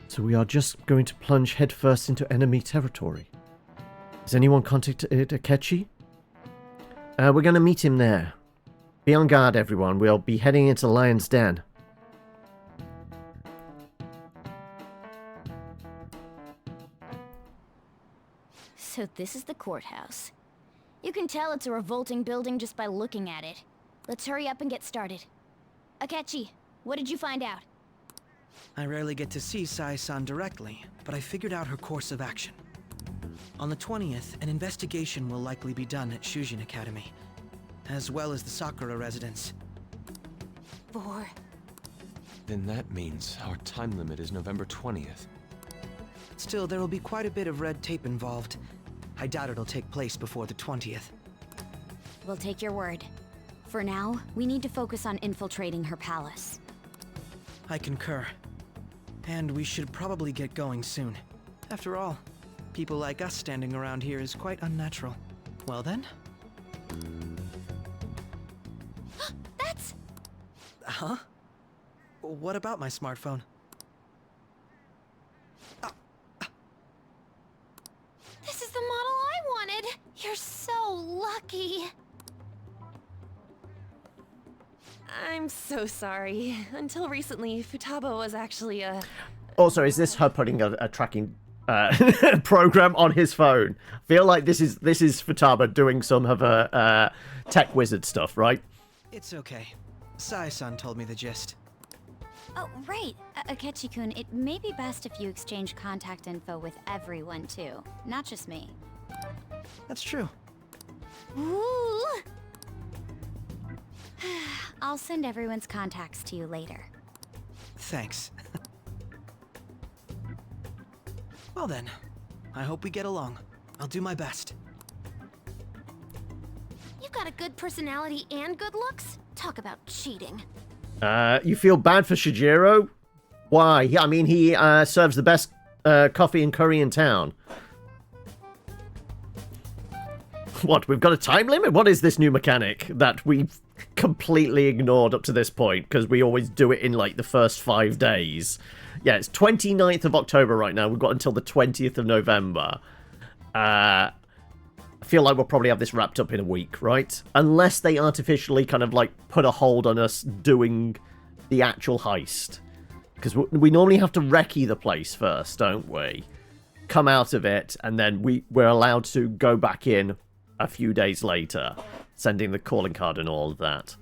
So we are just going to plunge headfirst into enemy territory. Has anyone contacted Akechi? We're going to meet him there. Be on guard, everyone. We'll be heading into Lion's Den. So this is the courthouse. You can tell it's a revolting building just by looking at it. Let's hurry up and get started. Akechi, what did you find out? I rarely get to see Sai-san directly, but I figured out her course of action. On the 20th, an investigation will likely be done at Shujin Academy, as well as the Sakura residence. Then that means our time limit is November 20th. Still, there will be quite a bit of red tape involved. I doubt it'll take place before the 20th. We'll take your word. For now, we need to focus on infiltrating her palace. I concur. And we should probably get going soon. After all, people like us standing around here is quite unnatural. Well then? That's... Huh? What about my smartphone? This is the model I wanted! You're so lucky! I'm so sorry. Until recently, Futaba was actually a... Also, is this her putting a tracking program on his phone? I feel like this is Futaba doing some of her tech wizard stuff, right? It's okay. Sai-san told me the gist. Oh, right. Akechi-kun, it may be best if you exchange contact info with everyone, too. Not just me. That's true. Ooh! I'll send everyone's contacts to you later. Thanks. Well then, I hope we get along. I'll do my best. You've got a good personality and good looks? Talk about cheating. You feel bad for Shijiro? Why? I mean, he serves the best coffee and curry in town. What, we've got a time limit? What is this new mechanic that we've completely ignored up to this point? Because we always do it in, like, the first 5 days. Yeah, it's 29th of October right now. We've got until the 20th of November. I feel like we'll probably have this wrapped up in a week, right? Unless they artificially kind of, like, put a hold on us doing the actual heist. Because we normally have to recce the place first, don't we? Come out of it, and then we're allowed to go back in a few days later, sending the calling card and all of that.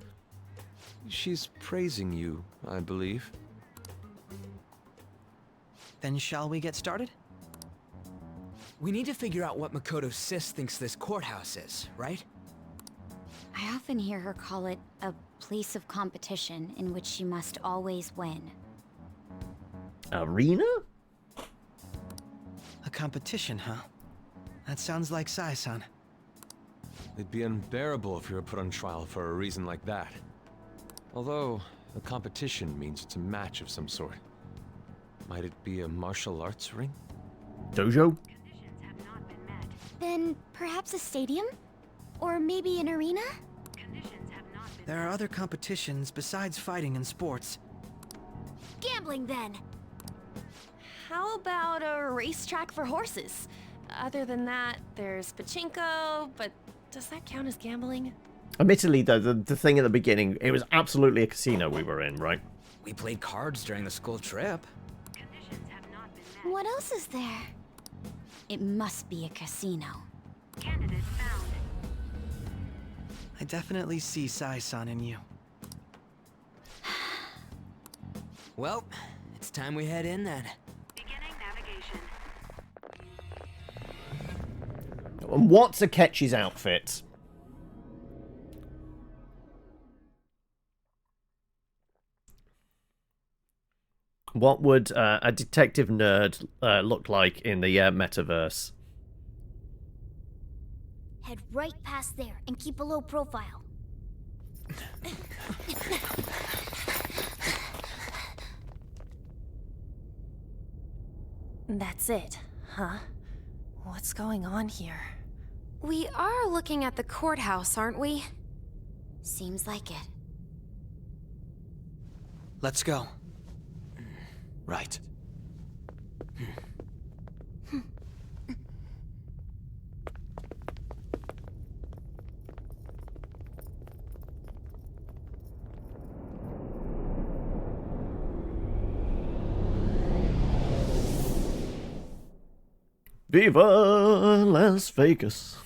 She's praising you, I believe. Then shall we get started? We need to figure out what Makoto Sis thinks this courthouse is, right? I often hear her call it a place of competition in which she must always win. Arena? A competition, huh? That sounds like Sai-san. It'd be unbearable if you were put on trial for a reason like that. Although, a competition means it's a match of some sort. Might it be a martial arts ring? Dojo? Then perhaps a stadium? Or maybe an arena? There are other competitions besides fighting and sports. Gambling, then. How about a racetrack for horses? Other than that, there's pachinko, but does that count as gambling? Admittedly, though, the thing at the beginning, it was absolutely a casino we were in, right? We played cards during the school trip. What else is there? It must be a casino. I definitely see Sai-san in you. Well, it's time we head in then. And what's Akechi's outfit? What would a detective nerd look like in the metaverse? Head right past there and keep a low profile. That's it, huh? What's going on here? We are looking at the courthouse, aren't we? Seems like it. Let's go. Right. Viva Las Vegas.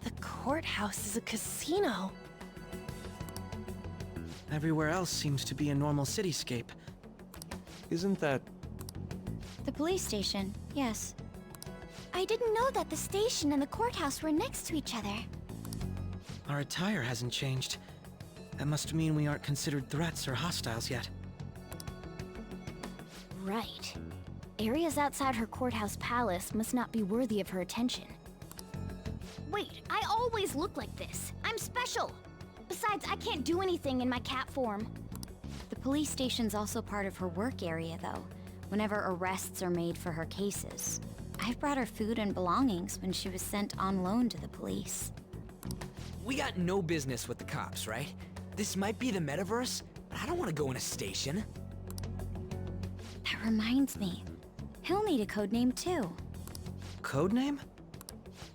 The courthouse is a casino. Everywhere else seems to be a normal cityscape. Isn't that... The police station, yes. I didn't know that the station and the courthouse were next to each other. Our attire hasn't changed. That must mean we aren't considered threats or hostiles yet. Right. Areas outside her courthouse palace must not be worthy of her attention. Wait, I always look like this. I'm special. Besides, I can't do anything in my cat form. The police station's also part of her work area, though, whenever arrests are made for her cases. I've brought her food and belongings when she was sent on loan to the police. We got no business with the cops, right? This might be the metaverse, but I don't want to go in a station. That reminds me. He'll need a codename, too. Codename?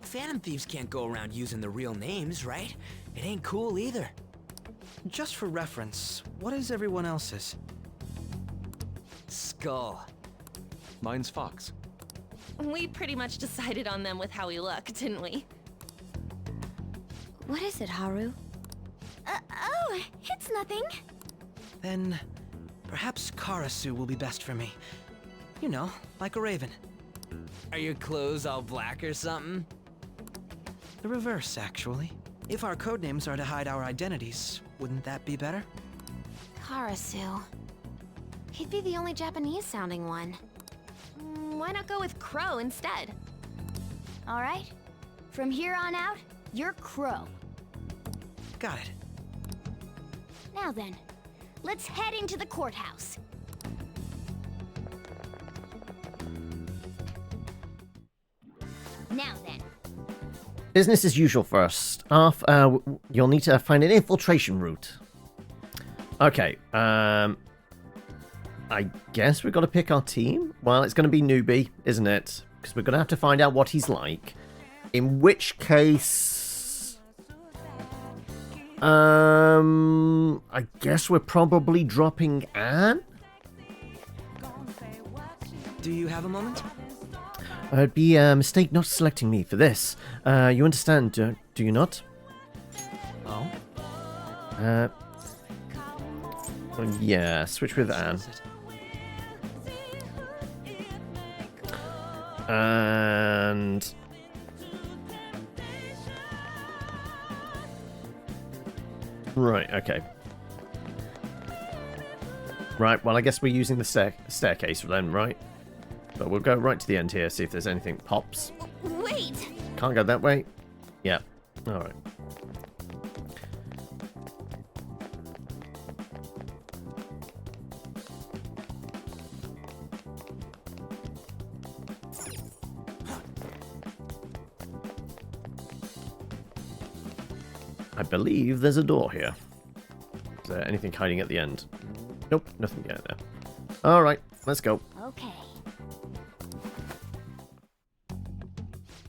Phantom Thieves can't go around using the real names, right? It ain't cool either. Just for reference, what is everyone else's? Skull. Mine's Fox. We pretty much decided on them with how we look, didn't we? What is it, Haru? Oh, it's nothing. Then, perhaps Karasu will be best for me. You know, like a raven. Are your clothes all black or something? The reverse, actually. If our codenames are to hide our identities, wouldn't that be better? Karasu. He'd be the only Japanese-sounding one. Why not go with Crow instead? All right. From here on out, you're Crow. Got it. Now then, let's head into the courthouse. Now then. Business as usual first. Arf, you'll need to find an infiltration route. Okay, I guess we've got to pick our team? Well, it's going to be Newbie, isn't it? Because we're going to have to find out what he's like. In which case... I guess we're probably dropping Anne? Do you have a moment? It'd be a mistake not selecting me for this. You understand, do you not? Oh? Yeah, switch with Anne. And... Right, okay. Right, well, I guess we're using the staircase then, right? But we'll go right to the end here, see if there's anything pops. Wait! Can't go that way? Yeah. Alright. I believe there's a door here. Is there anything hiding at the end? Nope, nothing yet there. Alright, let's go. Okay.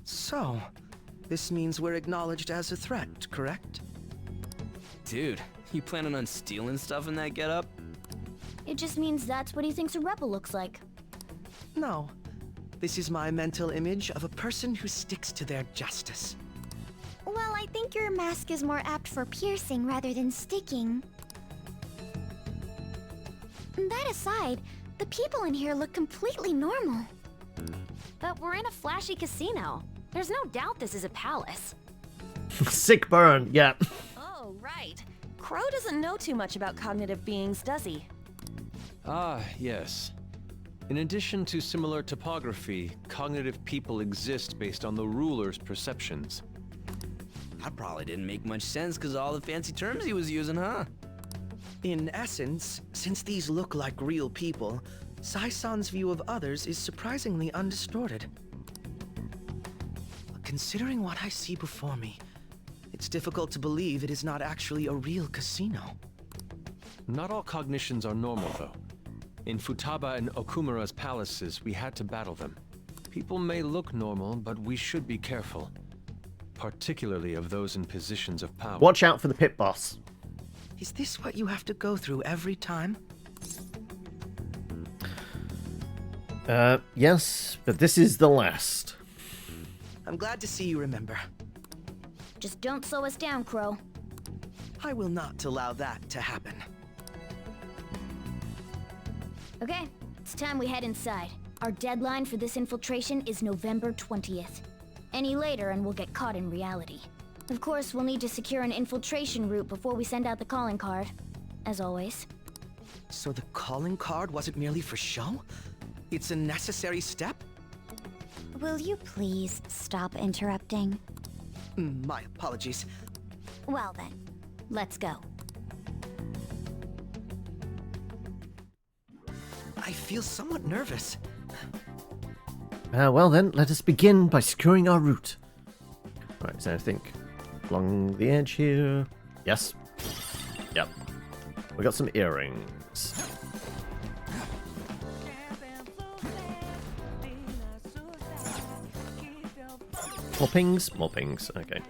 So, this means we're acknowledged as a threat, correct? Dude, you planning on stealing stuff in that getup? It just means that's what he thinks a rebel looks like. No. This is my mental image of a person who sticks to their justice. Well, I think your mask is more apt for piercing rather than sticking. That aside, the people in here look completely normal. But we're in a flashy casino. There's no doubt this is a palace. Sick burn, yeah. Oh, right. Crow doesn't know too much about cognitive beings, does he? Ah, yes. In addition to similar topography, cognitive people exist based on the ruler's perceptions. That probably didn't make much sense because all the fancy terms he was using, huh? In essence, since these look like real people, Sai-san's view of others is surprisingly undistorted. Considering what I see before me, it's difficult to believe it is not actually a real casino. Not all cognitions are normal, though. In Futaba and Okumura's palaces, we had to battle them. People may look normal, but we should be careful. Particularly of those in positions of power. Watch out for the pit boss. Is this what you have to go through every time? Yes, but this is the last. I'm glad to see you remember. Just don't slow us down, Crow. I will not allow that to happen. Okay, it's time we head inside. Our deadline for this infiltration is November 20th. Any later and we'll get caught in reality. Of course, we'll need to secure an infiltration route before we send out the calling card. As always. So the calling card wasn't merely for show? It's a necessary step? Will you please stop interrupting? My apologies. Well then, let's go. I feel somewhat nervous. Well then, let us begin by securing our route. Right, so I think along the edge here. Yes. Yep. We got some earrings. More pings? More pings. Okay.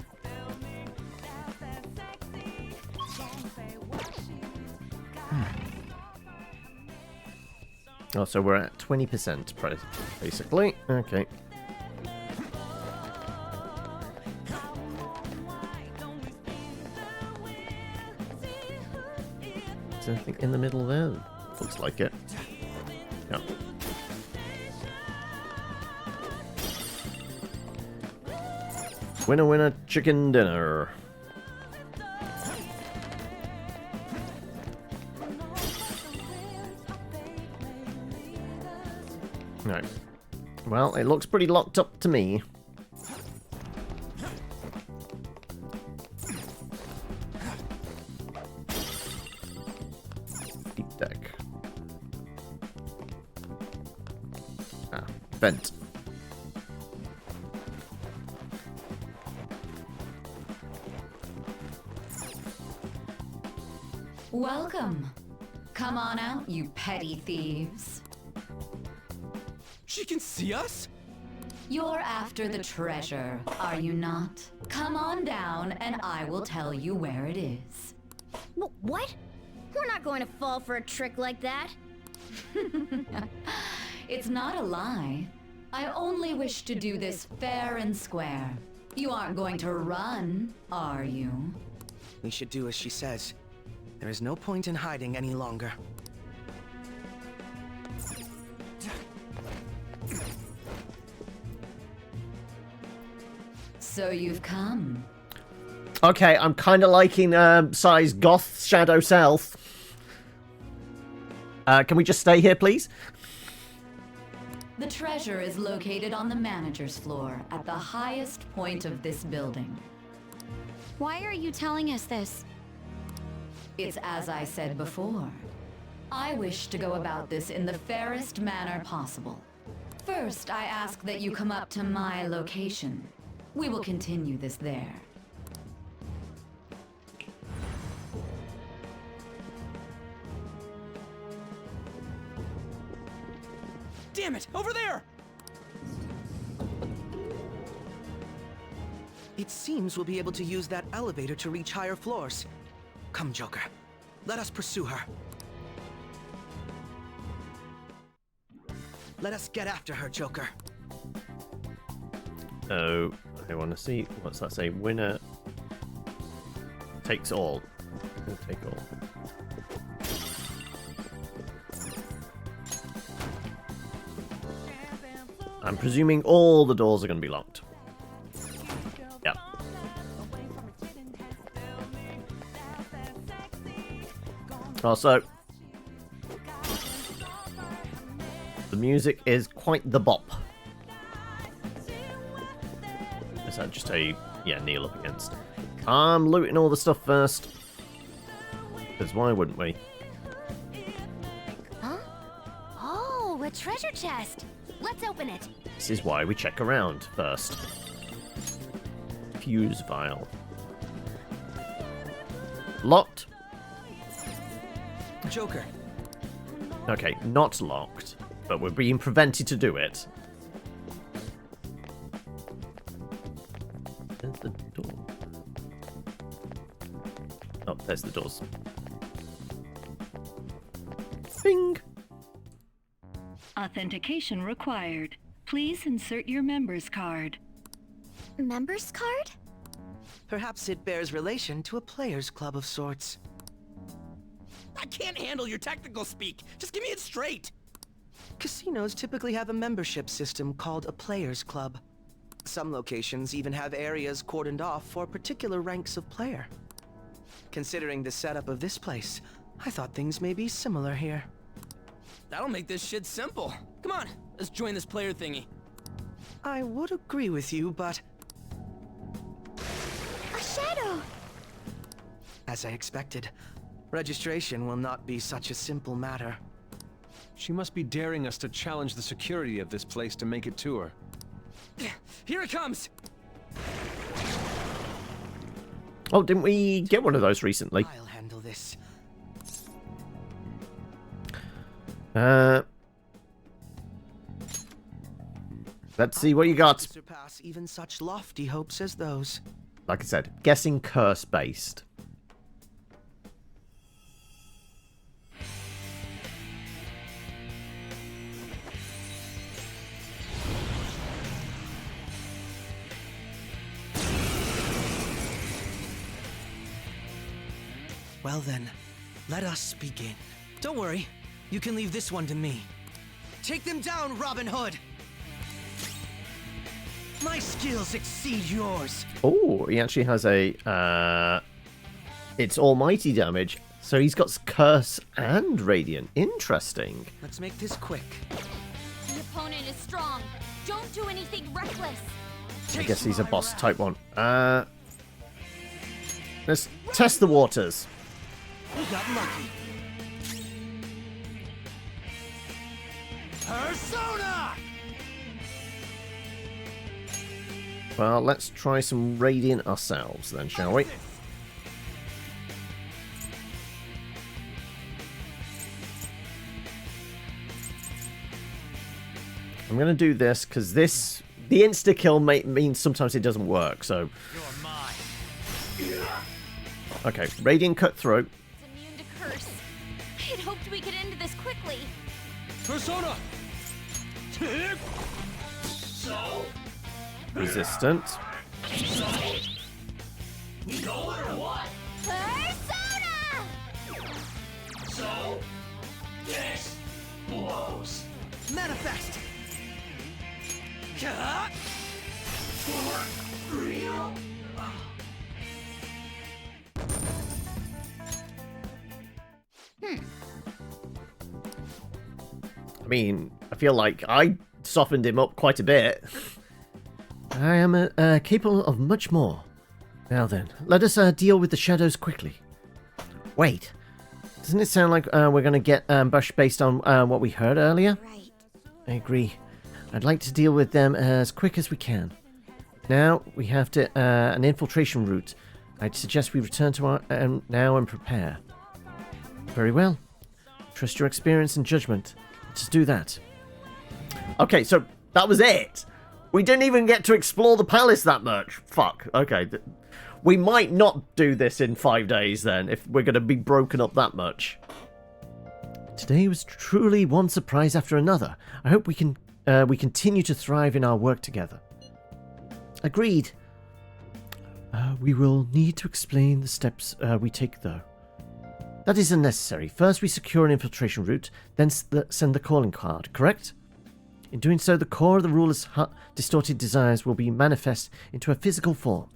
Oh, so we're at 20% basically. Okay. Is there anything in the middle there? Looks like it. Yeah. Winner, winner, chicken dinner. Right. Well, it looks pretty locked up to me. Deep deck. Ah, vent. Welcome. Come on out, you petty thieves. She can see us? You're after the treasure, are you not? Come on down and I will tell you where it is. What? We're not going to fall for a trick like that. It's not a lie. I only wish to do this fair and square. You aren't going to run, are you? We should do as she says. There is no point in hiding any longer. So you've come. Okay, I'm kind of liking Sai's goth shadow self. Can we just stay here, please? The treasure is located on the manager's floor at the highest point of this building. Why are you telling us this? It's as I said before. I wish to go about this in the fairest manner possible. First, I ask that you come up to my location. We will continue this there. Damn it! Over there! It seems we'll be able to use that elevator to reach higher floors. Come, Joker. Let us pursue her. Let us get after her, Joker. Oh, I want to see. What's that say? Winner takes all. We'll take all. I'm presuming all the doors are going to be locked. Yep. Also, the music is quite the bop. Is that just a... yeah, kneel up against. I'm looting all the stuff first. Because why wouldn't we? Huh? Oh, a treasure chest. Let's open it. This is why we check around first. Fuse vial. Locked. Joker. Okay, not locked, but we're being prevented to do it. There's the door. Oh, there's the doors. Bing! Authentication required. Please insert your member's card. Member's card? Perhaps it bears relation to a player's club of sorts. I can't handle your technical speak. Just give me it straight. Casinos typically have a membership system called a player's club. Some locations even have areas cordoned off for particular ranks of player. Considering the setup of this place, I thought things may be similar here. That'll make this shit simple. Come on, let's join this player thingy. I would agree with you, but... A shadow! as I expected, registration will not be such a simple matter. She must be daring us to challenge the security of this place to make it to her. Here it comes! Oh, didn't we get one of those recently? I'll handle this. Let's see what you got. Surpass even such lofty hopes as those. Like I said, guessing curse based. Well then, let us begin. Don't worry, you can leave this one to me. Take them down, Robin Hood! My skills exceed yours. Oh, he actually has a... it's almighty damage. So he's got curse and radiant. Interesting. Let's make this quick. The opponent is strong. Don't do anything reckless. I guess he's a boss type one. Let's test the waters. We got lucky. Persona! Well, let's try some radiant ourselves then, shall we? I'm going to do this because this... the insta-kill means sometimes it doesn't work, so... You're mine. Okay, radiant cut through. It's immune to curse. I had hoped we could end this quickly. Persona! So? Resistant. So? We go or what? Persona! So? This blows. Manifest! For real? I mean, I feel like I softened him up quite a bit. I am capable of much more. Now then, let us deal with the shadows quickly. Wait, doesn't it sound like we're going to get ambushed based on what we heard earlier? Right. I agree. I'd like to deal with them as quick as we can. Now we have to an infiltration route. I'd suggest we return to our now and prepare. Very well. Trust your experience and judgment. Let's do that. Okay, so that was it. We didn't even get to explore the palace that much. Fuck. Okay. We might not do this in 5 days then, if we're going to be broken up that much. Today was truly one surprise after another. I hope we continue to thrive in our work together. Agreed. We will need to explain the steps we take, though. That is unnecessary. First, we secure an infiltration route, then send the calling card, correct? In doing so, the core of the ruler's distorted desires will be manifest into a physical form.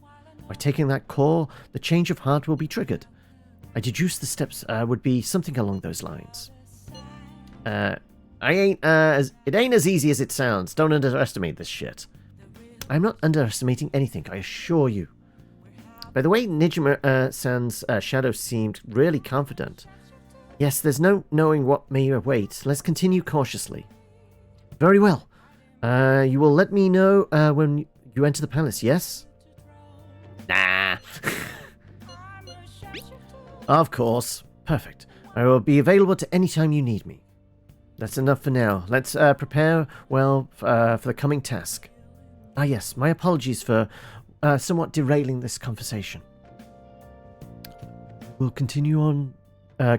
By taking that core, the change of heart will be triggered. I deduced the steps would be something along those lines. It ain't as easy as it sounds. Don't underestimate this shit. I'm not underestimating anything, I assure you. By the way, Nijima-san's shadow seemed really confident. Yes, there's no knowing what may await. Let's continue cautiously. Very well. You will let me know when you enter the palace, yes? Nah. Of course. Perfect. I will be available to any time you need me. That's enough for now. Let's prepare well for the coming task. Ah yes, my apologies for somewhat derailing this conversation. We'll continue on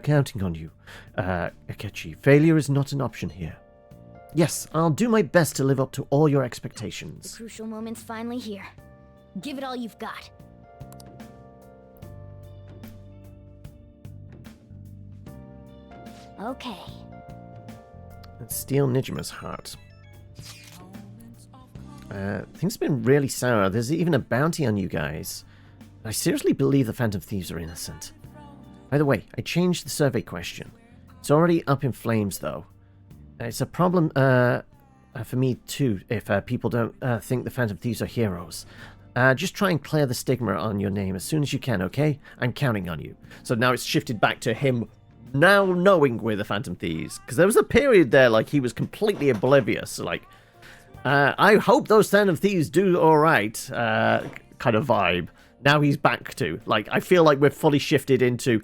counting on you, Akechi. Failure is not an option here. Yes, I'll do my best to live up to all your expectations. The crucial moment's finally here. Give it all you've got. Okay. Let's steal Nijima's heart. Things have been really sour. There's even a bounty on you guys. I seriously believe the Phantom Thieves are innocent. By the way, I changed the survey question. It's already up in flames, though. It's a problem for me, too, if people don't think the Phantom Thieves are heroes. Just try and clear the stigma on your name as soon as you can, okay? I'm counting on you. So now it's shifted back to him now knowing we're the Phantom Thieves. Because there was a period there, like, he was completely oblivious. Like, I hope those Phantom Thieves do alright, kind of vibe. Now he's back to. Like, I feel like we're fully shifted into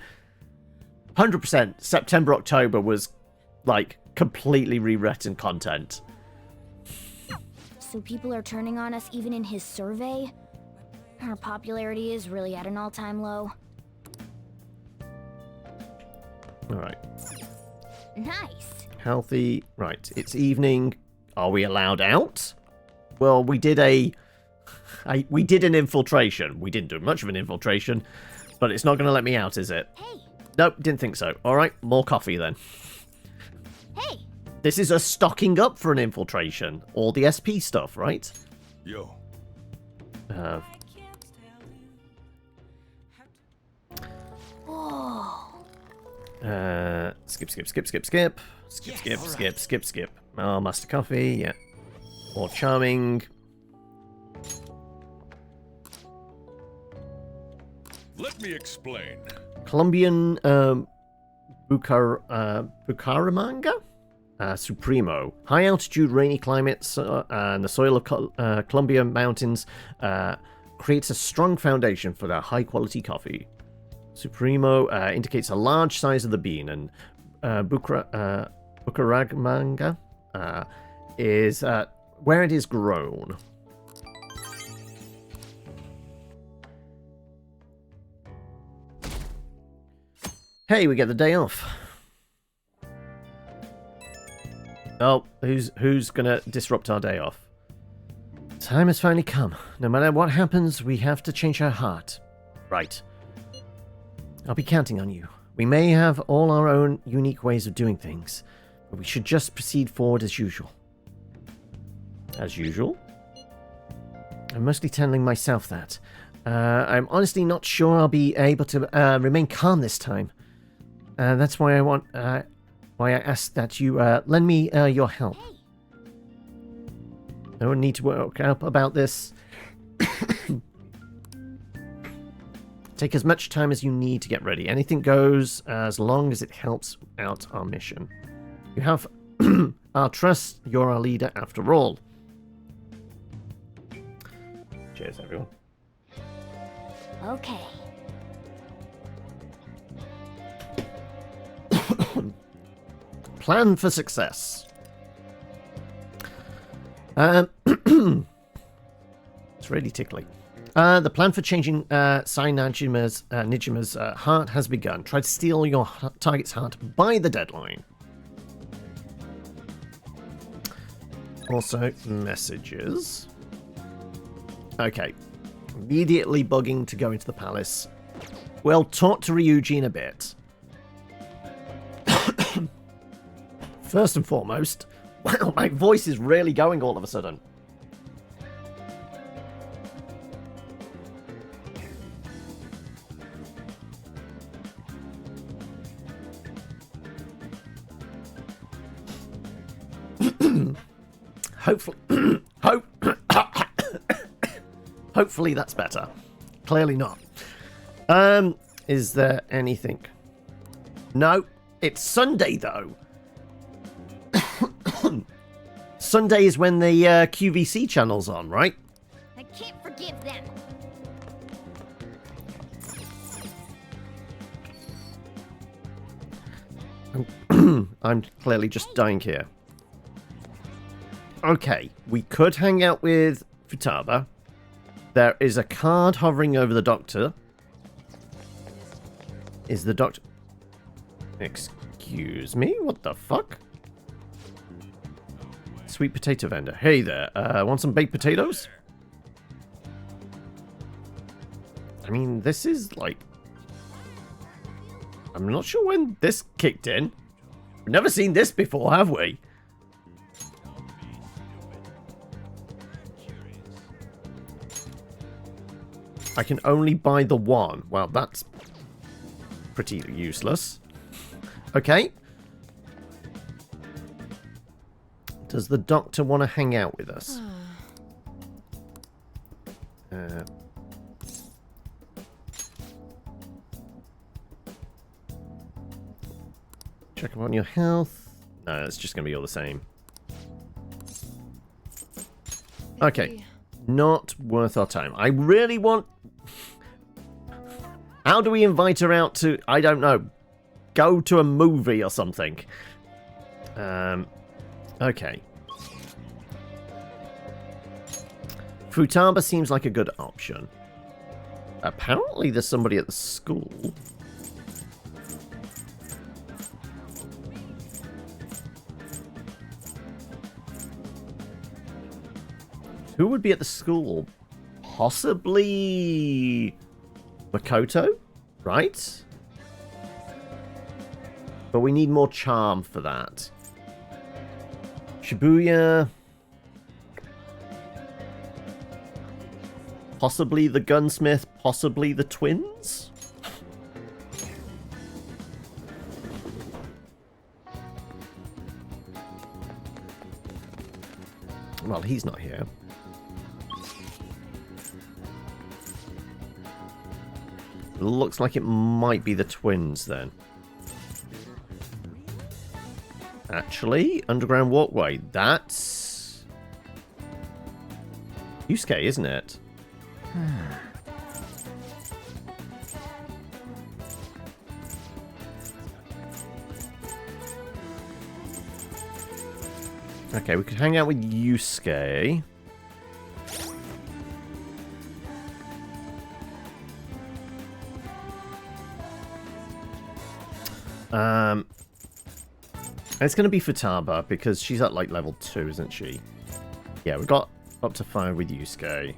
100% September, October was, like, completely rewritten content. So people are turning on us even in his survey? Our popularity is really at an all-time low. Alright. Nice. Healthy. Right, it's evening. Are we allowed out? Well, we did we did an infiltration. We didn't do much of an infiltration, but it's not going to let me out, is it? Hey. Nope, didn't think so. Alright, more coffee then. Hey. This is a stocking up for an infiltration. All the SP stuff, right? Yo. Skip. Oh, Master Coffee, yeah. More charming. Let me explain. Colombian Bucaramanga? Supremo. High altitude, rainy climates, and the soil of Colombia mountains creates a strong foundation for their high quality coffee. Supremo indicates a large size of the bean, and Bucaramanga is where it is grown. Hey, we get the day off. Oh, who's gonna disrupt our day off? Time has finally come. No matter what happens, we have to change our heart. Right. I'll be counting on you. We may have all our own unique ways of doing things, but we should just proceed forward as usual. As usual? I'm mostly telling myself that. I'm honestly not sure I'll be able to remain calm this time. That's why I asked that you lend me your help. No one need to work out about this. Take as much time as you need to get ready. Anything goes as long as it helps out our mission. You have our trust. You're our leader after all. Cheers, everyone. Okay. Plan for success. It's really tickly. The plan for changing Sai Nijima's heart has begun. Try to steal your target's heart by the deadline. Also, messages. Okay. Immediately bugging to go into the palace. We'll talk to Ryuji in a bit. First and foremost, wow, my voice is really going all of a sudden. Hopefully, hopefully that's better. Clearly not. Is there anything? No. It's Sunday though. Sunday is when the QVC channel's on, right? I can't forgive them. I'm clearly just dying here. Okay, we could hang out with Futaba. There is a card hovering over the doctor. Is the doctor... Excuse me? What the fuck? Sweet potato vendor. Hey there, want some baked potatoes? I mean, this is like... I'm not sure when this kicked in. We've never seen this before, have we? I can only buy the one. Well, that's pretty useless. Okay. Does the doctor want to hang out with us? Check up on your health. No, it's just going to be all the same. Okay. Not worth our time. I really want... How do we invite her out to... I don't know. Go to a movie or something. Okay. Futaba seems like a good option. Apparently there's somebody at the school. Who would be at the school? Possibly Makoto, right? But we need more charm for that. Shibuya. Possibly the gunsmith, possibly the twins? Well, he's not here. Looks like it might be the twins then. Actually, underground walkway. That's Yusuke, isn't it? Okay, we could hang out with Yusuke. It's going to be Futaba, because she's at, like, level 2, isn't she? Yeah, we've got up to 5 with Yusuke.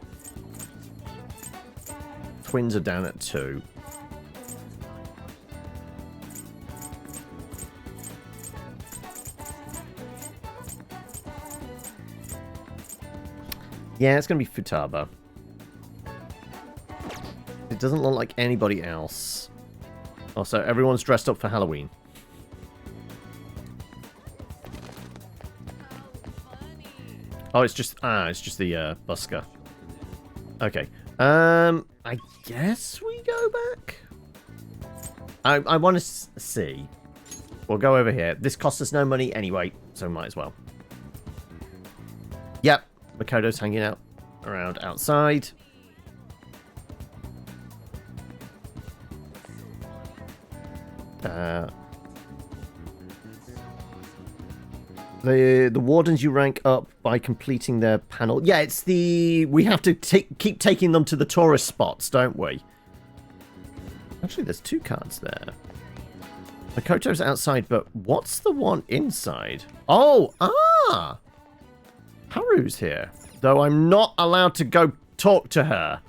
Twins are down at 2. Yeah, it's going to be Futaba. It doesn't look like anybody else. Also, everyone's dressed up for Halloween. Oh, it's just the busker. Okay. I guess we go back. I want to see. We'll go over here. This costs us no money anyway, so might as well. Yep, Makoto's hanging out around outside. The wardens you rank up by completing their panel. Yeah, it's the... We have to keep taking them to the tourist spots, don't we? Actually, there's 2 cards there. Makoto's outside, but what's the one inside? Oh, Haru's here. Though I'm not allowed to go talk to her.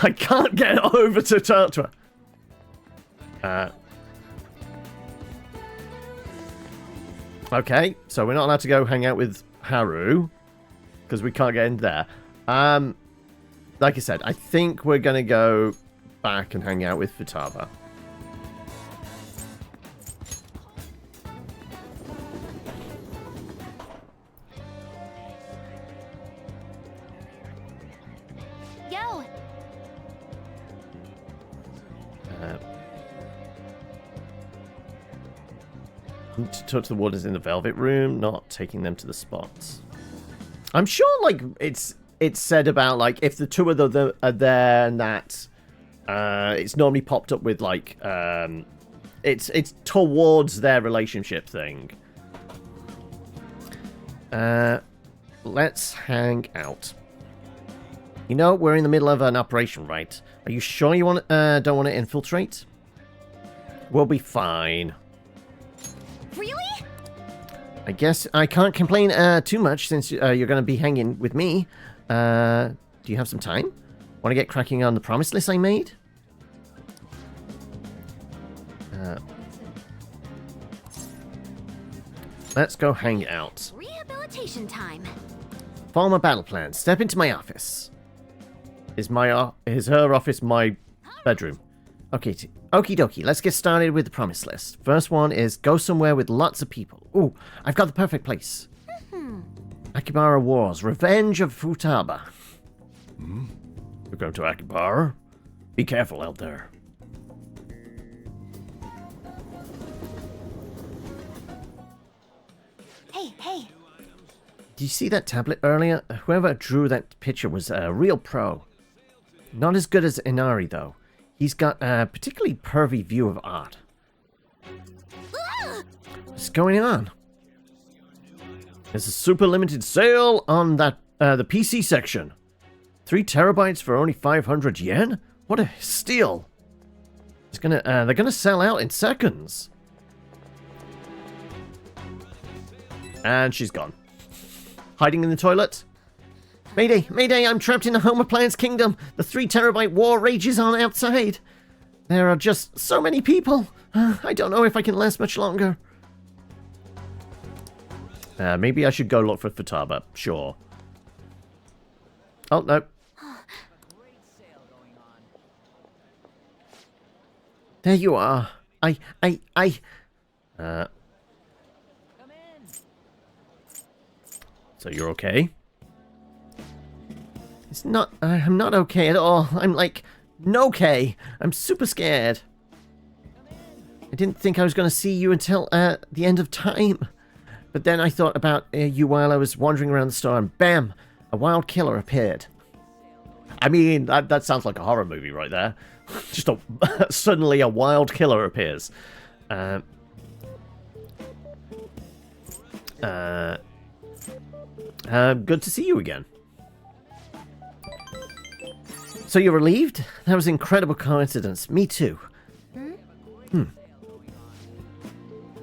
I can't get over to talk to her. Okay, so we're not allowed to go hang out with Haru, because we can't get in there. Like I said, I think we're going to go back and hang out with Futaba. Yo! To talk to the wardens in the Velvet Room, not taking them to the spots. I'm sure, like, it's said about, like, if the two of them are there and that, it's normally popped up with, like, it's towards their relationship thing. Let's hang out. You know, we're in the middle of an operation, right? Are you sure you don't want to infiltrate? We'll be fine. Really? I guess I can't complain too much since you're going to be hanging with me. Do you have some time? Want to get cracking on the promise list I made? Let's go hang out. Rehabilitation time. Form a battle plan. Step into my office. Is her office my bedroom? Okay, okie dokie. Let's get started with the promise list. First one is go somewhere with lots of people. Ooh, I've got the perfect place. Akibara Wars. Revenge of Futaba. We're going to Akibara? Be careful out there. Hey. Did you see that tablet earlier? Whoever drew that picture was a real pro. Not as good as Inari, though. He's got a particularly pervy view of art. What's going on? There's a super limited sale on that the PC section. 3 terabytes for only 500 yen? What a steal! They're gonna sell out in seconds. And she's gone. Hiding in the toilet? Mayday! Mayday! I'm trapped in a home appliance kingdom! The 3 terabyte war rages on outside! There are just so many people! I don't know if I can last much longer. Maybe I should go look for Futaba. Sure. Oh, no. There you are. So you're okay? It's not... I'm not okay at all. I'm like... no-okay. I'm super scared. I didn't think I was going to see you until the end of time. But then I thought about you while I was wandering around the store and bam! A wild killer appeared. I mean, that sounds like a horror movie right there. Just suddenly a wild killer appears. Good to see you again. So you're relieved? That was an incredible coincidence. Me too.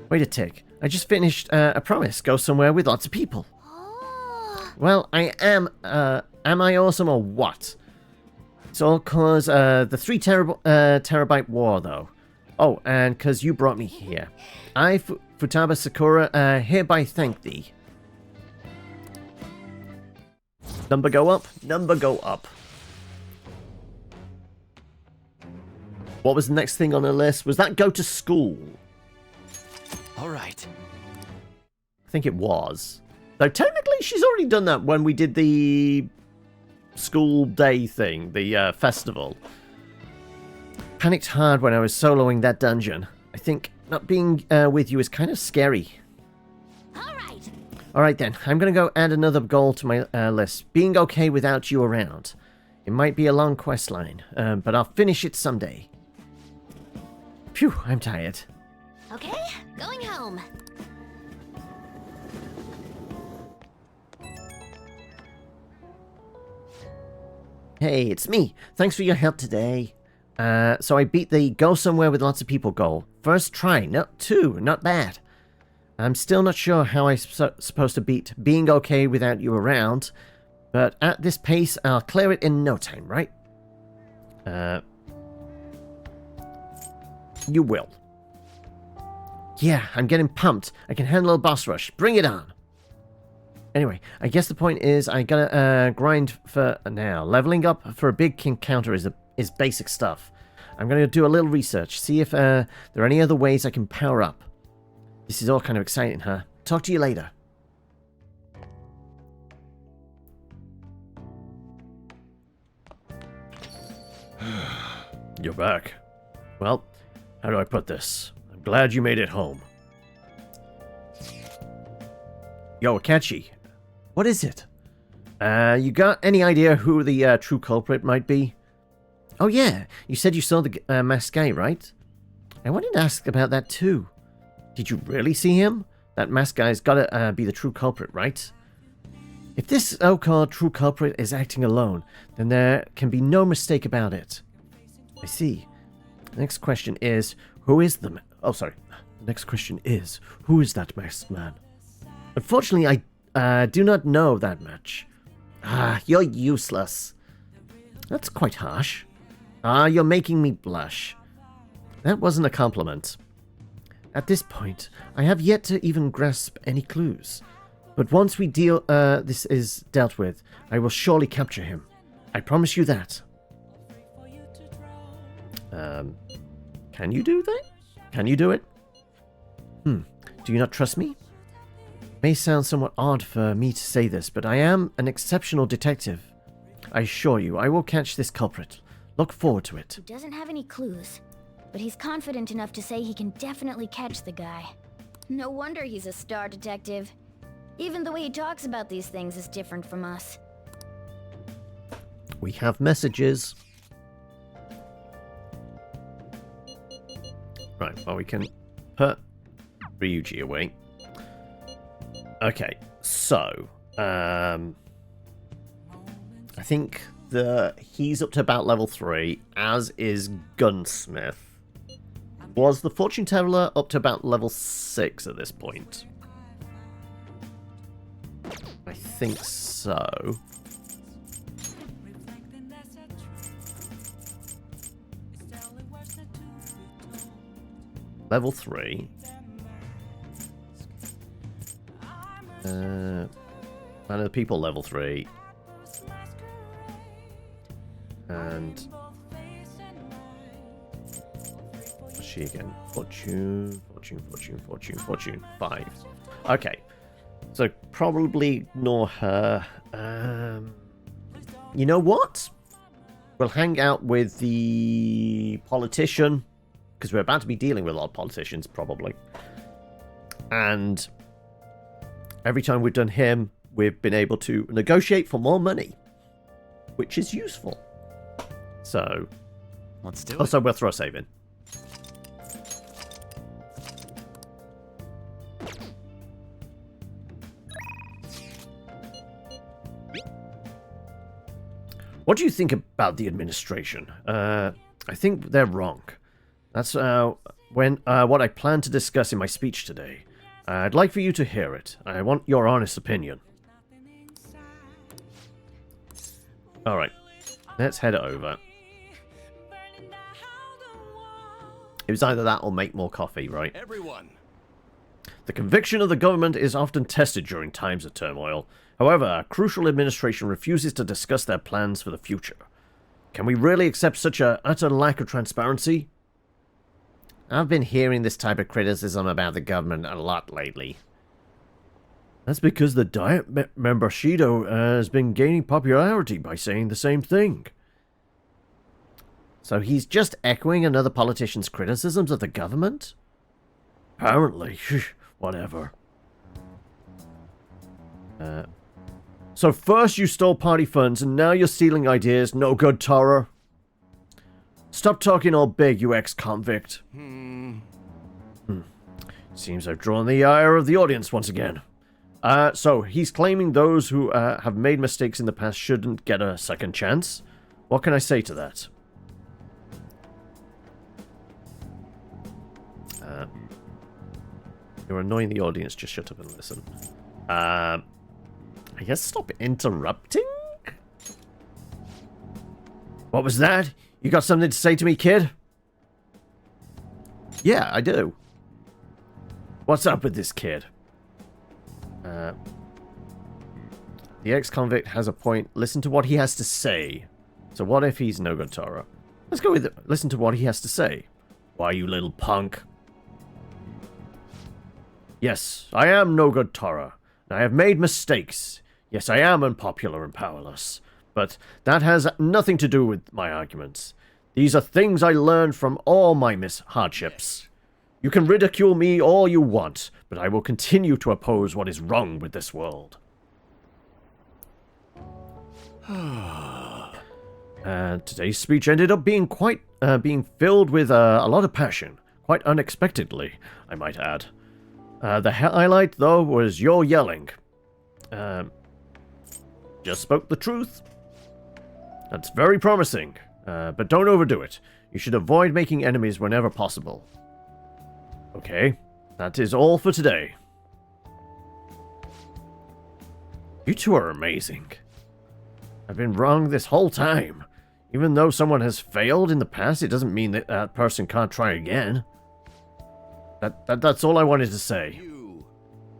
Wait a tick. I just finished a promise. Go somewhere with lots of people. Well, I am I awesome or what? It's all cause the 3 terabyte war, though. Oh, and cause you brought me here. I, Futaba Sakura, hereby thank thee. Number go up? Number go up. What was the next thing on the list? Was that go to school? Alright. I think it was. Though technically she's already done that when we did the school day thing, the festival. Panicked hard when I was soloing that dungeon. I think not being with you is kind of scary. Alright then, I'm gonna go add another goal to my list. Being okay without you around. It might be a long quest line, but I'll finish it someday. Phew, I'm tired. Okay, going home. Hey, it's me. Thanks for your help today. So I beat the go somewhere with lots of people goal. First try, not 2, not bad. I'm still not sure how I'm supposed to beat being okay without you around, but at this pace, I'll clear it in no time, right? You will. Yeah, I'm getting pumped. I can handle a boss rush. Bring it on. Anyway, I guess the point is I gotta grind for now. Leveling up for a big encounter is basic stuff. I'm gonna do a little research, see if there are any other ways I can power up. This is all kind of exciting, huh? Talk to you later. You're back. Well, how do I put this? I'm glad you made it home. Yo, Akechi. What is it? You got any idea who the true culprit might be? Oh yeah, you said you saw the masked guy, right? I wanted to ask about that too. Did you really see him? That masked guy's gotta be the true culprit, right? If this so-called true culprit is acting alone, then there can be no mistake about it. I see. Next question is, who is the... Oh, sorry. Next question is, who is that masked man? Unfortunately, I do not know that much. Ah, you're useless. That's quite harsh. Ah, you're making me blush. That wasn't a compliment. At this point, I have yet to even grasp any clues. But once this is dealt with, I will surely capture him. I promise you that. Can you do that? Can you do it? Do you not trust me? It may sound somewhat odd for me to say this, but I am an exceptional detective. I assure you, I will catch this culprit. Look forward to it. He doesn't have any clues, but he's confident enough to say he can definitely catch the guy. No wonder he's a star detective. Even the way he talks about these things is different from us. We have messages. Right, well, we can put Ryuji away. Okay, so, I think he's up to about level 3, as is Gunsmith. Was the Fortune Teller up to about level 6 at this point? I think so. Level 3. Man of the People level 3. And what's she again? Fortune 5. Okay. So probably ignore her. You know what? We'll hang out with the politician, because we're about to be dealing with a lot of politicians, probably. And every time we've done him, we've been able to negotiate for more money, which is useful. So, let's do it. Also, we'll throw a save in. What do you think about the administration? I think they're wrong. That's what I plan to discuss in my speech today. I'd like for you to hear it. I want your honest opinion. Alright, let's head over. It was either that or make more coffee, right? Everyone. The conviction of the government is often tested during times of turmoil. However, a crucial administration refuses to discuss their plans for the future. Can we really accept such an utter lack of transparency? I've been hearing this type of criticism about the government a lot lately. That's because the Diet member Shido has been gaining popularity by saying the same thing. So he's just echoing another politician's criticisms of the government? Apparently. Whatever. So first you stole party funds, and now you're stealing ideas. No good, Tara. Stop talking all big, you ex-convict. Seems I've drawn the ire of the audience once again. So he's claiming those who have made mistakes in the past shouldn't get a second chance. What can I say to that? You're annoying the audience, just shut up and listen. I guess stop interrupting? What was that? You got something to say to me, kid? Yeah, I do. What's up with this kid? The ex-convict has a point. Listen to what he has to say. So what if he's no good, Tara? Let's go with it. Listen to what he has to say. Why, you little punk? Yes, I am no good, Tara. I have made mistakes. Yes, I am unpopular and powerless. But that has nothing to do with my arguments. These are things I learned from all my hardships. You can ridicule me all you want, but I will continue to oppose what is wrong with this world. Today's speech ended up being being filled with a lot of passion, quite unexpectedly, I might add. The highlight, though, was your yelling. Just spoke the truth. That's very promising, but don't overdo it. You should avoid making enemies whenever possible. Okay, that is all for today. You two are amazing. I've been wrong this whole time. Even though someone has failed in the past, it doesn't mean that that person can't try again. That's all I wanted to say.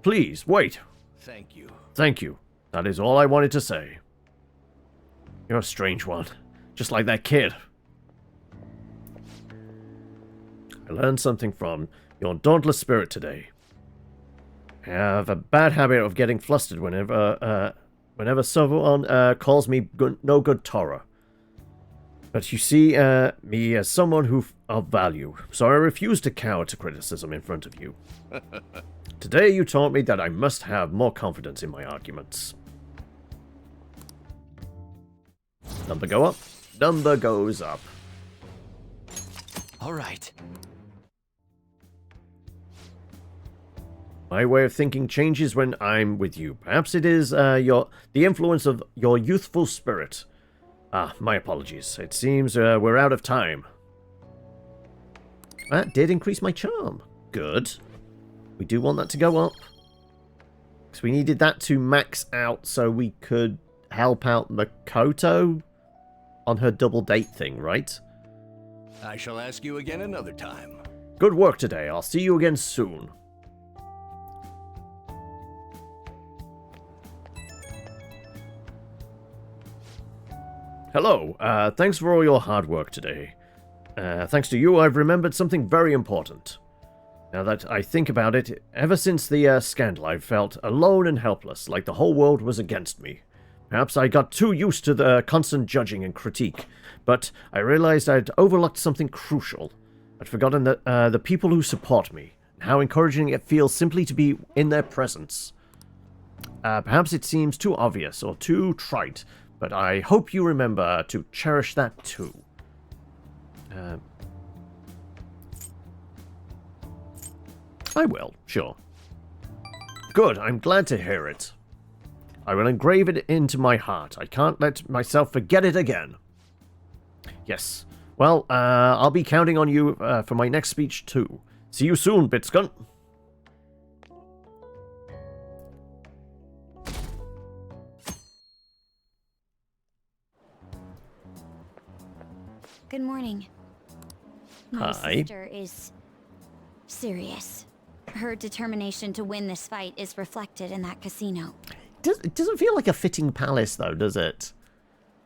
Please, wait. Thank you. Thank you. That is all I wanted to say. You're a strange one. Just like that kid. I learned something from your dauntless spirit today. I have a bad habit of getting flustered whenever someone calls me no good Torah. But you see me as someone of value, so I refuse to cower to criticism in front of you. Today you taught me that I must have more confidence in my arguments. Number go up. Number goes up. All right. My way of thinking changes when I'm with you. Perhaps it is the influence of your youthful spirit. My apologies. It seems we're out of time. That did increase my charm. Good. We do want that to go up. Because we needed that to max out so we could help out Makoto on her double date thing, right? I shall ask you again another time. Good work today. I'll see you again soon. Hello, thanks for all your hard work today. Thanks to you, I've remembered something very important. Now that I think about it, ever since the scandal, I've felt alone and helpless, like the whole world was against me. Perhaps I got too used to the constant judging and critique, but I realized I'd overlooked something crucial. I'd forgotten that the people who support me, and how encouraging it feels simply to be in their presence. Perhaps it seems too obvious or too trite, but I hope you remember to cherish that too. I will, sure. Good, I'm glad to hear it. I will engrave it into my heart. I can't let myself forget it again. Yes. Well, I'll be counting on you for my next speech too. See you soon, Bitscunt. Good morning. My Hi. sister is serious. Her determination to win this fight is reflected in that casino. It doesn't feel like a fitting palace, though, does it?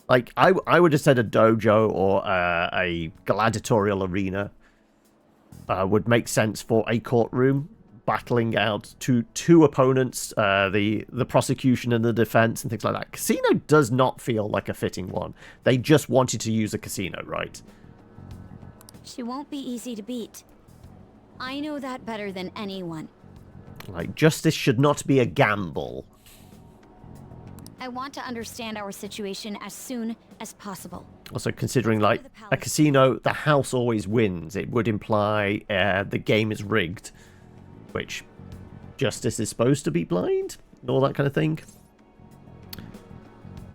Like, I would have said a dojo or a gladiatorial arena would make sense for a courtroom, battling out two opponents, the prosecution and the defense and things like that. Casino does not feel like a fitting one. They just wanted to use a casino, right? She won't be easy to beat. I know that better than anyone. Like, justice should not be a gamble. I want to understand our situation as soon as possible. Also, considering, like, a casino, the house always wins. It would imply the game is rigged. Which, justice is supposed to be blind? And all that kind of thing.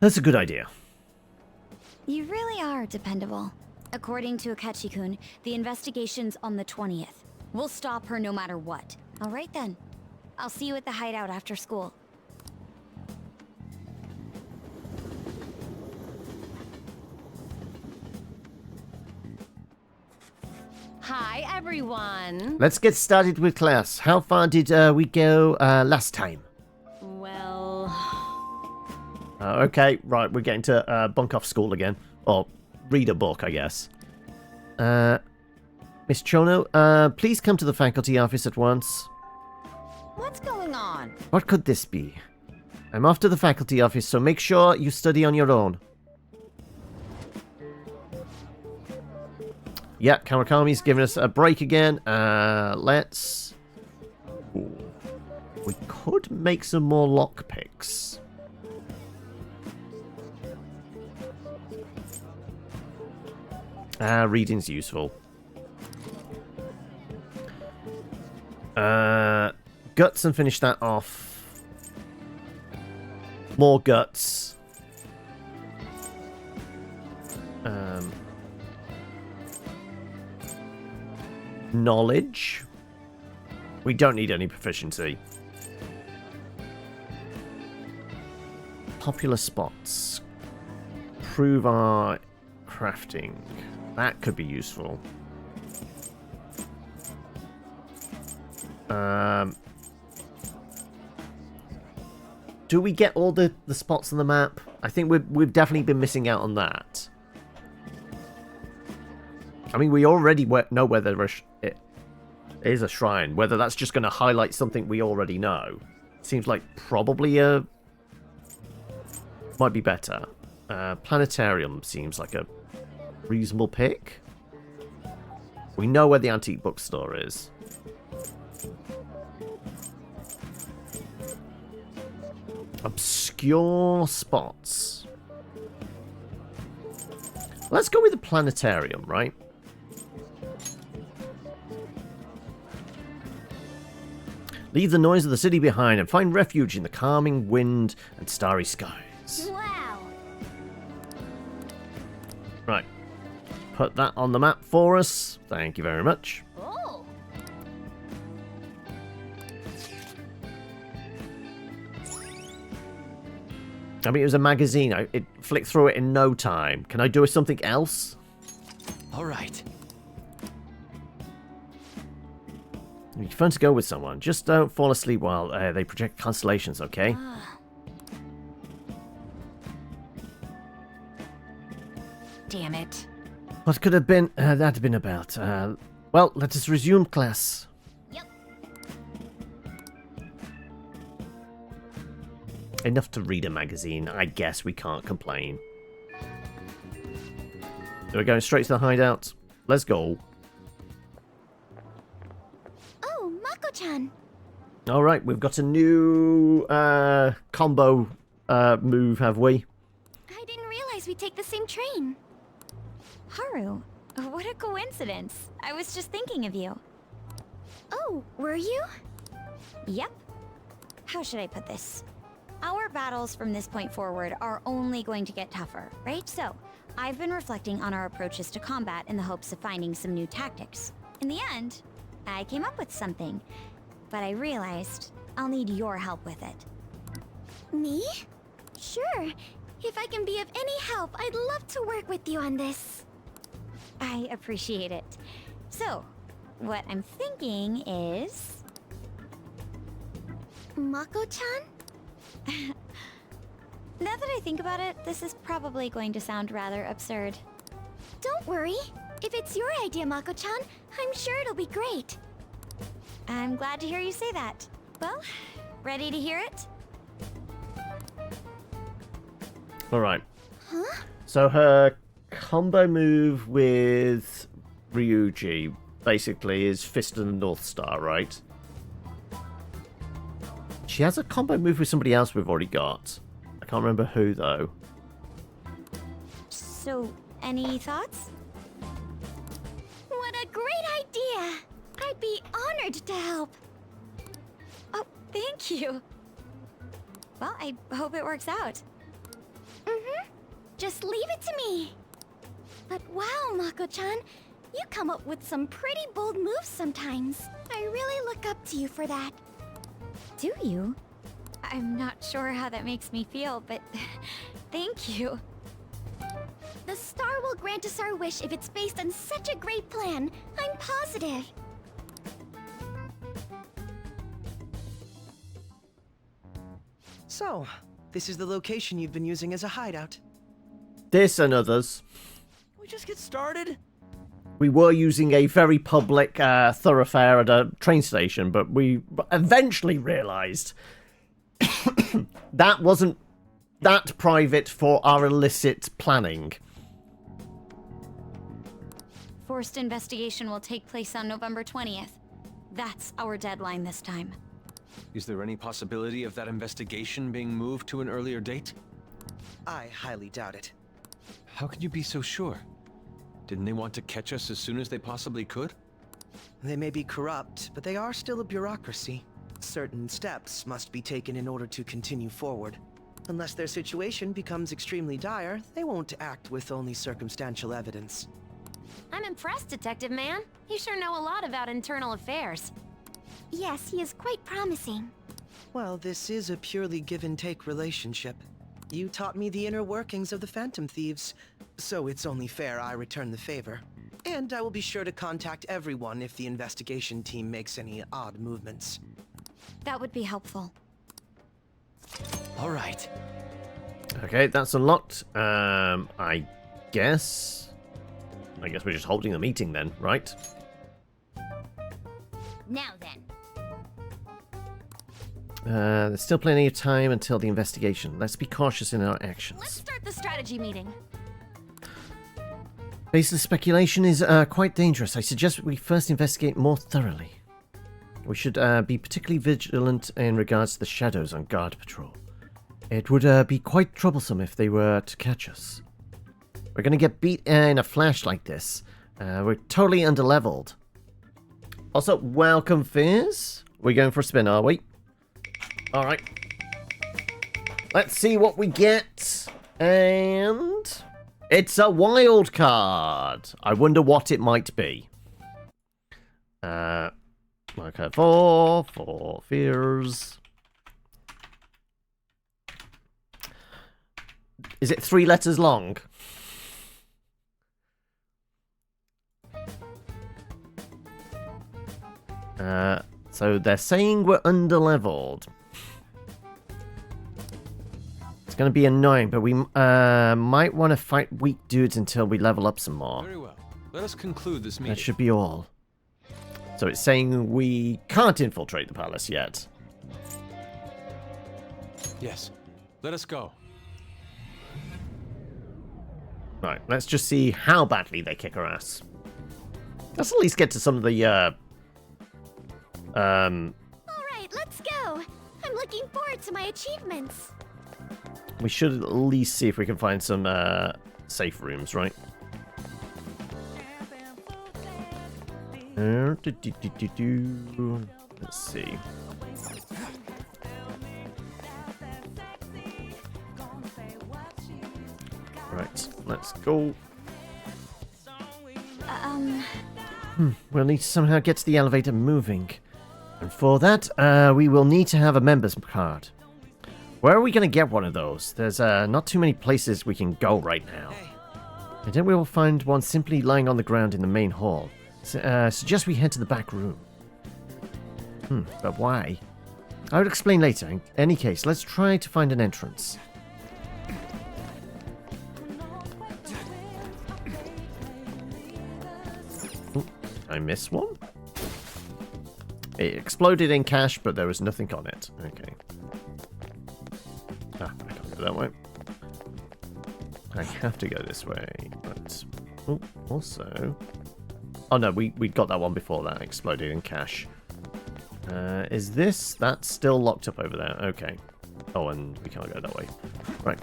That's a good idea. You really are dependable. According to Akechi-kun, the investigation's on the 20th. We'll stop her no matter what. All right then. I'll see you at the hideout after school. Hi, everyone. Let's get started with class. How far did we go last time? Well... Okay, right, we're getting to bunk off school again. Or read a book, I guess. Miss Chono, please come to the faculty office at once. What's going on? What could this be? I'm off to the faculty office, so make sure you study on your own. Yeah, Kawakami's giving us a break again. Let's... Ooh. We could make some more lockpicks. Reading's useful. Guts and finish that off. More guts. Knowledge. We don't need any proficiency. Popular spots. Prove our crafting. That could be useful. Do we get all the spots on the map? I think we've definitely been missing out on that. I mean, we already know where it is a shrine. Whether that's just going to highlight something we already know. Seems like probably might be better. Planetarium seems like a reasonable pick. We know where the antique bookstore is. Obscure spots. Let's go with the planetarium, right? Leave the noise of the city behind and find refuge in the calming wind and starry skies. Wow. Right. Put that on the map for us. Thank you very much. Oh. I mean, it was a magazine. It flicked through it in no time. Can I do something else? All right. It'd be fun to go with someone. Just don't fall asleep while they project constellations, okay? Damn it. What could have been that been about? Well, let us resume class. Yep. Enough to read a magazine. I guess we can't complain. We're going straight to the hideout. Let's go. Oh, Mako-chan. All right, we've got a new combo move, have we? I didn't realize we'd take the same train. Haru, what a coincidence. I was just thinking of you. Oh, were you? Yep. How should I put this? Our battles from this point forward are only going to get tougher, right? So, I've been reflecting on our approaches to combat in the hopes of finding some new tactics. In the end, I came up with something, but I realized I'll need your help with it. Me? Sure. If I can be of any help, I'd love to work with you on this. I appreciate it. So, what I'm thinking is... Mako-chan? Now that I think about it, this is probably going to sound rather absurd. Don't worry. If it's your idea, Mako-chan, I'm sure it'll be great. I'm glad to hear you say that. Well, ready to hear it? Alright. Huh? So her combo move with Ryuji basically is Fist of the North Star, right? She has a combo move with somebody else we've already got. I can't remember who, though. So, any thoughts? What a great idea! I'd be honored to help. Oh, thank you. Well, I hope it works out. Just leave it to me. But wow, Mako-chan, you come up with some pretty bold moves sometimes. I really look up to you for that. Do you? I'm not sure how that makes me feel, but thank you. The star will grant us our wish if it's based on such a great plan. I'm positive. So, this is the location you've been using as a hideout. This and others. We just get started? We were using a very public thoroughfare at a train station, but we eventually realised that wasn't that private for our illicit planning. For forced investigation will take place on November 20th. That's our deadline this time. Is there any possibility of that investigation being moved to an earlier date? I highly doubt it. How can you be so sure? Didn't they want to catch us as soon as they possibly could? They may be corrupt, but they are still a bureaucracy. Certain steps must be taken in order to continue forward. Unless their situation becomes extremely dire, they won't act with only circumstantial evidence. I'm impressed, Detective Man. You sure know a lot about internal affairs. Yes, he is quite promising. Well, this is a purely give-and-take relationship. You taught me the inner workings of the Phantom Thieves, so it's only fair I return the favor. And I will be sure to contact everyone if the investigation team makes any odd movements. That would be helpful. All right. Okay, that's unlocked. I guess we're just holding the meeting then, right? Now then. There's still plenty of time until the investigation. Let's be cautious in our actions. Let's start the strategy meeting. Baseless speculation is quite dangerous. I suggest we first investigate more thoroughly. We should be particularly vigilant in regards to the shadows on guard patrol. It would be quite troublesome if they were to catch us. We're going to get beat in a flash like this. We're totally underleveled. Also, welcome, Fizz. We're going for a spin, are we? Alright. Let's see what we get. And it's a wild card. I wonder what it might be. Okay, four fears. Is it 3 letters long? So they're saying we're underleveled. It's going to be annoying, but we might want to fight weak dudes until we level up some more. Very well. Let us conclude this meeting. That should be all. So it's saying we can't infiltrate the palace yet. Yes. Let us go. Right, let's just see how badly they kick our ass. Let's at least get to some of the, Alright, let's go! I'm looking forward to my achievements. We should at least see if we can find some, safe rooms, right? Let's see. Right, let's go. We'll need to somehow get to the elevator moving. And for that, we will need to have a member's card. Where are we going to get one of those? There's not too many places we can go right now. And then we will find one simply lying on the ground in the main hall. Suggest we head to the back room. But why? I would explain later. In any case, let's try to find an entrance. Ooh, I missed one? It exploded in cash, but there was nothing on it. Okay. I can't go that way. I have to go this way, but... Oh, also... Oh no, we got that one before that exploded in cash. Is this... That's still locked up over there. Okay. Oh, and we can't go that way. Right.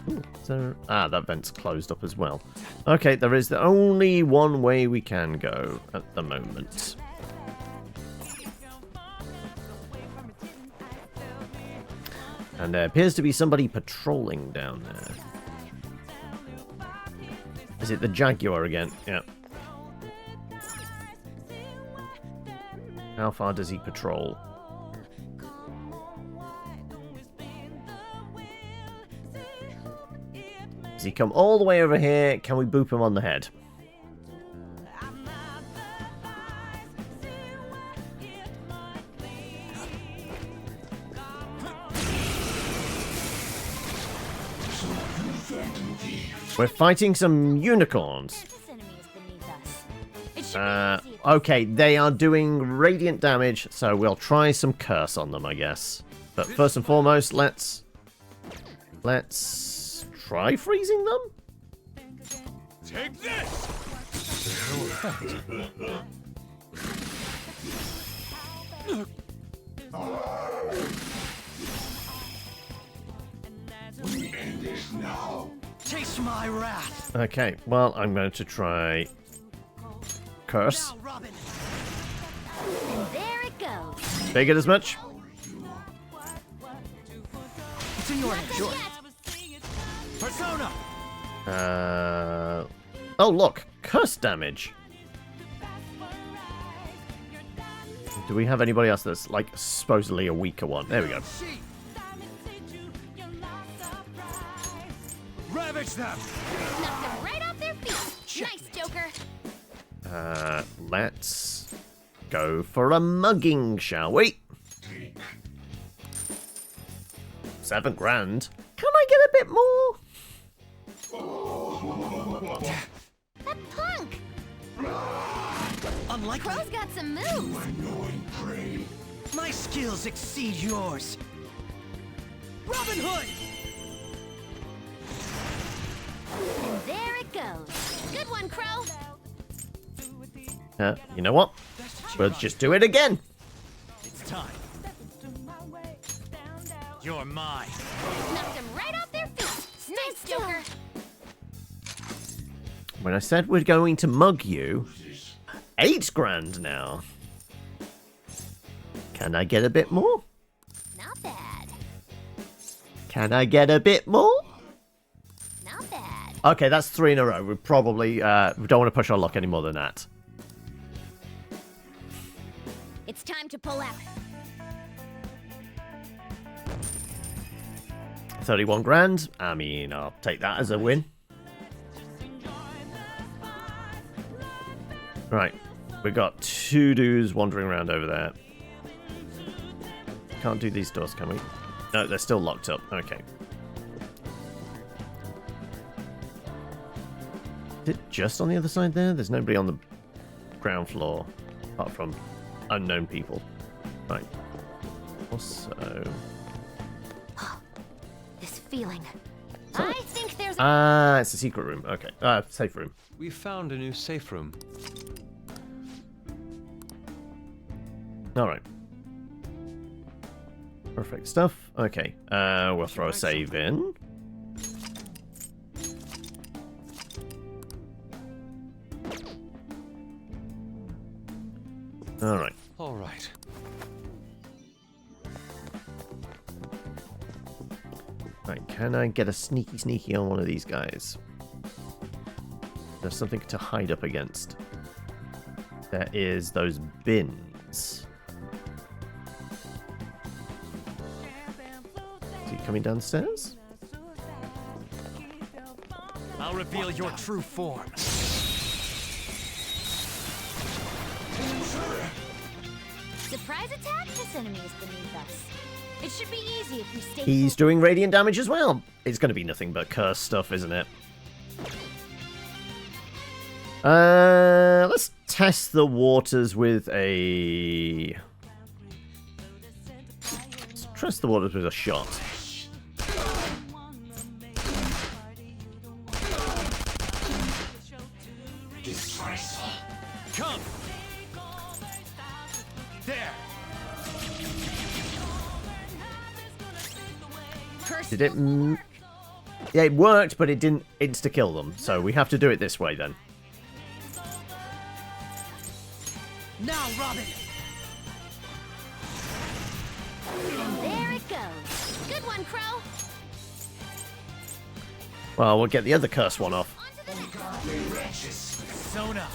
Ooh, so... Ah, that vent's closed up as well. Okay, there is the only one way we can go at the moment. And there appears to be somebody patrolling down there. Is it the Jaguar again? Yeah. How far does he patrol? Does he come all the way over here? Can we boop him on the head? We're fighting some unicorns. Okay, they are doing radiant damage, so we'll try some curse on them, I guess. But first and foremost, let's try freezing them? Take this! We end this now. Taste my wrath. Okay, well, I'm going to try curse. And there it goes. Figured as much. It's in your hands. Sure. Persona. Oh, look, curse damage. Do we have anybody else that's like supposedly a weaker one? There we go. Ravage them. Knock them right off their feet. Nice, Joker. Let's go for a mugging, shall we? 7 grand. Can I get a bit more? That punk. Unlikely. Crow's got some moves. My skills exceed yours. Robin Hood. And there it goes. Good one, Crow. You know what? We'll just do it again. It's time. You're mine. Knocked them right off their feet. Nice, Joker. When I said we're going to mug you, 8 grand now. Can I get a bit more? Not bad. Can I get a bit more? Not bad. Okay, that's 3 in a row. We probably we don't want to push our luck any more than that. It's time to pull out. 31 grand. I mean, I'll take that as a win. Right, we've got 2 dudes wandering around over there. Can't do these doors, can we? No, they're still locked up. Okay. Is it just on the other side there? There's nobody on the ground floor, apart from unknown people. Right. Also... This feeling. I think there's it's a secret room. Okay. Safe room. We found a new safe room. Alright. Perfect stuff. Okay. We'll throw a save in. Alright. Alright. Right, can I get a sneaky on one of these guys? There's something to hide up against. There is those bins. Is he coming downstairs? I'll reveal your true form. surprise attack. This enemy is beneath us. It should be easy if we stay. He's doing radiant damage as well. It's going to be nothing but curse stuff, isn't it? Let's test the waters with a... Let's test the waters with a shot. Disgraceful. Come. There. Did it... Yeah, it worked, but it didn't insta-kill them. So we have to do it this way, then. Now, Robin. And there it goes. Good one, Crow. Well, we'll get the other curse one off. Sona.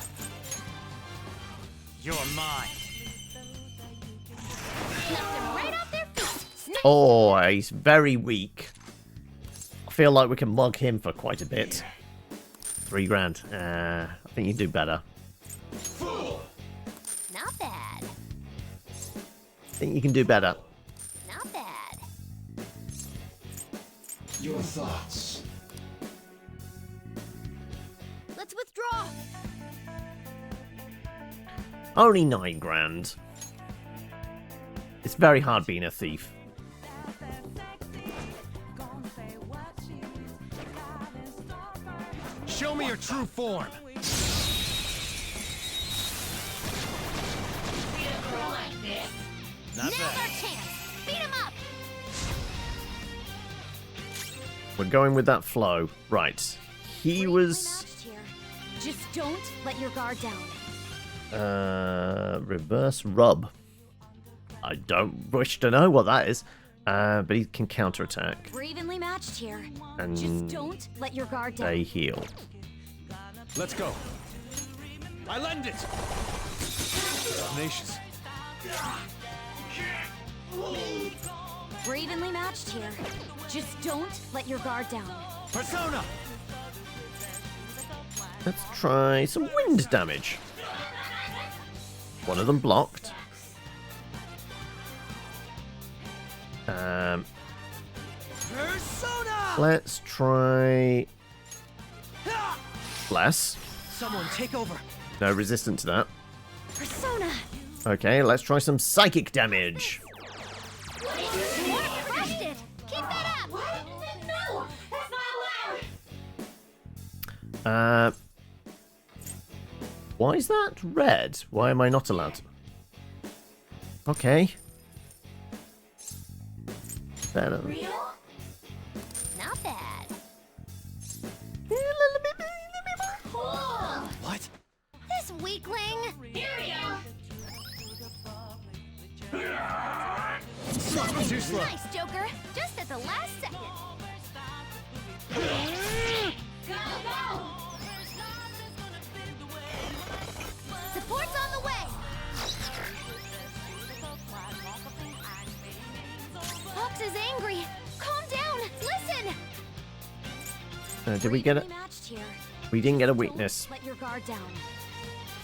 You're mine. Right off their feet. Oh, he's very weak. I feel like we can mug him for quite a bit. 3 grand. I think you do better. Not bad. I think you can do better. Not bad. Your thoughts. Let's withdraw. Only 9 grand. It's very hard being a thief. Show me your true form. Now's our chance. Beat him up. We're going with that flow. Right. He was... Just don't let your guard down. Reverse rub. I don't wish to know what that is. But he can counterattack. We're evenly matched here. And just don't let your guard down. they heal. Let's go. I lend it. Tenacious. We're evenly matched here. Just don't let your guard down. Persona. Let's try some wind damage. One of them blocked. Let's try Bless. Someone take over. No resistance to that. Persona. Okay, let's try some psychic damage. Crushed it. Keep that up. No, that's not allowed. Why is that red? Why am I not allowed to? Okay. Better. Real? Not bad. Cool. What? This weakling. Here we go. Too slow. Nice, Joker. Just at the last second. Go, go. Support's on the way. Fox is angry. Calm down. Listen. Did we get it? We didn't get a weakness. Let your guard down.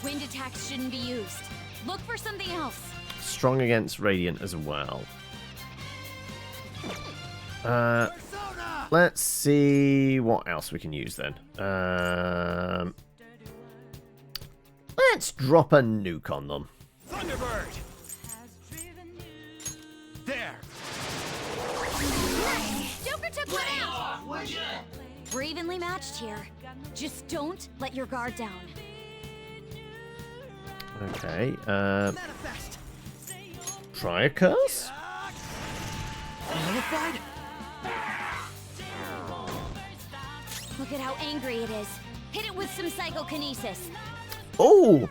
Wind attacks shouldn't be used. Look for something else. Strong against radiant as well. Let's see what else we can use then. Let's drop a nuke on them. Thunderbird. There. Nice. Joker took one out. We're evenly matched here. Just don't let your guard down. Okay. Try a curse? Nullified? Look at how angry it is. Hit it with some psychokinesis. Oh!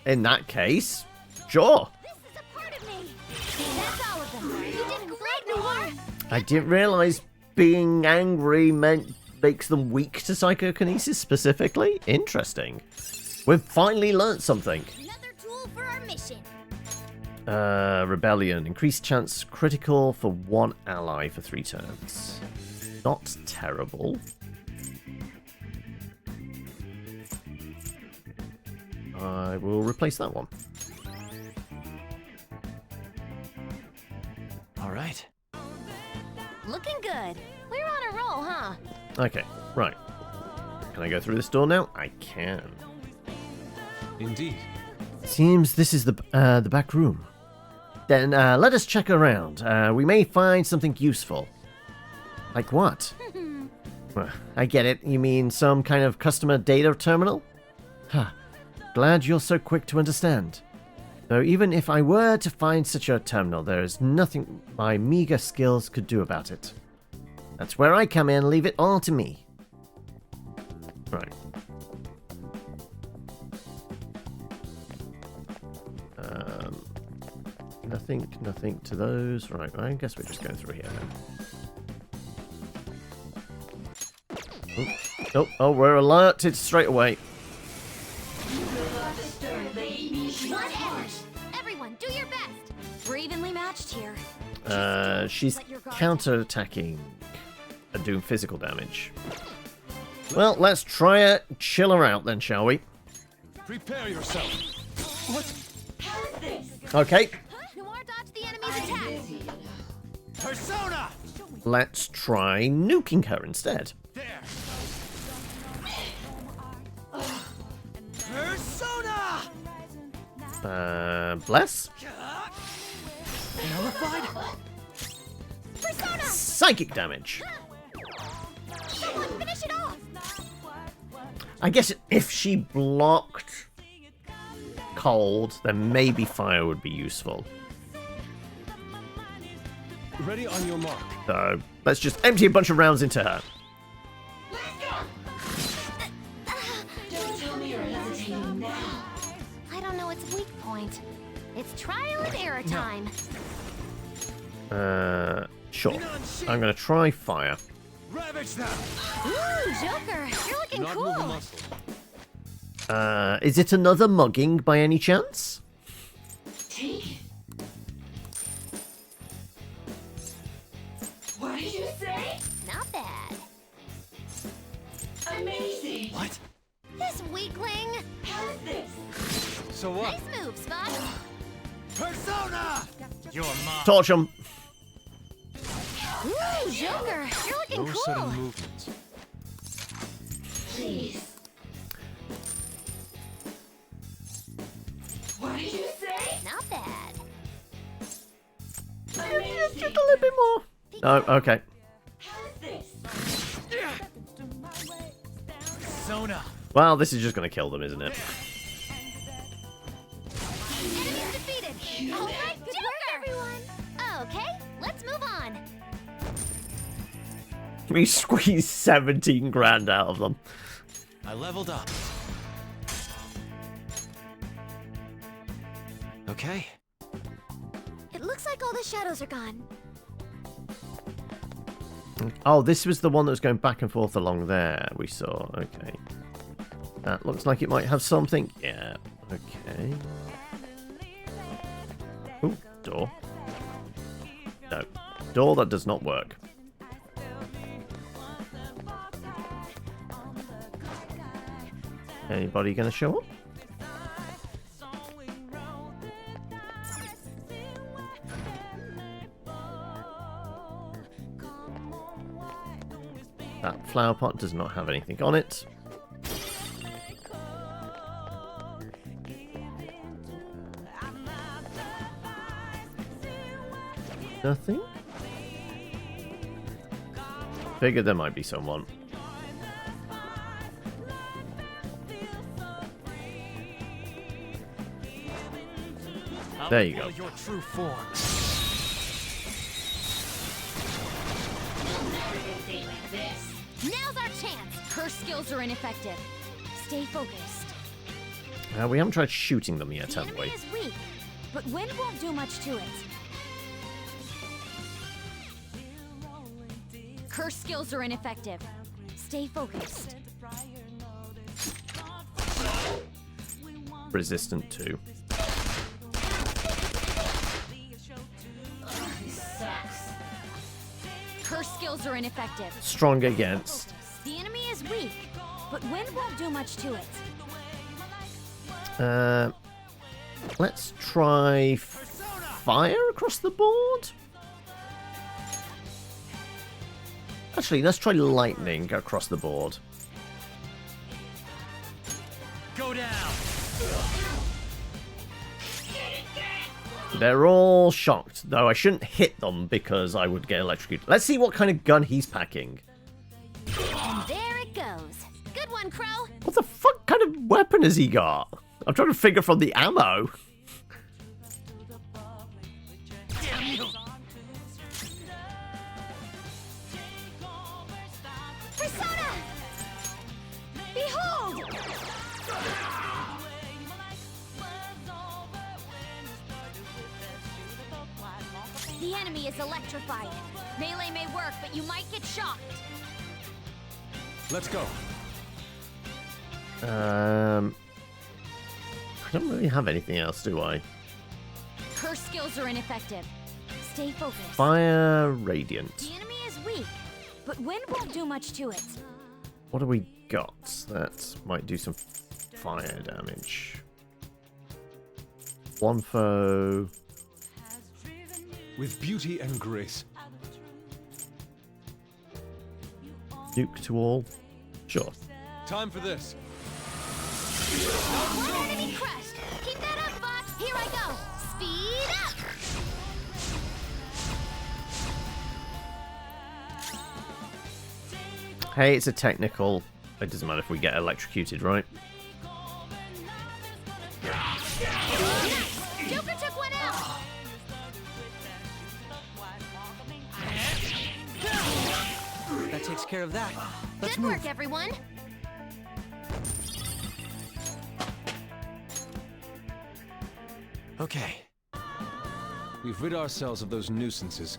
In that case, sure. That's all of them. You did great, Noir. I didn't realize being angry makes them weak to psychokinesis specifically. Interesting. We've finally learnt something. Another tool for our mission. Rebellion. Increased chance critical for one ally for 3 turns. Not terrible. I will replace that one. All right. Looking good. We're on a roll, huh? Okay, right. Can I go through this door now? I can. Indeed. Seems this is the back room. Then let us check around. We may find something useful. Like what? Well, I get it. You mean some kind of customer data terminal? Huh. Glad you're so quick to understand. Though even if I were to find such a terminal, there is nothing my meager skills could do about it. That's where I come in. Leave it all to me. Right. Nothing to those. Right, I guess we're just going through here then. Oh, we're alerted straight away. Everyone, do your best. We're evenly matched here. She's counter-attacking and doing physical damage. Well, let's try it. Chill her out then, shall we? Prepare yourself. What? Okay. Noir dodged the enemy's attack. Persona. Let's try nuking her instead. There. Persona. Bless. Nullified? Persona. Psychic damage. Someone finish it off. I guess if she blocked cold, then maybe fire would be useful. Ready on your mark. So let's just empty a bunch of rounds into her. Don't tell me you're hesitating now. I don't know its weak point. It's trial and error time. Sure. I'm gonna try fire. Ravage them. Ooh, Joker, you're looking Not cool. moving muscle. Is it another mugging by any chance? Take it. What did you say? Not bad. Amazing. What? This weakling. How's this? So what? Nice move, Spot. Persona! You're mine. Torch 'em. Ooh, Joker, you're looking No cool. sudden movements. Please. What did you say? Not bad. Just a little bit more. No, okay. How's this? Persona. Well, this is just gonna kill them, isn't it? Enemy's defeated. All right, good work, everyone. Okay, let's move on. We squeezed 17 grand out of them. I leveled up. Okay. It looks like all the shadows are gone. Oh, this was the one that was going back and forth along there, we saw. Okay. That looks like it might have something. Yeah. Okay. Ooh, door. No. Door that does not work. Anybody gonna show up? That flower pot does not have anything on it. Nothing? Figured there might be someone. There you go. Your true form. Now's our chance! Her skills are ineffective. Stay focused. We haven't tried shooting them yet, The have enemy we? is weak, but wind won't do much to it. Her skills are ineffective. Stay focused. Resistant to. Her skills are ineffective. Strong against. The enemy is weak, but wind won't do much to it. Let's try fire across the board. Actually, let's try lightning across the board. Go down. They're all shocked, though I shouldn't hit them because I would get electrocuted. Let's see what kind of gun he's packing. And there it goes. Good one, Crow. What the fuck kind of weapon has he got? I'm trying to figure from the ammo. Damn you. Persona! Behold! The enemy is electrified. Melee may work, but you might get shocked. Let's go. I don't really have anything else, do I? Her skills are ineffective. Stay focused. Fire Radiant. The enemy is weak, but wind won't do much to it. What do we got? That might do some fire damage. One foe. With beauty and grace. Nuke to all. Sure. Time for this. One enemy crushed. Keep that up, Fox. Here I go. Speed up. Hey, it's a technical It doesn't matter if we get electrocuted, right? Joker took one out! That takes care of that. Let's Good move. work, everyone! Okay. We've rid ourselves of those nuisances.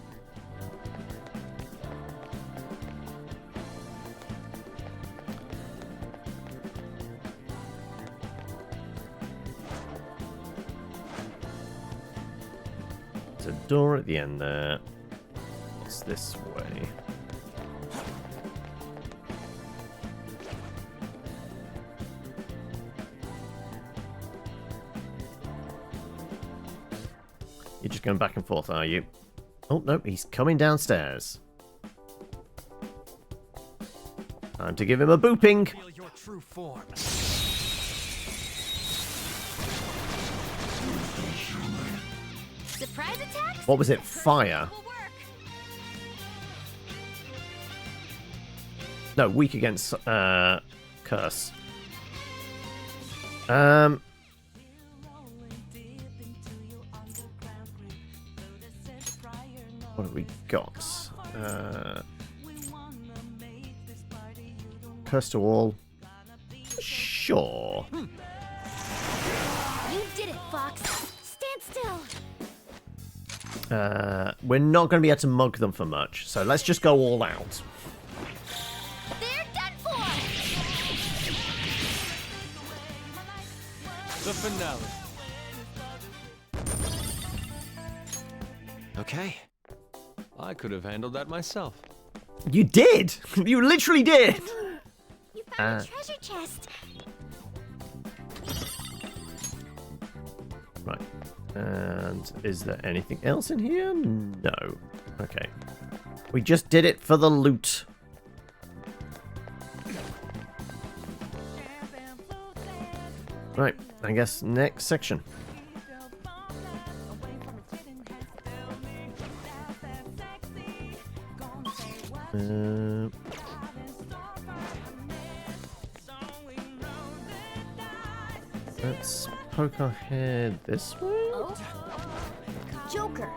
There's a door at the end there. What's this way? You're just going back and forth, are you? Oh, no, he's coming downstairs. Time to give him a booping. Feel your true form. Surprise attacks? What was it? Fire? No, weak against curse. What have we got? Curse to all. Sure. You did it, Fox. Stand still. We're not going to be able to mug them for much, so let's just go all out. They're done for. The finale. Okay. I could have handled that myself. You did! You literally did! You found a treasure chest. Right. And is there anything else in here? No. Okay. We just did it for the loot. Right. I guess next section. Let's poke our head this way. Oh? Joker.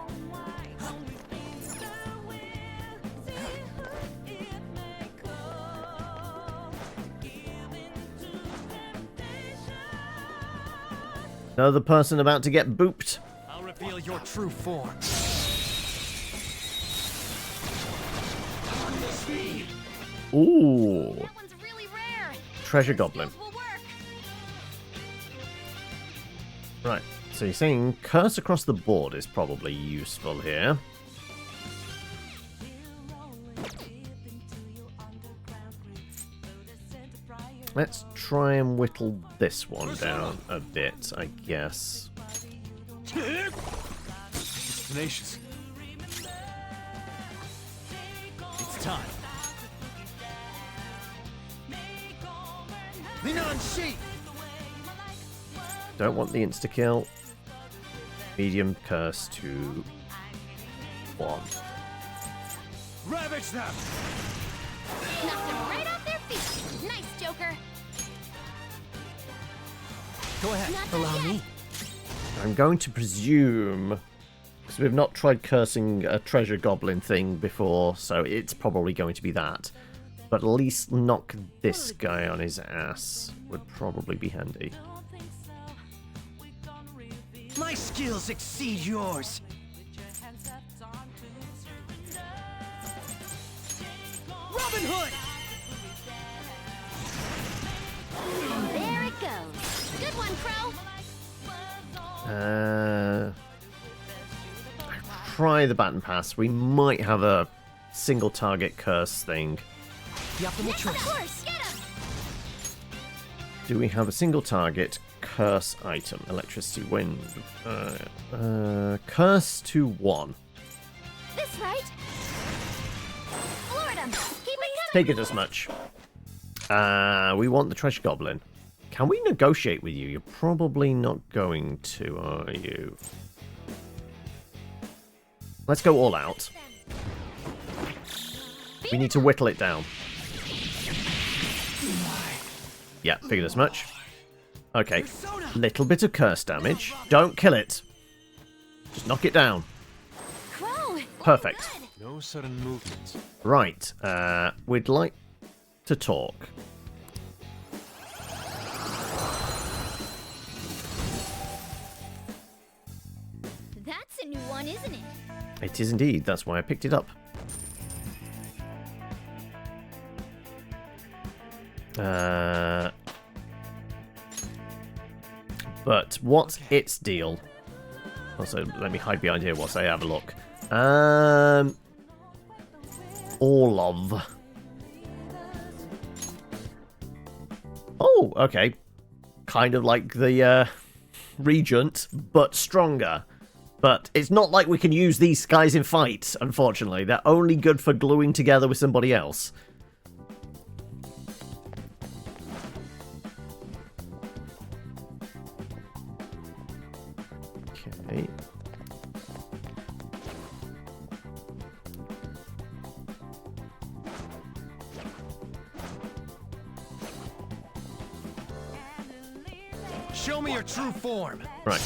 Another person about to get booped. I'll reveal your true form. Ooh. That one's really rare. Treasure Goblin. Will work. Right. So you're saying curse across the board is probably useful here. Let's try and whittle this one down a bit, I guess. It's tenacious. It's time. Lean on sheep. Don't want the insta-kill. Medium curse to 1. Ravage them! Knocked them right off their feet. Nice, Joker. Go ahead. Not Allow yet. me. I'm going to presume, because we've not tried cursing a treasure goblin thing before, so it's probably going to be that. But at least knock this guy on his ass would probably be handy. My skills exceed yours. Robin Hood! And there it goes. Good one, Crow. Try the baton pass. We might have a single target curse thing. The optimal choice. Horse, get him. Do we have a single target curse item? Electricity, wind. Curse to 1. This right. Lord 'em. Keep it coming. Take it as much. We want the treasure goblin. Can we negotiate with you? You're probably not going to, are you? Let's go all out. We need to whittle it down. Yeah, figured as much. Okay, little bit of curse damage. Don't kill it. Just knock it down. Perfect. No sudden movements. Right, we'd like to talk. That's a new one, isn't it? It is indeed. That's why I picked it up. But what's its deal? Also, let me hide behind here whilst I have a look. All of. Oh, okay. Kind of like the Regent, but stronger. But it's not like we can use these guys in fights, unfortunately. They're only good for gluing together with somebody else. Okay. Show me your true form. Right.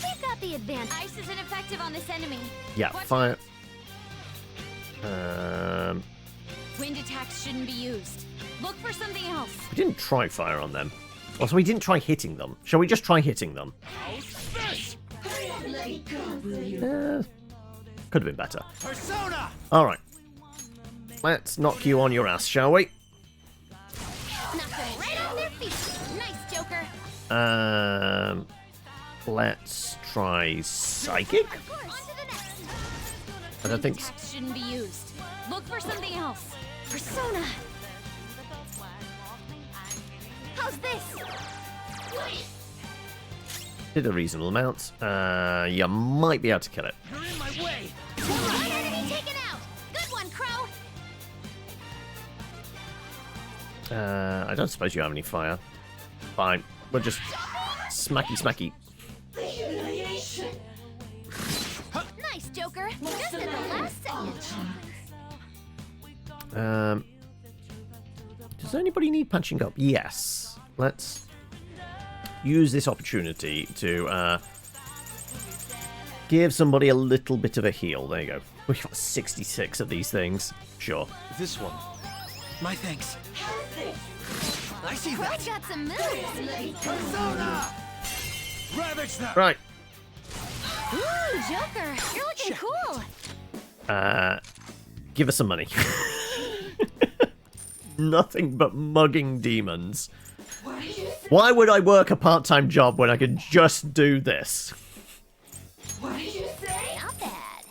We've got the advantage. Ice is ineffective on this enemy. Yeah, fire. Wind attacks shouldn't be used. Look for something else. We didn't try fire on them. Also, we didn't try hitting them. Shall we just try hitting them? Could have been better. Persona! Alright. Let's knock you on your ass, shall we? Knock them right off their feet. Nice, Joker. Let's try psychic. Of course. On to the next. I don't think. Attacks shouldn't be used. Look for something else. Persona. How's this? Did a reasonable amount. You might be able to kill it. You're in my way. One enemy taken out. Good one, Crow. I don't suppose you have any fire. Fine. We'll just smacky smacky. Nice, Joker. Just at the last second. Does anybody need punching up? Yes. Let's use this opportunity to give somebody a little bit of a heal. There you go. We've got 66 of these things. Sure. This one. My thanks. I see that. Crow's got some moves. Persona! Ravage that. Right. Ooh, Joker. You're looking cool. Give us some money. Nothing but mugging demons. Why would I work a part-time job when I could just do this? What did you say? Not bad.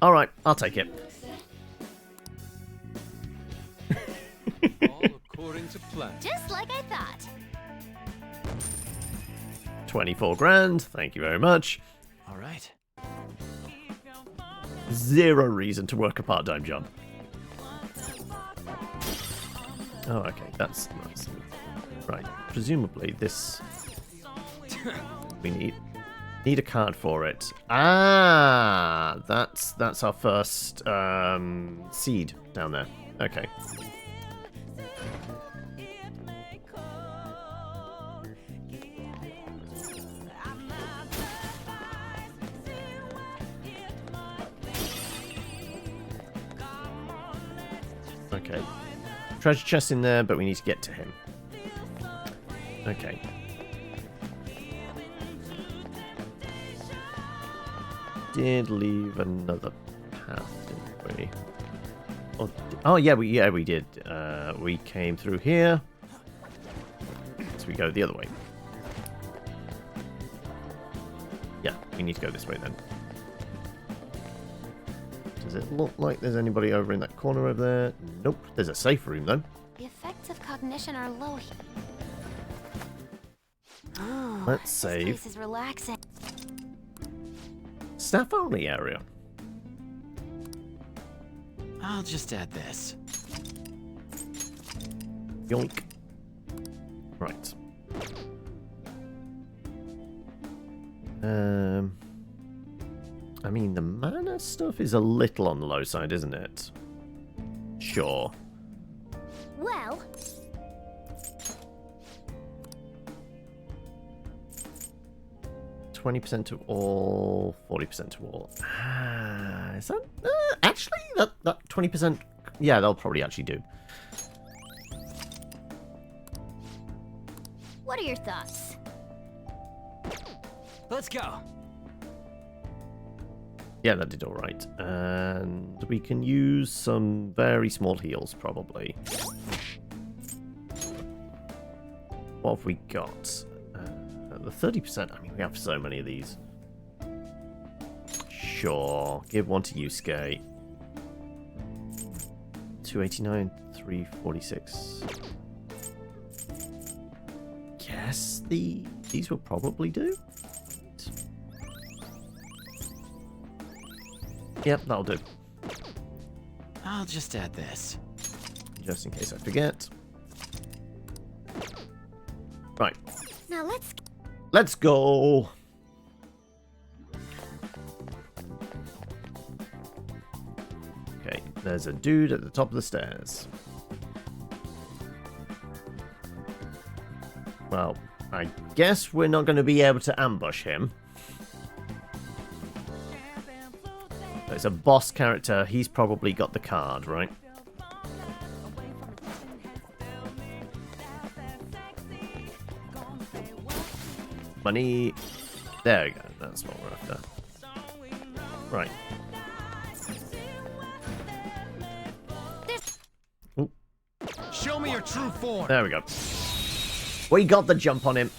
Alright, I'll take it. All according to plan. Just like I thought. 24 grand, thank you very much. All right. Zero reason to work a part-time job. Oh, okay, that's nice. Right, presumably this... we need a card for it. Ah, that's our first seed down there. Okay. Okay. Treasure chest in there, but we need to get to him. Okay. Did leave another path, didn't we? Oh yeah, we did. We came through here. So we go the other way. Yeah, we need to go this way then. Does it look like there's anybody over in that corner over there? Nope. There's a safe room though. The effects of cognition are low here. Ooh, Let's save. This place is relaxing. Staff only area. I'll just add this. Yoink. Right. I mean, the mana stuff is a little on the low side, isn't it? Sure. Well, 20% to all, 40% to all. Is that actually that 20%? Yeah, they'll probably actually do. what are your thoughts? Let's go. Yeah, that did all right. And we can use some very small heals, probably. What have we got? The 30%. I mean, we have so many of these. Sure. Give one to Yusuke. 289, 346. Guess these will probably do. Yep, that'll do. I'll just add this. Just in case I forget. Right. Now Let's go. Okay, there's a dude at the top of the stairs. Well, I guess we're not going to be able to ambush him. It's a boss character. He's probably got the card, right? Money. There we go. That's what we're after. Right. Ooh. Show me your true form. There we go. We got the jump on him.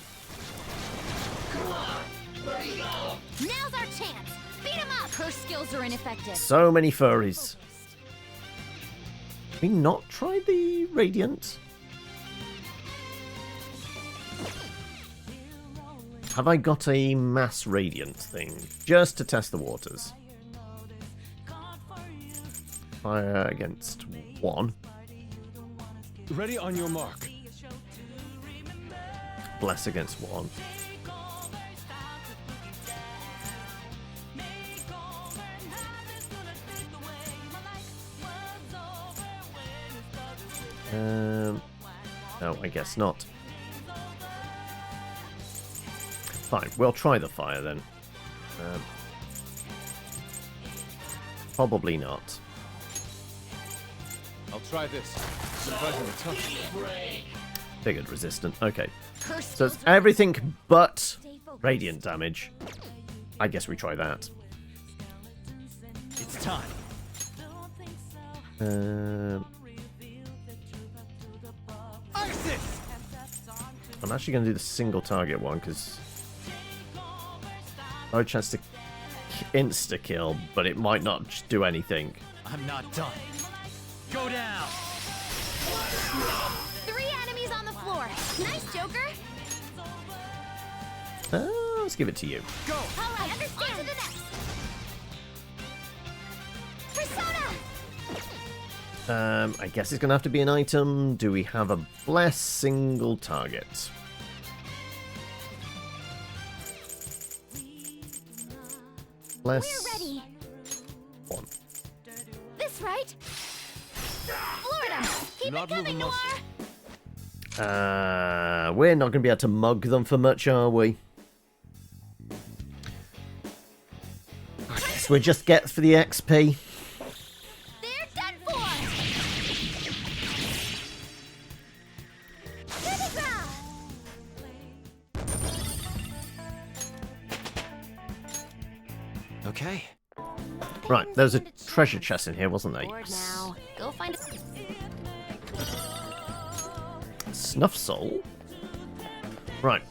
Now's our chance. Beat him up. Her skills are ineffective. So many furries. Have we not tried the Radiant? Have I got a mass Radiant thing? Just to test the waters. Fire against one. Ready on your mark. Bless against one. No, I guess not. Fine, we'll try the fire then. Probably not. I'll try this. Surprisingly tough. Figured resistant. Okay. So it's everything but radiant damage. I guess we try that. It's time. I'm actually going to do the single target one because no chance to insta kill, but it might not just do anything. I'm not done. Go down. 3 enemies on the floor. Nice, Joker. Let's give it to you. Go. All right, understand. On to the next. Persona. I guess it's going to have to be an item. Do we have a bless single target? Bless. We're ready. One. This right? Florida. Keep Not it coming, moving Noir. We're not going to be able to mug them for much, are we? I guess we just get for the XP. They're done for. To the ground. Okay. Right, there was a treasure chest in here, wasn't there? Bored now. Go find a... Snuff soul? Right.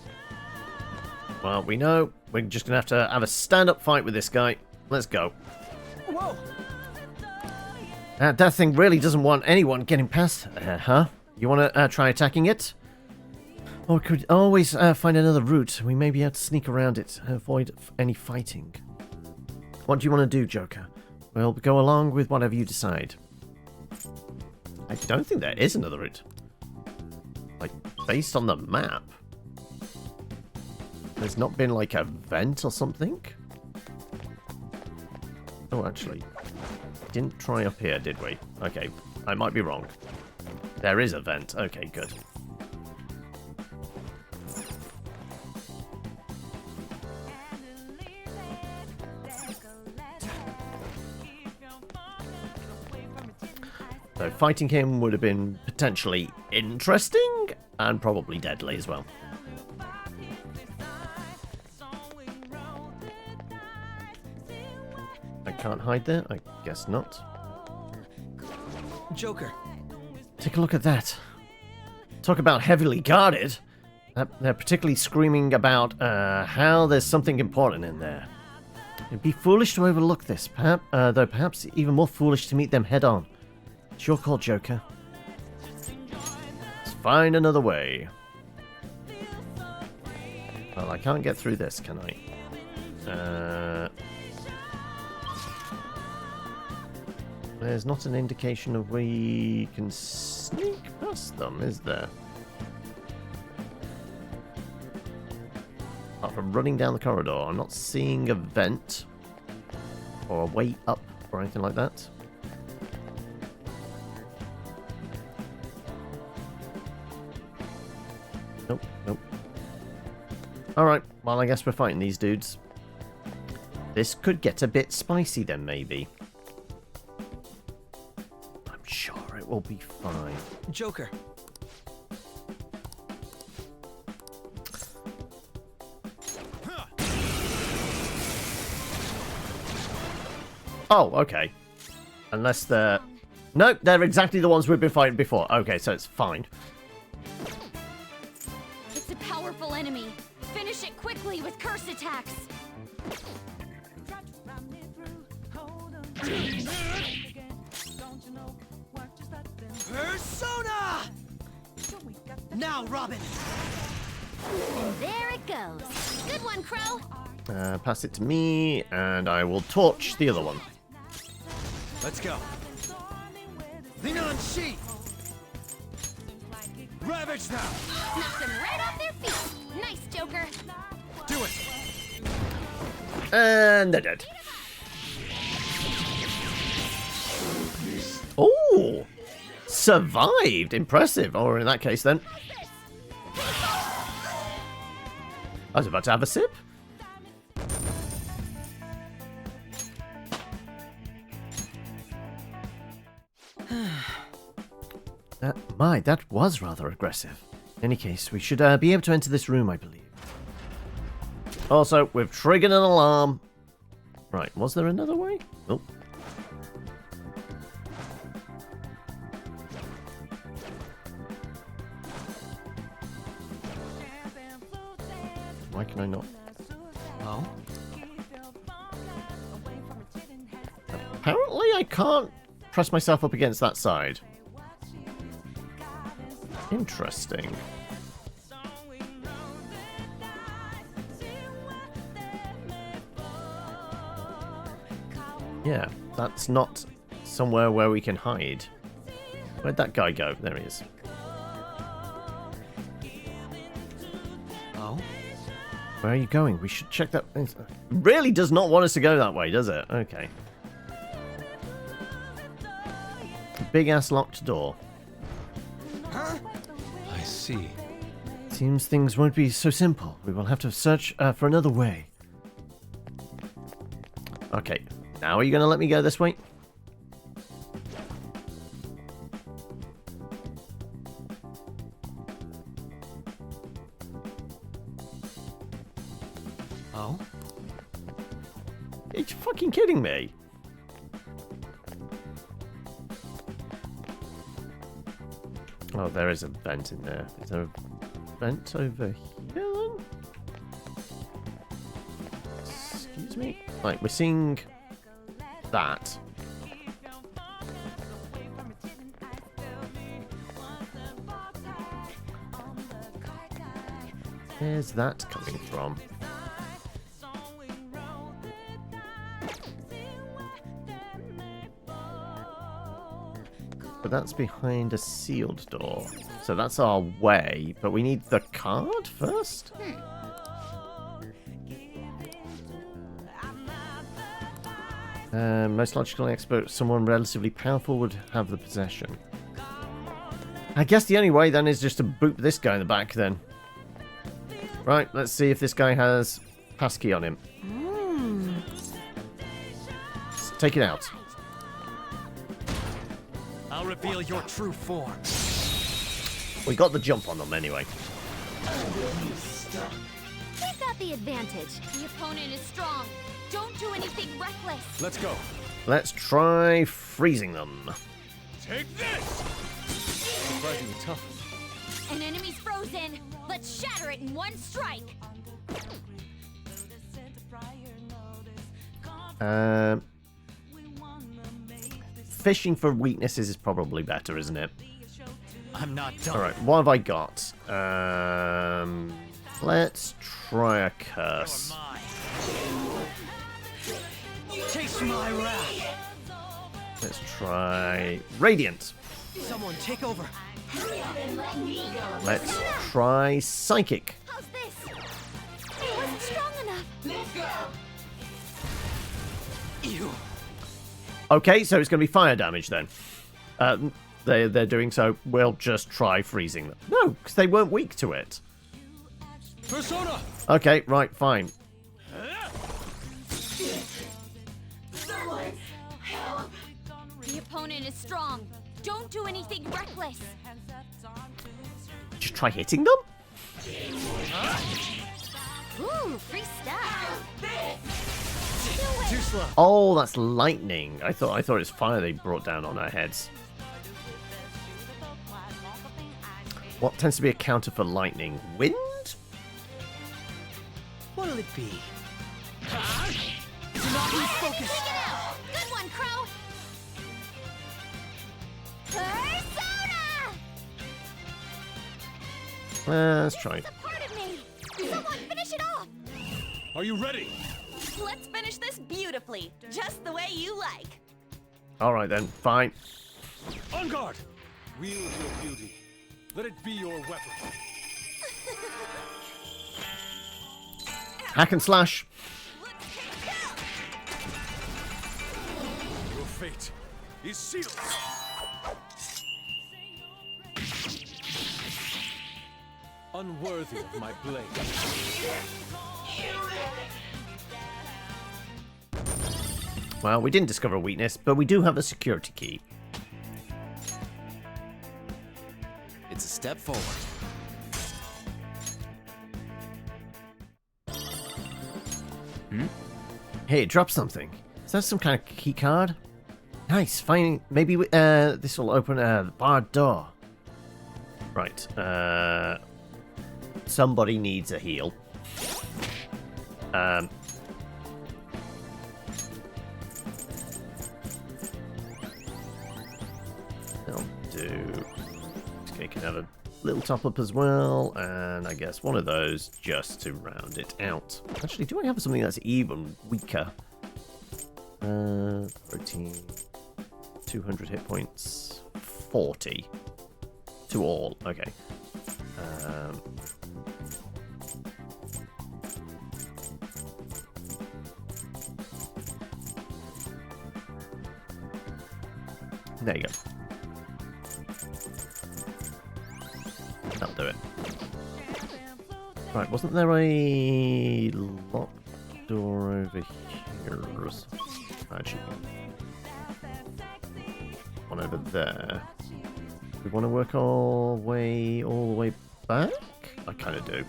Well, we know we're just going to have a stand-up fight with this guy. Let's go. Whoa. That thing really doesn't want anyone getting past huh? You want to try attacking it? Or we could always find another route. We may be able to sneak around it and avoid any fighting. What do you want to do, Joker? We'll go along with whatever you decide. I don't think there is another route. Like, based on the map. There's not been, like, a vent or something? Oh, actually, didn't try up here, did we? Okay, I might be wrong. There is a vent. Okay, good. So fighting him would have been potentially interesting and probably deadly as well. I can't hide there? I guess not. Joker. Take a look at that. Talk about heavily guarded. They're particularly screaming about how there's something important in there. It'd be foolish to overlook this, though perhaps even more foolish to meet them head on. It's your call, Joker. Let's find another way. Well, I can't get through this, can I? There's not an indication of we can sneak past them, is there? Apart from running down the corridor, I'm not seeing a vent or a way up or anything like that. Nope, nope. Alright, well, I guess we're fighting these dudes. This could get a bit spicy then, maybe. I'm sure it will be fine. Joker. Oh, okay. Unless they're... Nope, they're exactly the ones we've been fighting before. Okay, so it's fine. It's a powerful enemy. Finish it quickly with curse attacks. Persona! Now, Robin. And there it goes. Good one, Crow. Pass it to me, and I will torch the other one. Let's go. Lean on She. Ravage them. Knock them right off their feet. Nice, Joker. Do it. And they're dead. Oh! Survived! Impressive. Or in that case, then. I was about to have a sip. That was rather aggressive. In any case, we should be able to enter this room, I believe. Also, we've triggered an alarm. Right, was there another way? Nope. Why can I not? Oh? Apparently I can't press myself up against that side. Interesting. Yeah, that's not somewhere where we can hide. Where'd that guy go? There he is. Oh? Where are you going? We should check that. It really does not want us to go that way, does it? Okay. Big ass locked door. Huh? I see. Seems things won't be so simple. We will have to search for another way. Okay, now are you going to let me go this way? Oh? Are you fucking kidding me? Oh, there is a vent in there. Is there a vent over here then? Excuse me? Right, we're seeing that. Where's that coming from? But that's behind a sealed door. So that's our way, but we need the card first? Most logical expert, someone relatively powerful would have the possession. I guess the only way then is just to boot this guy in the back then. Right, let's see if this guy has passkey on him. Let's take it out. I'll reveal your true form. We got the jump on them anyway. We've got the advantage. The opponent is strong. Don't do anything reckless. Let's go. Let's try freezing them. Take this! Surprisingly tough. An enemy's frozen. Let's shatter it in one strike. Fishing for weaknesses is probably better, isn't it? I'm not done. Alright, what have I got? Let's try a curse. Taste my wrath. Let's try Radiant. Someone take over. Let's try Psychic. How's this? It wasn't strong enough. Let's go. Ew. Okay, so it's going to be fire damage then. They're doing so. We'll just try freezing them. No, because they weren't weak to it. Persona. Okay, right, fine. The opponent is strong. Don't do anything reckless. Just try hitting them? Ooh, free stuff. Too slow. Oh, that's lightning. I thought it was fire they brought down on our heads. What tends to be a counter for lightning? Wind? What'll it be? Do not lose focus. Good one, Crow. Persona! Let's try. It's a part of me. Someone finish it off. Are you ready? Let's finish this beautifully, just the way you like. Alright then, fine. On guard! Wield your beauty. Let it be your weapon. Hack and slash. Your fate is sealed. Unworthy of my blade. Well, we didn't discover a weakness, but we do have a security key. It's a step forward. Hey, drop something. Is that some kind of key card? Nice. Finding maybe this will open the barred door. Right. Somebody needs a heal. I'll do. Okay, can have a little top up as well, and I guess one of those just to round it out. Actually, do I have something that's even weaker? Protein, 200 hit points, 40 to all. Okay. There you go. That'll do it. Right, wasn't there a locked door over here? Actually, one over there. We want to work our way all the way back? I kind of do.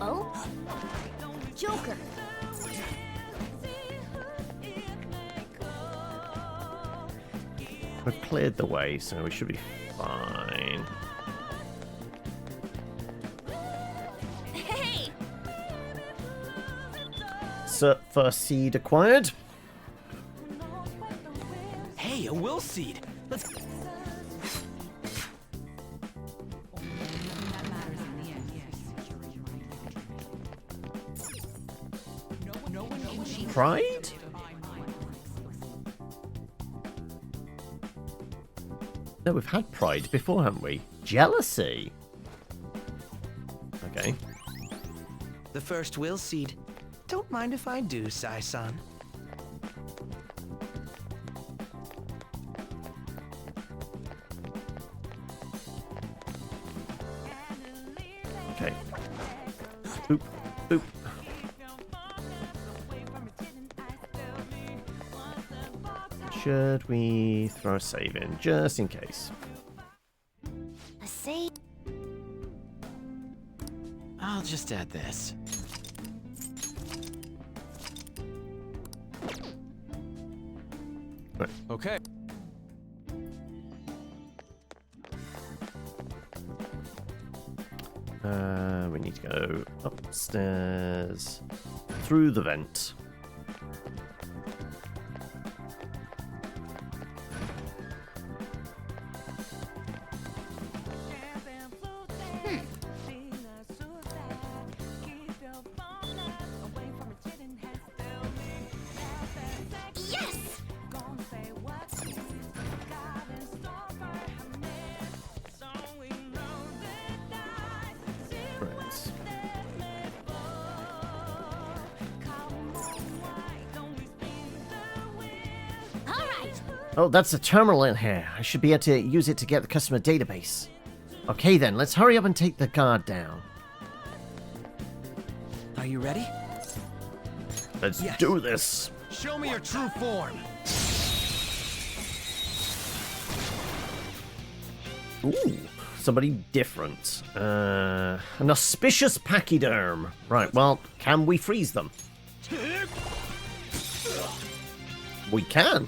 Oh? Joker. We've cleared the way, so we should be fine. Hey! First seed acquired. Hey, a will seed. Let's. Pride? No, we've had pride before, haven't we? Jealousy. Okay. The first will seed. Don't mind if I do, Sai-san. Okay. Boop, boop. Should we throw a save in, just in case? A save? I'll just add this. Right. Okay. We need to go upstairs through the vent. Oh, that's a terminal in here. I should be able to use it to get the customer database. Okay then, let's hurry up and take the guard down. Are you ready? Let's do this. Show me your true form. Ooh, somebody different. An auspicious pachyderm. Right, well, can we freeze them? We can.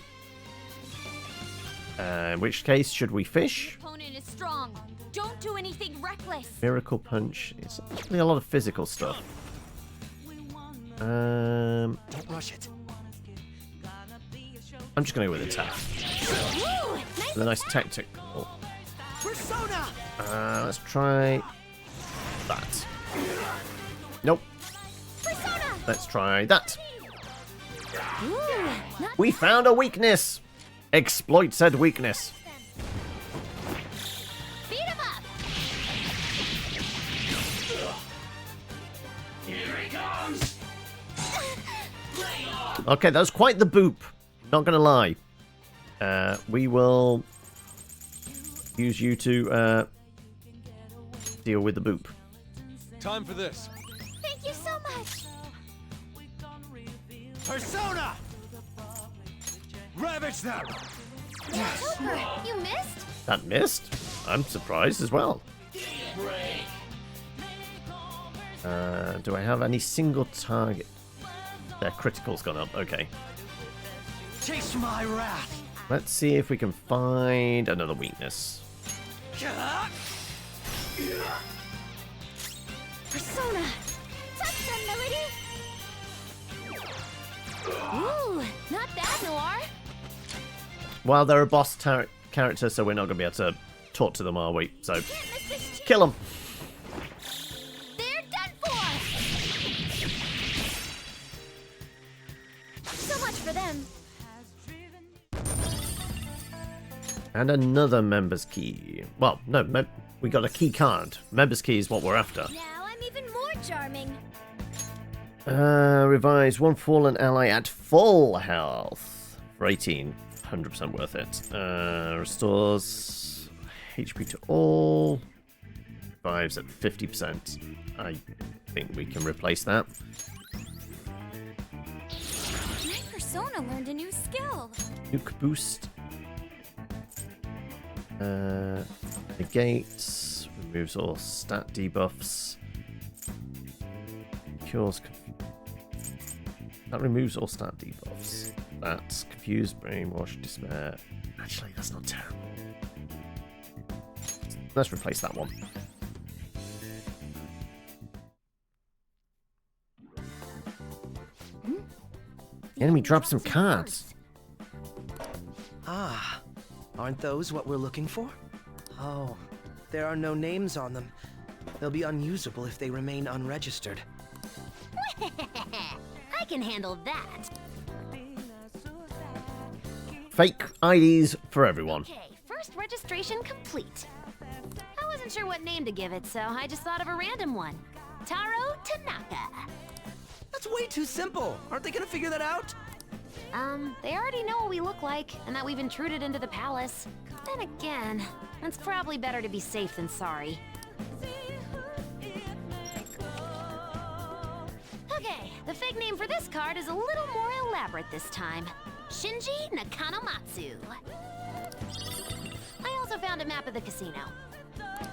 In which case, should we fish? Opponent is strong. Don't do anything reckless. Miracle Punch. It's actually a lot of physical stuff. Don't rush it. I'm just going to go with attack. With a nice tactical. Persona! Let's try that. Nope. Persona! Let's try that. Ooh, We found a weakness. Exploit said weakness. beat him up. Here he comes. Okay, that was quite the boop. Not gonna lie. We will use you to deal with the boop. Time for this. Thank you so much. Persona! Ravage them! Joker, you missed? That missed? I'm surprised as well. Do I have any single target? Their critical's gone up. Okay. Taste my wrath! Let's see if we can find another weakness. Persona! Touch them, Melody! Ooh, not bad, Noir. Well, they're a boss character, so we're not going to be able to talk to them, are we? So, kill them. They're done for! So much for them. And another member's key. Well, no, we got a key card. Member's key is what we're after. Now I'm even more charming. Revise one fallen ally at full health for 18. 100% worth it. Restores HP to all. Revives at 50%. I think we can replace that. My Persona learned a new skill. Nuke boost. Negates. Removes all stat debuffs. Cures. That removes all stat debuffs. That's confused, brainwash, despair. Actually, that's not terrible. Let's replace that one. The enemy dropped some cards. Ah, aren't those what we're looking for? Oh, there are no names on them. They'll be unusable if they remain unregistered. I can handle that. Fake IDs for everyone. Okay, first registration complete. I wasn't sure what name to give it, so I just thought of a random one. Taro Tanaka. That's way too simple. Aren't they gonna figure that out? They already know what we look like, and that we've intruded into the palace. Then again, it's probably better to be safe than sorry. Okay, the fake name for this card is a little more elaborate this time. Shinji Nakanomatsu. I also found a map of the casino.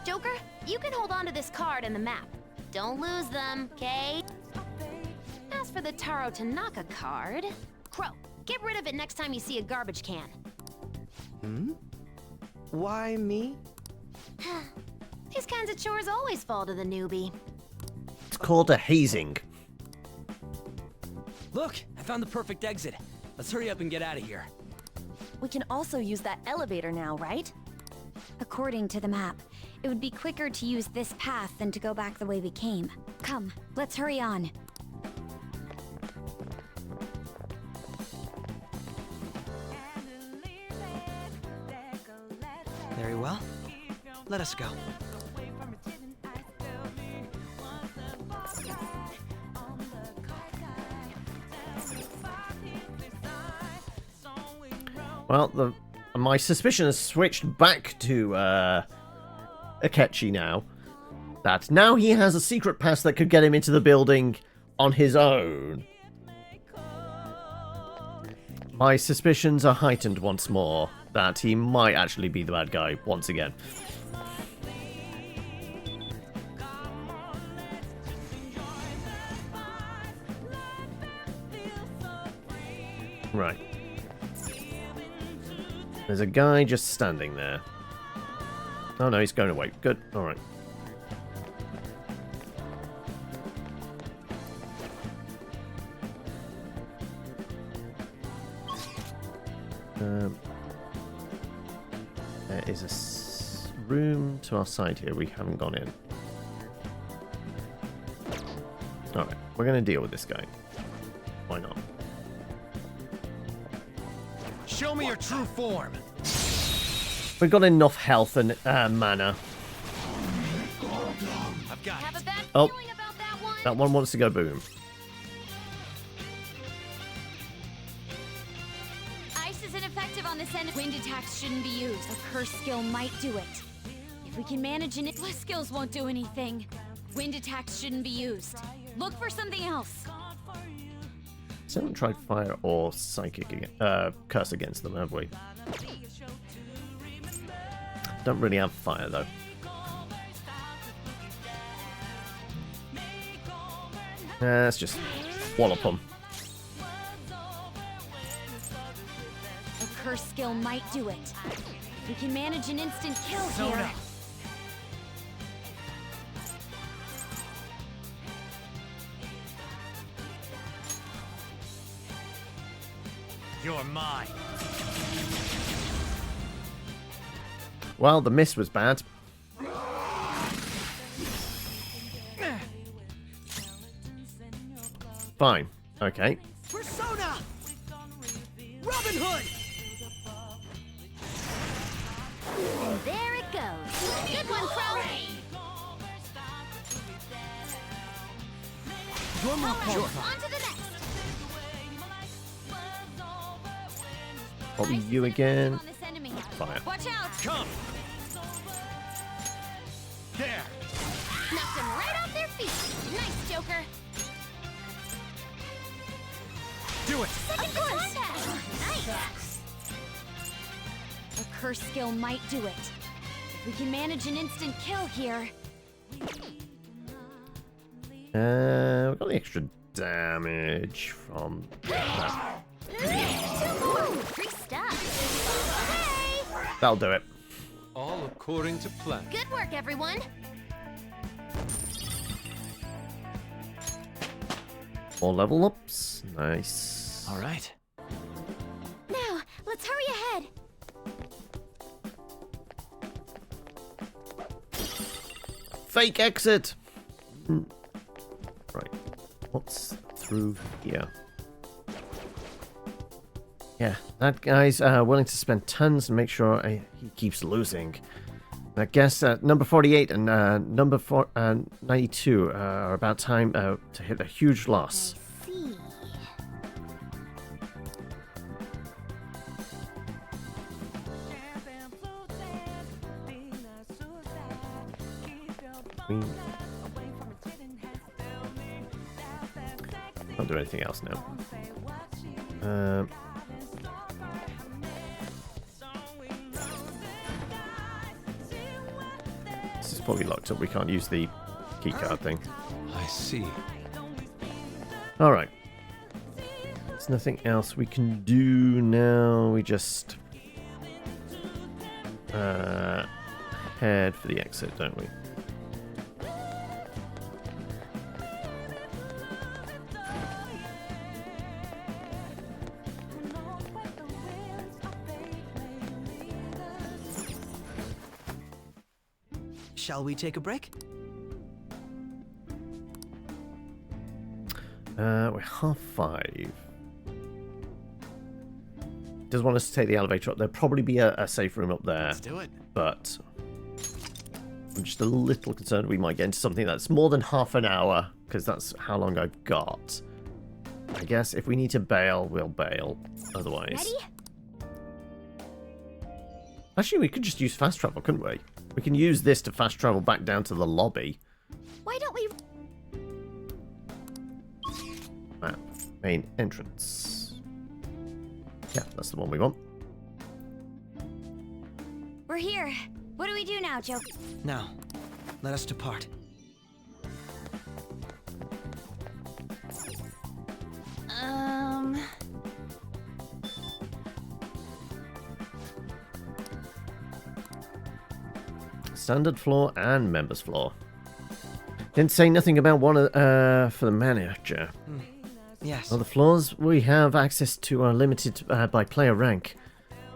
Joker, you can hold on to this card and the map. Don't lose them, okay? As for the Taro Tanaka card... Crow, get rid of it next time you see a garbage can. Why me? These kinds of chores always fall to the newbie. It's called a hazing. Look, I found the perfect exit. Let's hurry up and get out of here. We can also use that elevator now, right? According to the map, it would be quicker to use this path than to go back the way we came. Come, let's hurry on. Very well. Let us go. Well, my suspicion has switched back to Akechi now. That now he has a secret pass that could get him into the building on his own. My suspicions are heightened once more that he might actually be the bad guy once again. Right. There's a guy just standing there. Oh no, he's going away. Good. Alright. There is a room to our side here. We haven't gone in. Alright, we're going to deal with this guy. Why not? Show me your true form. We've got enough health and mana. I've got Have a bad Oh, feeling about that one? that one wants to go boom. Ice is ineffective on this end. Wind attacks shouldn't be used. A curse skill might do it. If we can manage it, less skills won't do anything. Wind attacks shouldn't be used. Look for something else. So haven't tried fire or psychic curse against them, have we? Don't really have fire though. Let's just wallop them. A curse skill might do it. If we can manage an instant kill here. You're mine. Well, the miss was bad. Fine. Okay. Persona! Robin Hood! And there it goes. Good one, Crow. You're more Sure. On to the next. What were you again? Fire. Watch out. Come! There! Knocked them right off their feet. Nice, Joker. Do it! Second contact. Nice. A curse skill might do it. If we can manage an instant kill here. We've got the extra damage from that. Free stuff. Hey! That'll do it. All according to plan. Good work, everyone. 4 level ups. Nice. All right. Now, let's hurry ahead. Fake exit. Right. What's through here? Yeah, that guy's willing to spend tons to make sure he keeps losing. I guess number 48 and number 92 are about time to hit a huge loss. See. Can't do anything else now. This is probably locked up. We can't use the keycard thing. I see. Alright. There's nothing else we can do now. We just head for the exit, don't we? Shall we take a break? We're 5:30. Does want us to take the elevator up. There'll probably be a safe room up there. Let's do it. But I'm just a little concerned we might get into something that's more than half an hour, because that's how long I've got. I guess if we need to bail, we'll bail. Otherwise... Ready? Actually, we could just use fast travel, couldn't we? We can use this to fast travel back down to the lobby. Why don't we... Map. Main entrance. Yeah, that's the one we want. We're here. What do we do now, Joe? Now, let us depart. Standard floor and members floor. Didn't say nothing about one for the manager. Yes. Well, the floors we have access to are limited by player rank.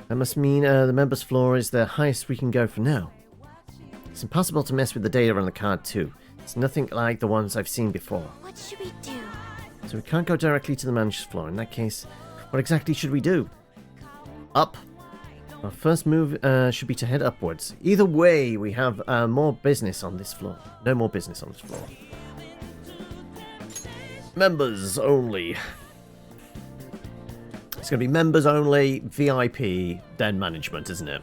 That must mean the members floor is the highest we can go for now. It's impossible to mess with the data on the card too. It's nothing like the ones I've seen before. What should we do? So we can't go directly to the manager's floor. In that case, what exactly should we do? Up. Our first move should be to head upwards. Either way, we have more business on this floor. No more business on this floor. Members only. It's going to be members only, VIP, then management, isn't it?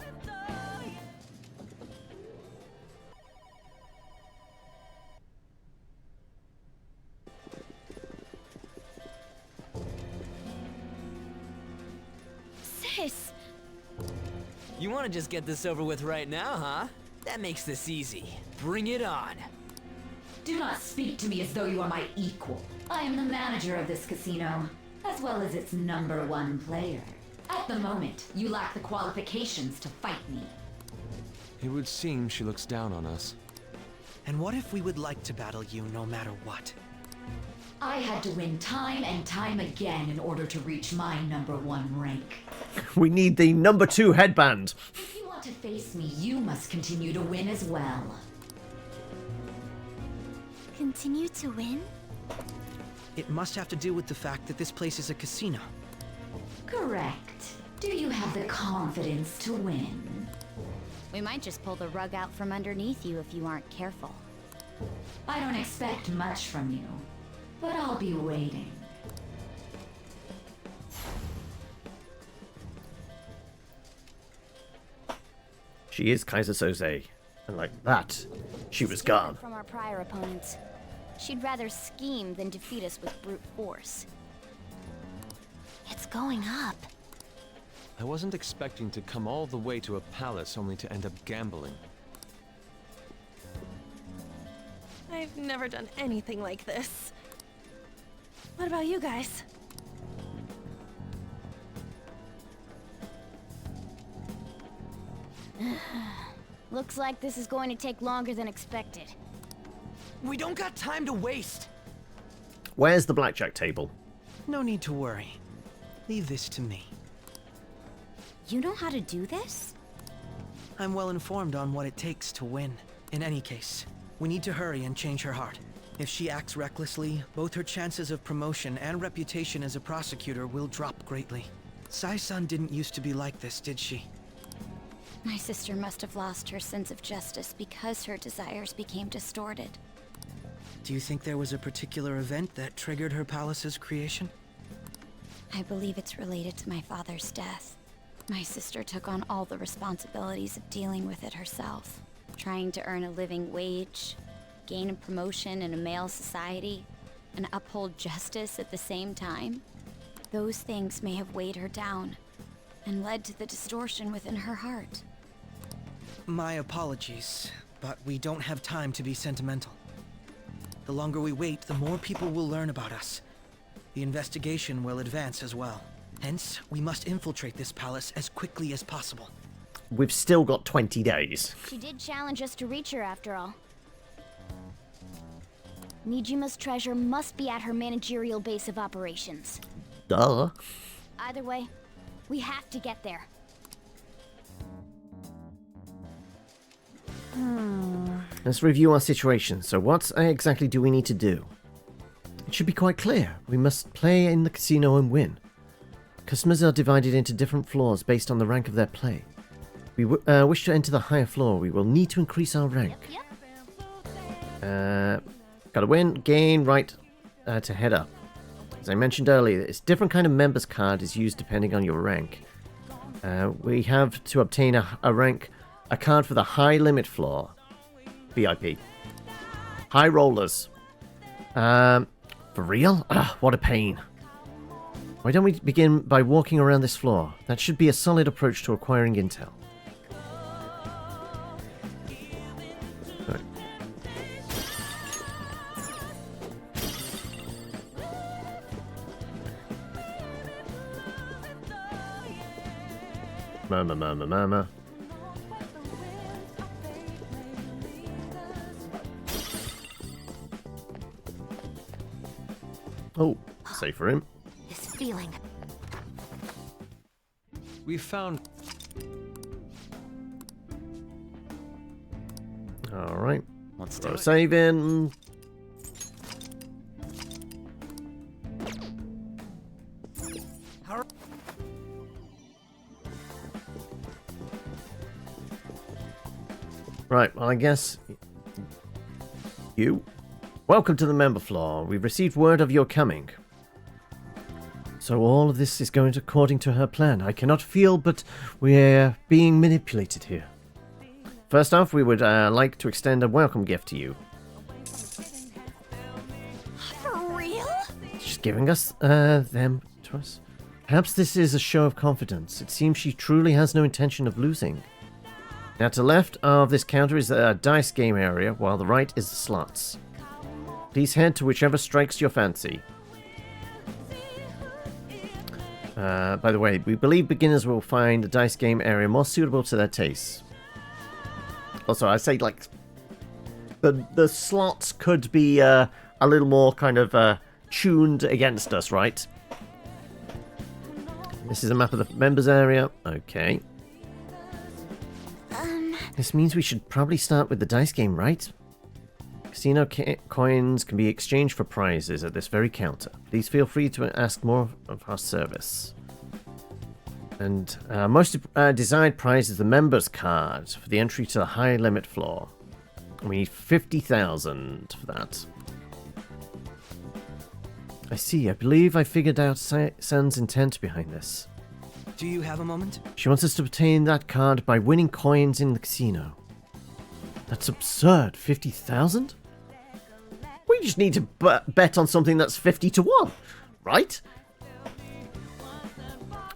Sis! You want to just get this over with right now, huh? That makes this easy. Bring it on. Do not speak to me as though you are my equal. I am the manager of this casino, as well as its #1 player. At the moment, you lack the qualifications to fight me. It would seem she looks down on us. And what if we would like to battle you no matter what? I had to win time and time again in order to reach my #1 rank. We need the #2 headband. If you want to face me, you must continue to win as well. Continue to win? It must have to do with the fact that this place is a casino. Correct. Do you have the confidence to win? We might just pull the rug out from underneath you if you aren't careful. I don't expect much from you, but I'll be waiting. She is Kaiser Soze. And like that, she was gone. From our prior opponents. She'd rather scheme than defeat us with brute force. It's going up. I wasn't expecting to come all the way to a palace only to end up gambling. I've never done anything like this. What about you guys? Looks like this is going to take longer than expected. We don't got time to waste. Where's the blackjack table? No need to worry. Leave this to me. You know how to do this? I'm well informed on what it takes to win. In any case, we need to hurry and change her heart. If she acts recklessly, both her chances of promotion and reputation as a prosecutor will drop greatly. Sai-san didn't used to be like this, did she? My sister must have lost her sense of justice because her desires became distorted. Do you think there was a particular event that triggered her palace's creation? I believe it's related to my father's death. My sister took on all the responsibilities of dealing with it herself, trying to earn a living wage, gain a promotion in a male society, and uphold justice at the same time. Those things may have weighed her down and led to the distortion within her heart. My apologies, but we don't have time to be sentimental. The longer we wait, the more people will learn about us. The investigation will advance as well. Hence, we must infiltrate this palace as quickly as possible. We've still got 20 days. She did challenge us to reach her after all. Nijima's treasure must be at her managerial base of operations. Duh. Either way, we have to get there. Let's review our situation. So what exactly do we need to do? It should be quite clear. We must play in the casino and win. Customers are divided into different floors based on the rank of their play. We wish to enter the higher floor. We will need to increase our rank. Gotta win, gain, right to head up. As I mentioned earlier, it's different kind of members card is used depending on your rank. We have to obtain a card for the high limit floor. VIP. High rollers. For real? Ugh, what a pain. Why don't we begin by walking around this floor? That should be a solid approach to acquiring intel. Right. Mama. Oh, safe for him. This feeling. We found... Alright. Let's do Throw it. save in. Right, well I guess... You? Welcome to the member floor. We've received word of your coming. So all of this is going according to her plan. I cannot feel, but we're being manipulated here. First off, we would like to extend a welcome gift to you. For real? She's giving us them to us. Perhaps this is a show of confidence. It seems she truly has no intention of losing. Now to the left of this counter is the dice game area, while the right is the slots. Please head to whichever strikes your fancy. By the way, we believe beginners will find the dice game area more suitable to their tastes. Also, I say, like, the slots could be a little more kind of tuned against us, right? This is a map of the members area. Okay. This means we should probably start with the dice game, right? Casino coins can be exchanged for prizes at this very counter. Please feel free to ask more of our service. And most desired prize is the members card for the entry to the high limit floor. We need 50,000 for that. I see. I believe I figured out San's intent behind this. Do you have a moment? She wants us to obtain that card by winning coins in the casino. That's absurd. 50,000? We just need to bet on something that's 50 to 1, right?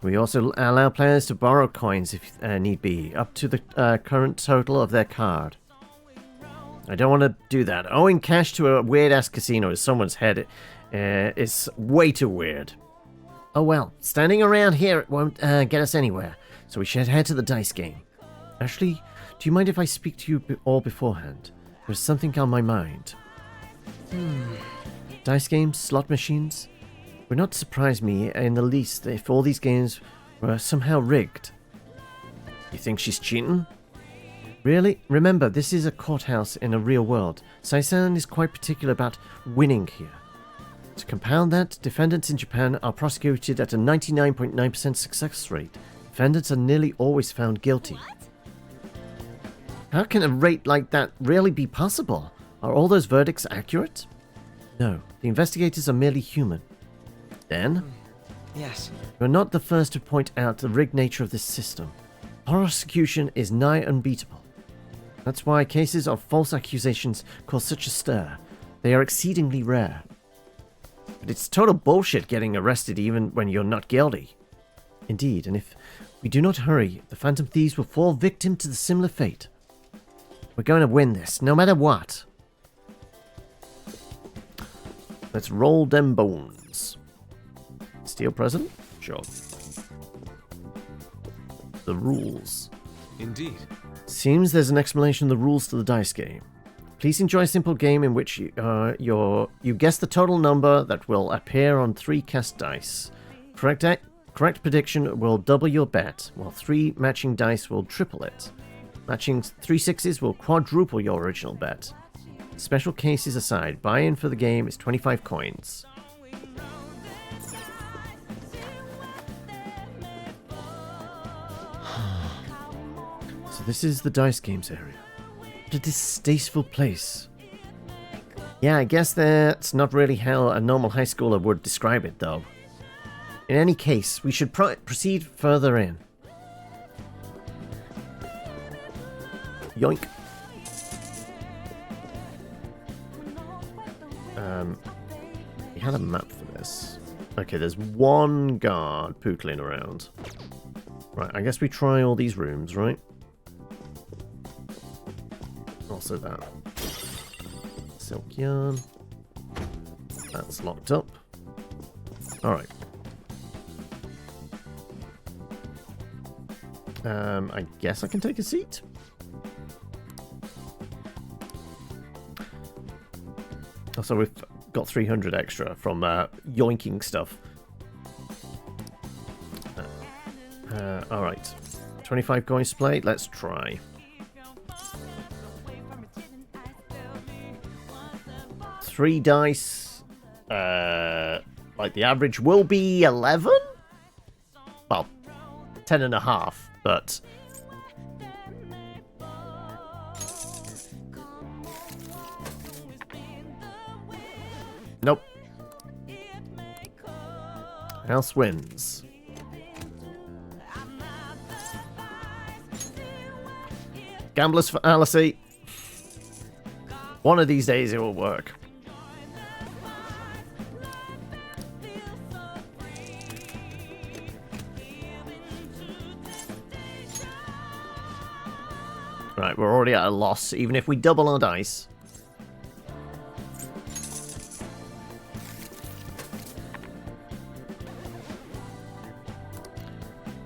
We also allow players to borrow coins if need be, up to the current total of their card. I don't want to do that. Owing cash to a weird-ass casino is someone's head. Is way too weird. Oh well, standing around here won't get us anywhere, so we should head to the dice game. Ashley, do you mind if I speak to you all beforehand? There's something on my mind. Dice games, slot machines? Would not surprise me in the least if all these games were somehow rigged. You think she's cheating? Really? Remember, this is a courthouse in a real world. Sai-san is quite particular about winning here. To compound that, defendants in Japan are prosecuted at a 99.9% success rate. Defendants are nearly always found guilty. How can a rate like that really be possible? Are all those verdicts accurate? No, the investigators are merely human. Then? Yes. You're not the first to point out the rigged nature of this system. Prosecution is nigh unbeatable. That's why cases of false accusations cause such a stir. They are exceedingly rare. But it's total bullshit getting arrested even when you're not guilty. Indeed, and if we do not hurry, the Phantom Thieves will fall victim to the similar fate. We're going to win this, no matter what. Let's roll them bones. Steal present? Sure. The rules. Indeed. Seems there's an explanation of the rules to the dice game. Please enjoy a simple game in which you guess the total number that will appear on 3 cast dice. Correct prediction will double your bet, while 3 matching dice will triple it. Matching 3 sixes will quadruple your original bet. Special cases aside, buy-in for the game is 25 coins. So this is the dice games area. What a distasteful place. Yeah, I guess that's not really how a normal high schooler would describe it, though. In any case, we should proceed further in. Yoink. We had a map for this. Okay, there's one guard pootling around. Right, I guess we try all these rooms, right? Also that. Silk yarn. That's locked up. Alright. I guess I can take a seat. Also, we've got 300 extra from yoinking stuff. Alright. 25 coins to play. Let's try. 3 dice. Like the average will be 11? Well, 10.5, but... Nope. House wins. Gamblers for fallacy. One of these days it will work. Right, we're already at a loss, even if we double our dice.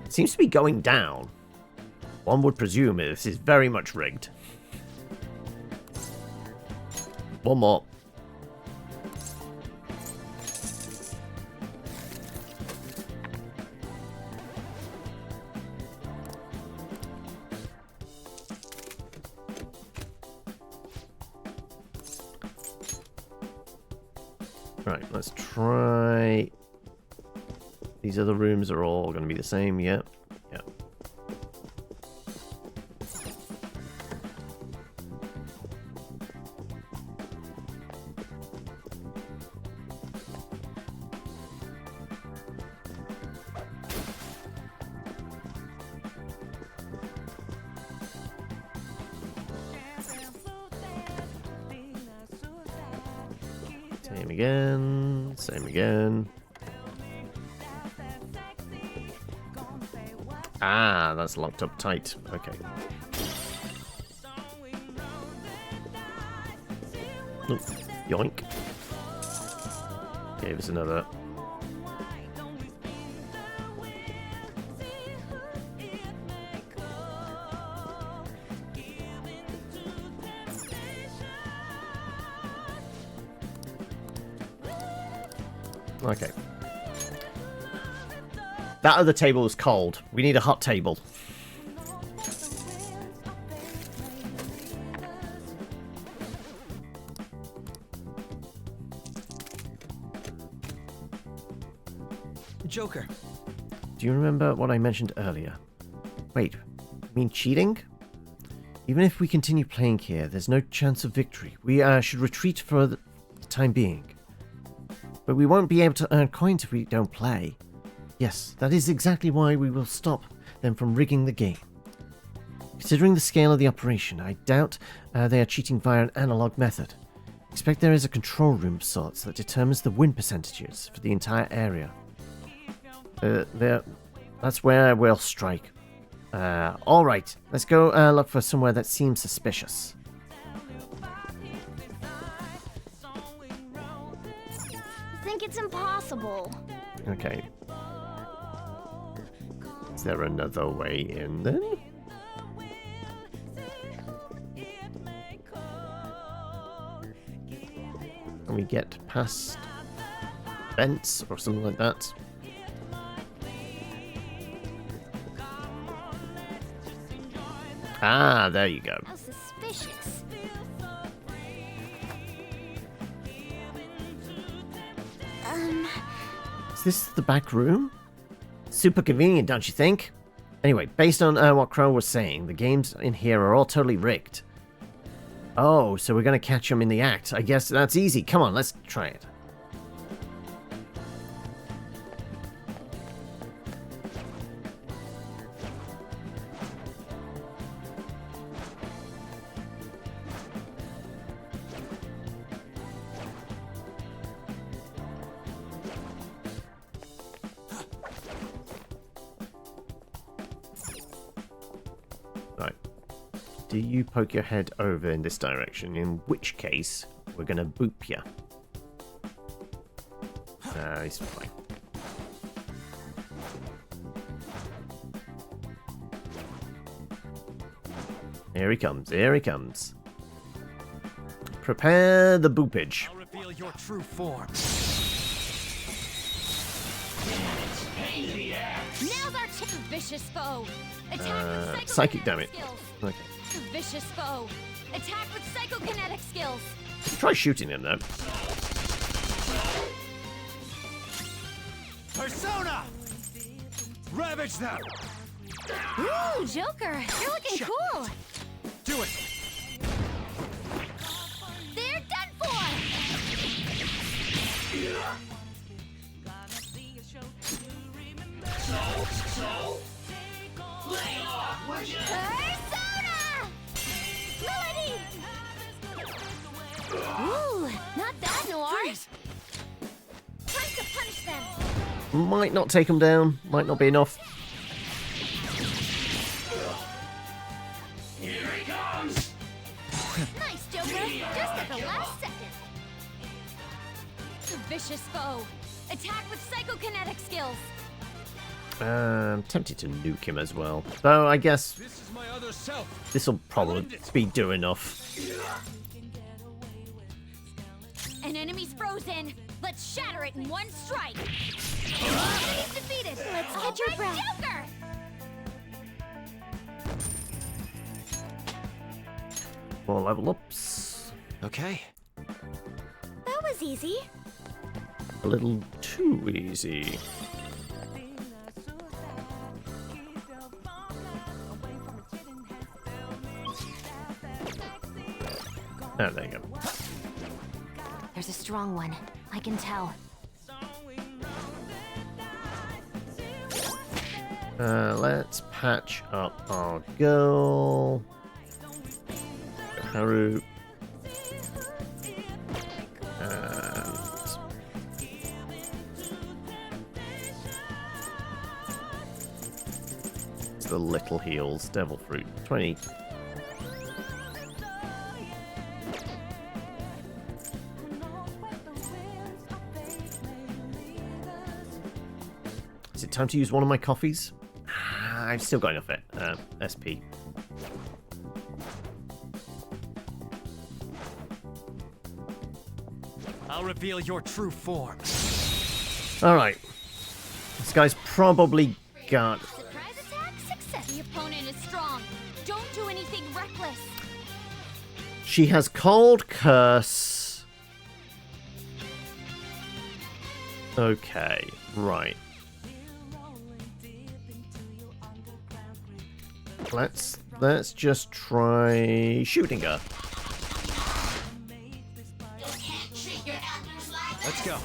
It seems to be going down. One would presume this is very much rigged. One more. Right, let's try... These other rooms are all going to be the same, yep. Yep. Same again, same again. Ah, that's locked up tight. Okay. Ooh, yoink. Gave us another. Okay. That other table is cold. We need a hot table. Joker. Do you remember what I mentioned earlier? Wait, you mean cheating? Even if we continue playing here, there's no chance of victory. We should retreat for the time being. But we won't be able to earn coins if we don't play. Yes, that is exactly why we will stop them from rigging the game. Considering the scale of the operation, I doubt they are cheating via an analog method. Expect there is a control room of sorts that determines the win percentages for the entire area. That's where we'll strike. Alright, let's go look for somewhere that seems suspicious. I think it's impossible. Okay. Is there another way in then? Can we get past vents or something like that? Ah, there you go. How suspicious. Is this the back room? Super convenient, don't you think? Anyway, based on what Crow was saying, the games in here are all totally rigged. Oh, so we're gonna catch them in the act. I guess that's easy. Come on, let's try it. Right. Do you poke your head over in this direction? In which case, we're gonna boop you. He's fine. Here he comes, here he comes. Prepare the boopage. I'll reveal your true form. Now's our chance. Vicious foe. Attack with Psychic, damn it. skills. Okay. Vicious foe. Attack with psychokinetic skills. Try shooting him though. Persona! Ravage them! Ooh, Joker, you're looking cool. Do it! They're done for. Lay off, would you? Persona! Melody! Ooh, not that noir. Time to punish them. Might not take him down. Might not be enough. Here he comes! Nice, Joker. Just at the last second. Vicious foe. Attack with psychokinetic skills. I'm tempted to nuke him as well. Though I guess This is my other self. this will probably be do enough. An enemy's frozen. Let's shatter it in one strike. Enemy's defeated. Let's catch your breath. Joker! More level ups. Okay. That was easy. A little too easy. Oh, there you go. There's a strong one. I can tell. Let's patch up our girl. Haru. And it's the little heals, devil fruit. 20. Is it time to use one of my coffees? I've still got enough SP. I'll reveal your true form. Alright. This guy's probably got... Surprise attack, success. The opponent is strong. Don't do anything reckless. She has Cold Curse. Okay, right. Let's Let's just try shooting her. Let's go.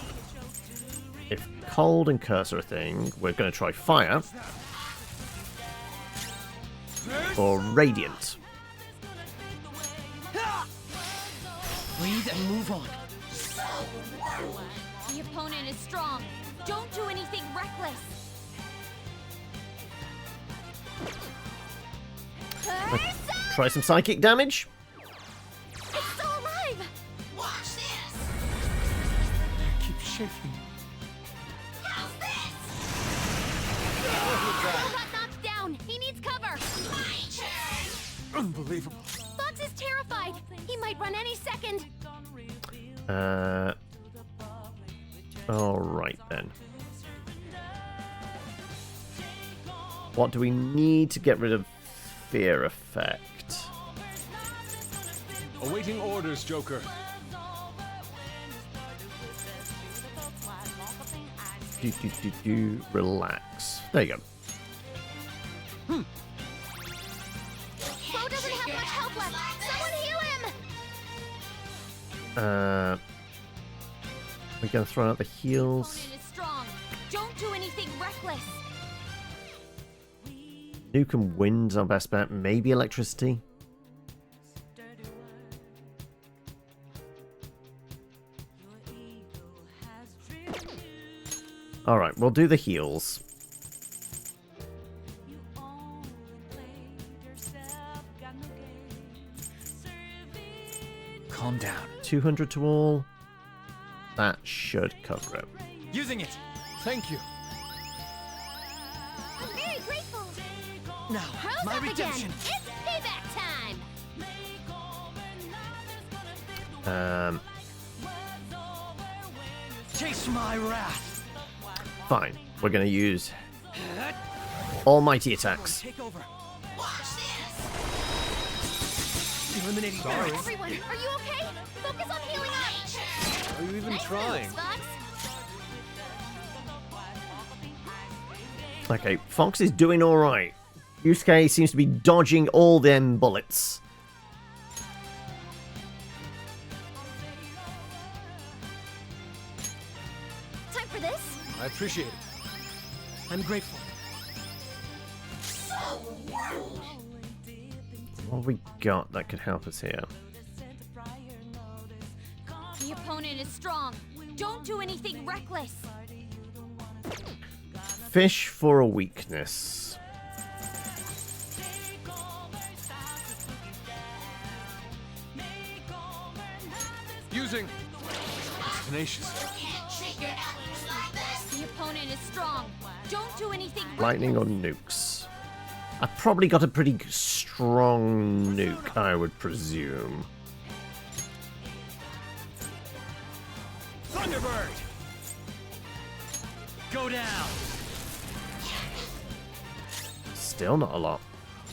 If cold and curse are a thing, we're going to try fire. Or radiant. Breathe and move on. The opponent is strong. Don't do anything reckless. Let's try some psychic damage. It's still alive. Watch this. Keep shifting. How's this? Robot knocked down. He needs cover. My turn. Unbelievable. Fox is terrified. He might run any second. Alright then. What do we need to get rid of fear effect? Awaiting orders, Joker. Relax. There you go. Flo doesn't have much health left. Someone heal him. We're gonna throw out the heals. Opponent is strong. Don't do anything reckless. Nuke and wind's our best bet. Maybe electricity. Alright, we'll do the heals. Calm down. 200 to all. That should cover it. Using it. Thank you. I'm very grateful. Now, How's my up redemption. again? It's payback time. Chase my wrath. Fine. We're gonna use almighty attacks. Take over. Eliminating Sorry. Everyone, are you okay? Focus on healing up. Are you even Nice trying? moves, Fox. Okay, Fox is doing alright. Yusuke seems to be dodging all them bullets. Time for this. I appreciate it. I'm grateful. What have we got that could help us here? The opponent is strong. Don't do anything reckless. Fish for a weakness. Using. It's tenacious. The opponent is strong. Don't do anything Lightning or nukes? I've probably got a pretty strong nuke, I would presume. Thunderbird. Go down. Still not a lot.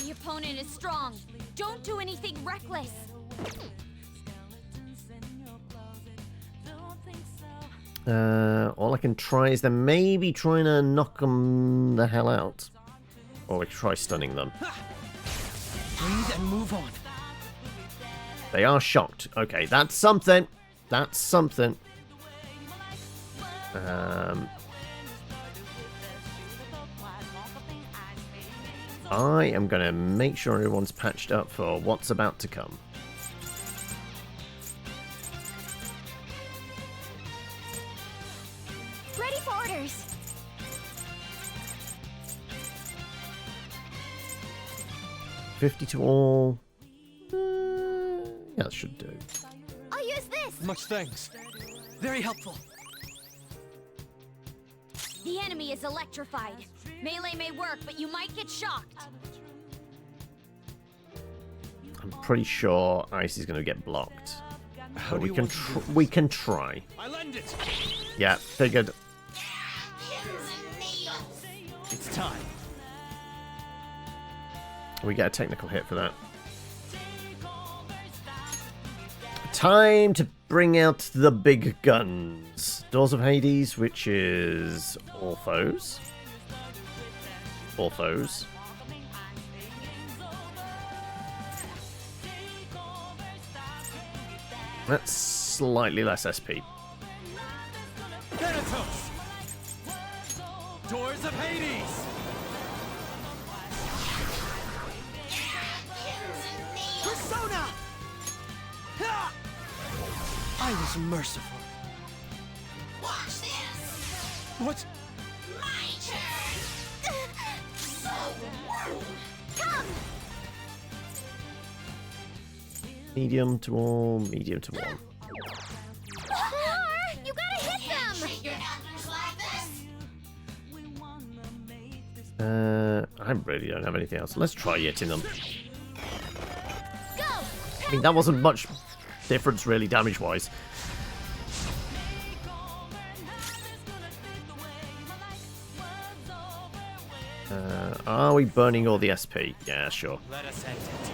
The opponent is strong. Don't do anything reckless. All I can try is then maybe trying to knock them the hell out. Or we try stunning them. Breathe and move on. They are shocked. Okay, that's something. That's something. I am going to make sure everyone's patched up for what's about to come. Ready for orders. $50 to all. Yeah, that should do. I'll use this. Much thanks. Very helpful. The enemy is electrified. Melee may work, but you might get shocked. I'm pretty sure ice is going to get blocked. How But do we you can want to do this? we can try. I lend it. Yeah, figured. It's time. We get a technical hit for that. Time to bring out the big guns. Doors of Hades, which is all foes. All foes. That's slightly less SP. Thanatos! Doors of Hades! Persona! Ha! I was merciful. Watch this. What? My turn. So Come! Medium to all, medium to one. You gotta hit them! Treat your elders like this. I really don't have anything else. Let's try hitting them. Go! I mean, that wasn't much difference, really, damage-wise. Are we burning all the SP? Yeah, sure. Let us end it.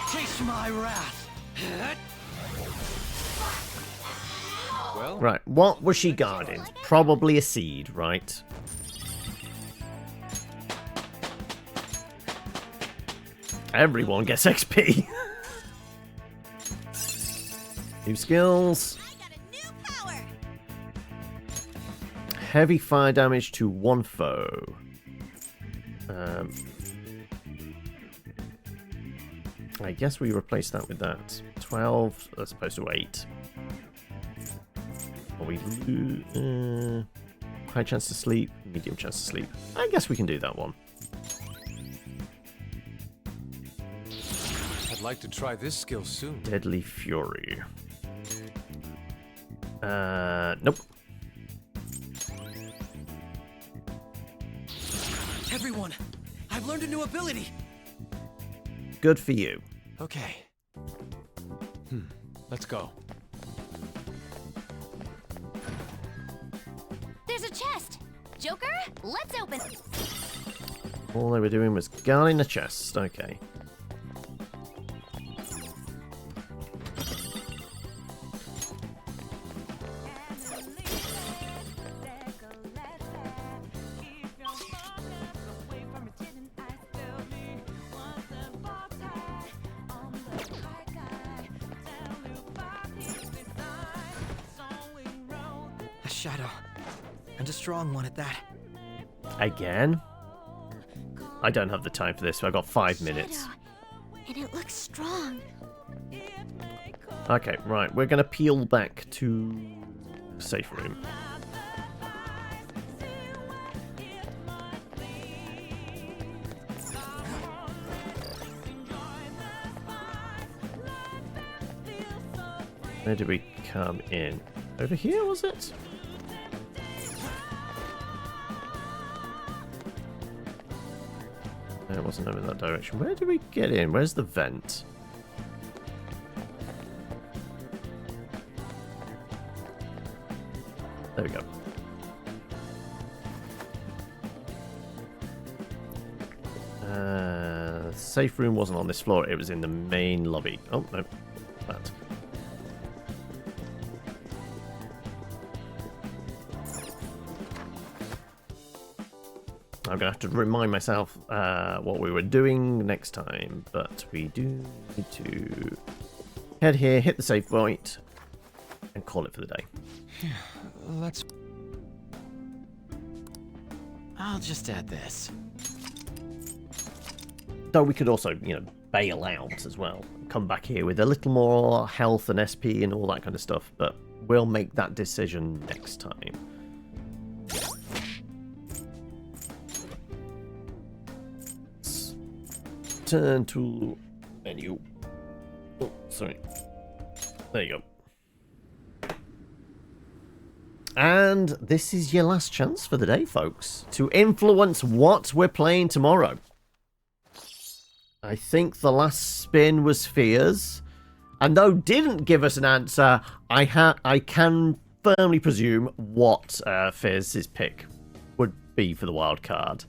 Taste my wrath. Well, Right, what was she guarding? Probably a seed, right? Everyone gets XP. New skills. Heavy fire damage to one foe. I guess we replace that with that. 12 as opposed to 8. Or we high chance to sleep, medium chance to sleep. I guess we can do that one. I'd like to try this skill soon. Deadly Fury. Nope. Everyone, I've learned a new ability. Good for you. Okay. Let's go. There's a chest! Joker, let's open it! All they were doing was guarding the chest. Okay. A shadow. And a strong one at that. Again? I don't have the time for this, so I've got 5 minutes. And it looks strong. Okay, right. We're going to peel back to safe room. Where did we come in? Over here, was it? No, it wasn't over that direction. Where did we get in? Where's the vent? There we go. Safe room wasn't on this floor. It was in the main lobby. Oh, no. That. I'm going to have to remind myself what we were doing next time, but we do need to head here, hit the save point, and call it for the day. Let's... I'll just add this. Though we could also, you know, bail out as well. Come back here with a little more health and SP and all that kind of stuff, but we'll make that decision next time. Turn to menu. Oh, sorry. There you go. And this is your last chance for the day, folks, to influence what we're playing tomorrow. I think the last spin was Fears, and though didn't give us an answer, I can firmly presume what Fears' pick would be for the wild card.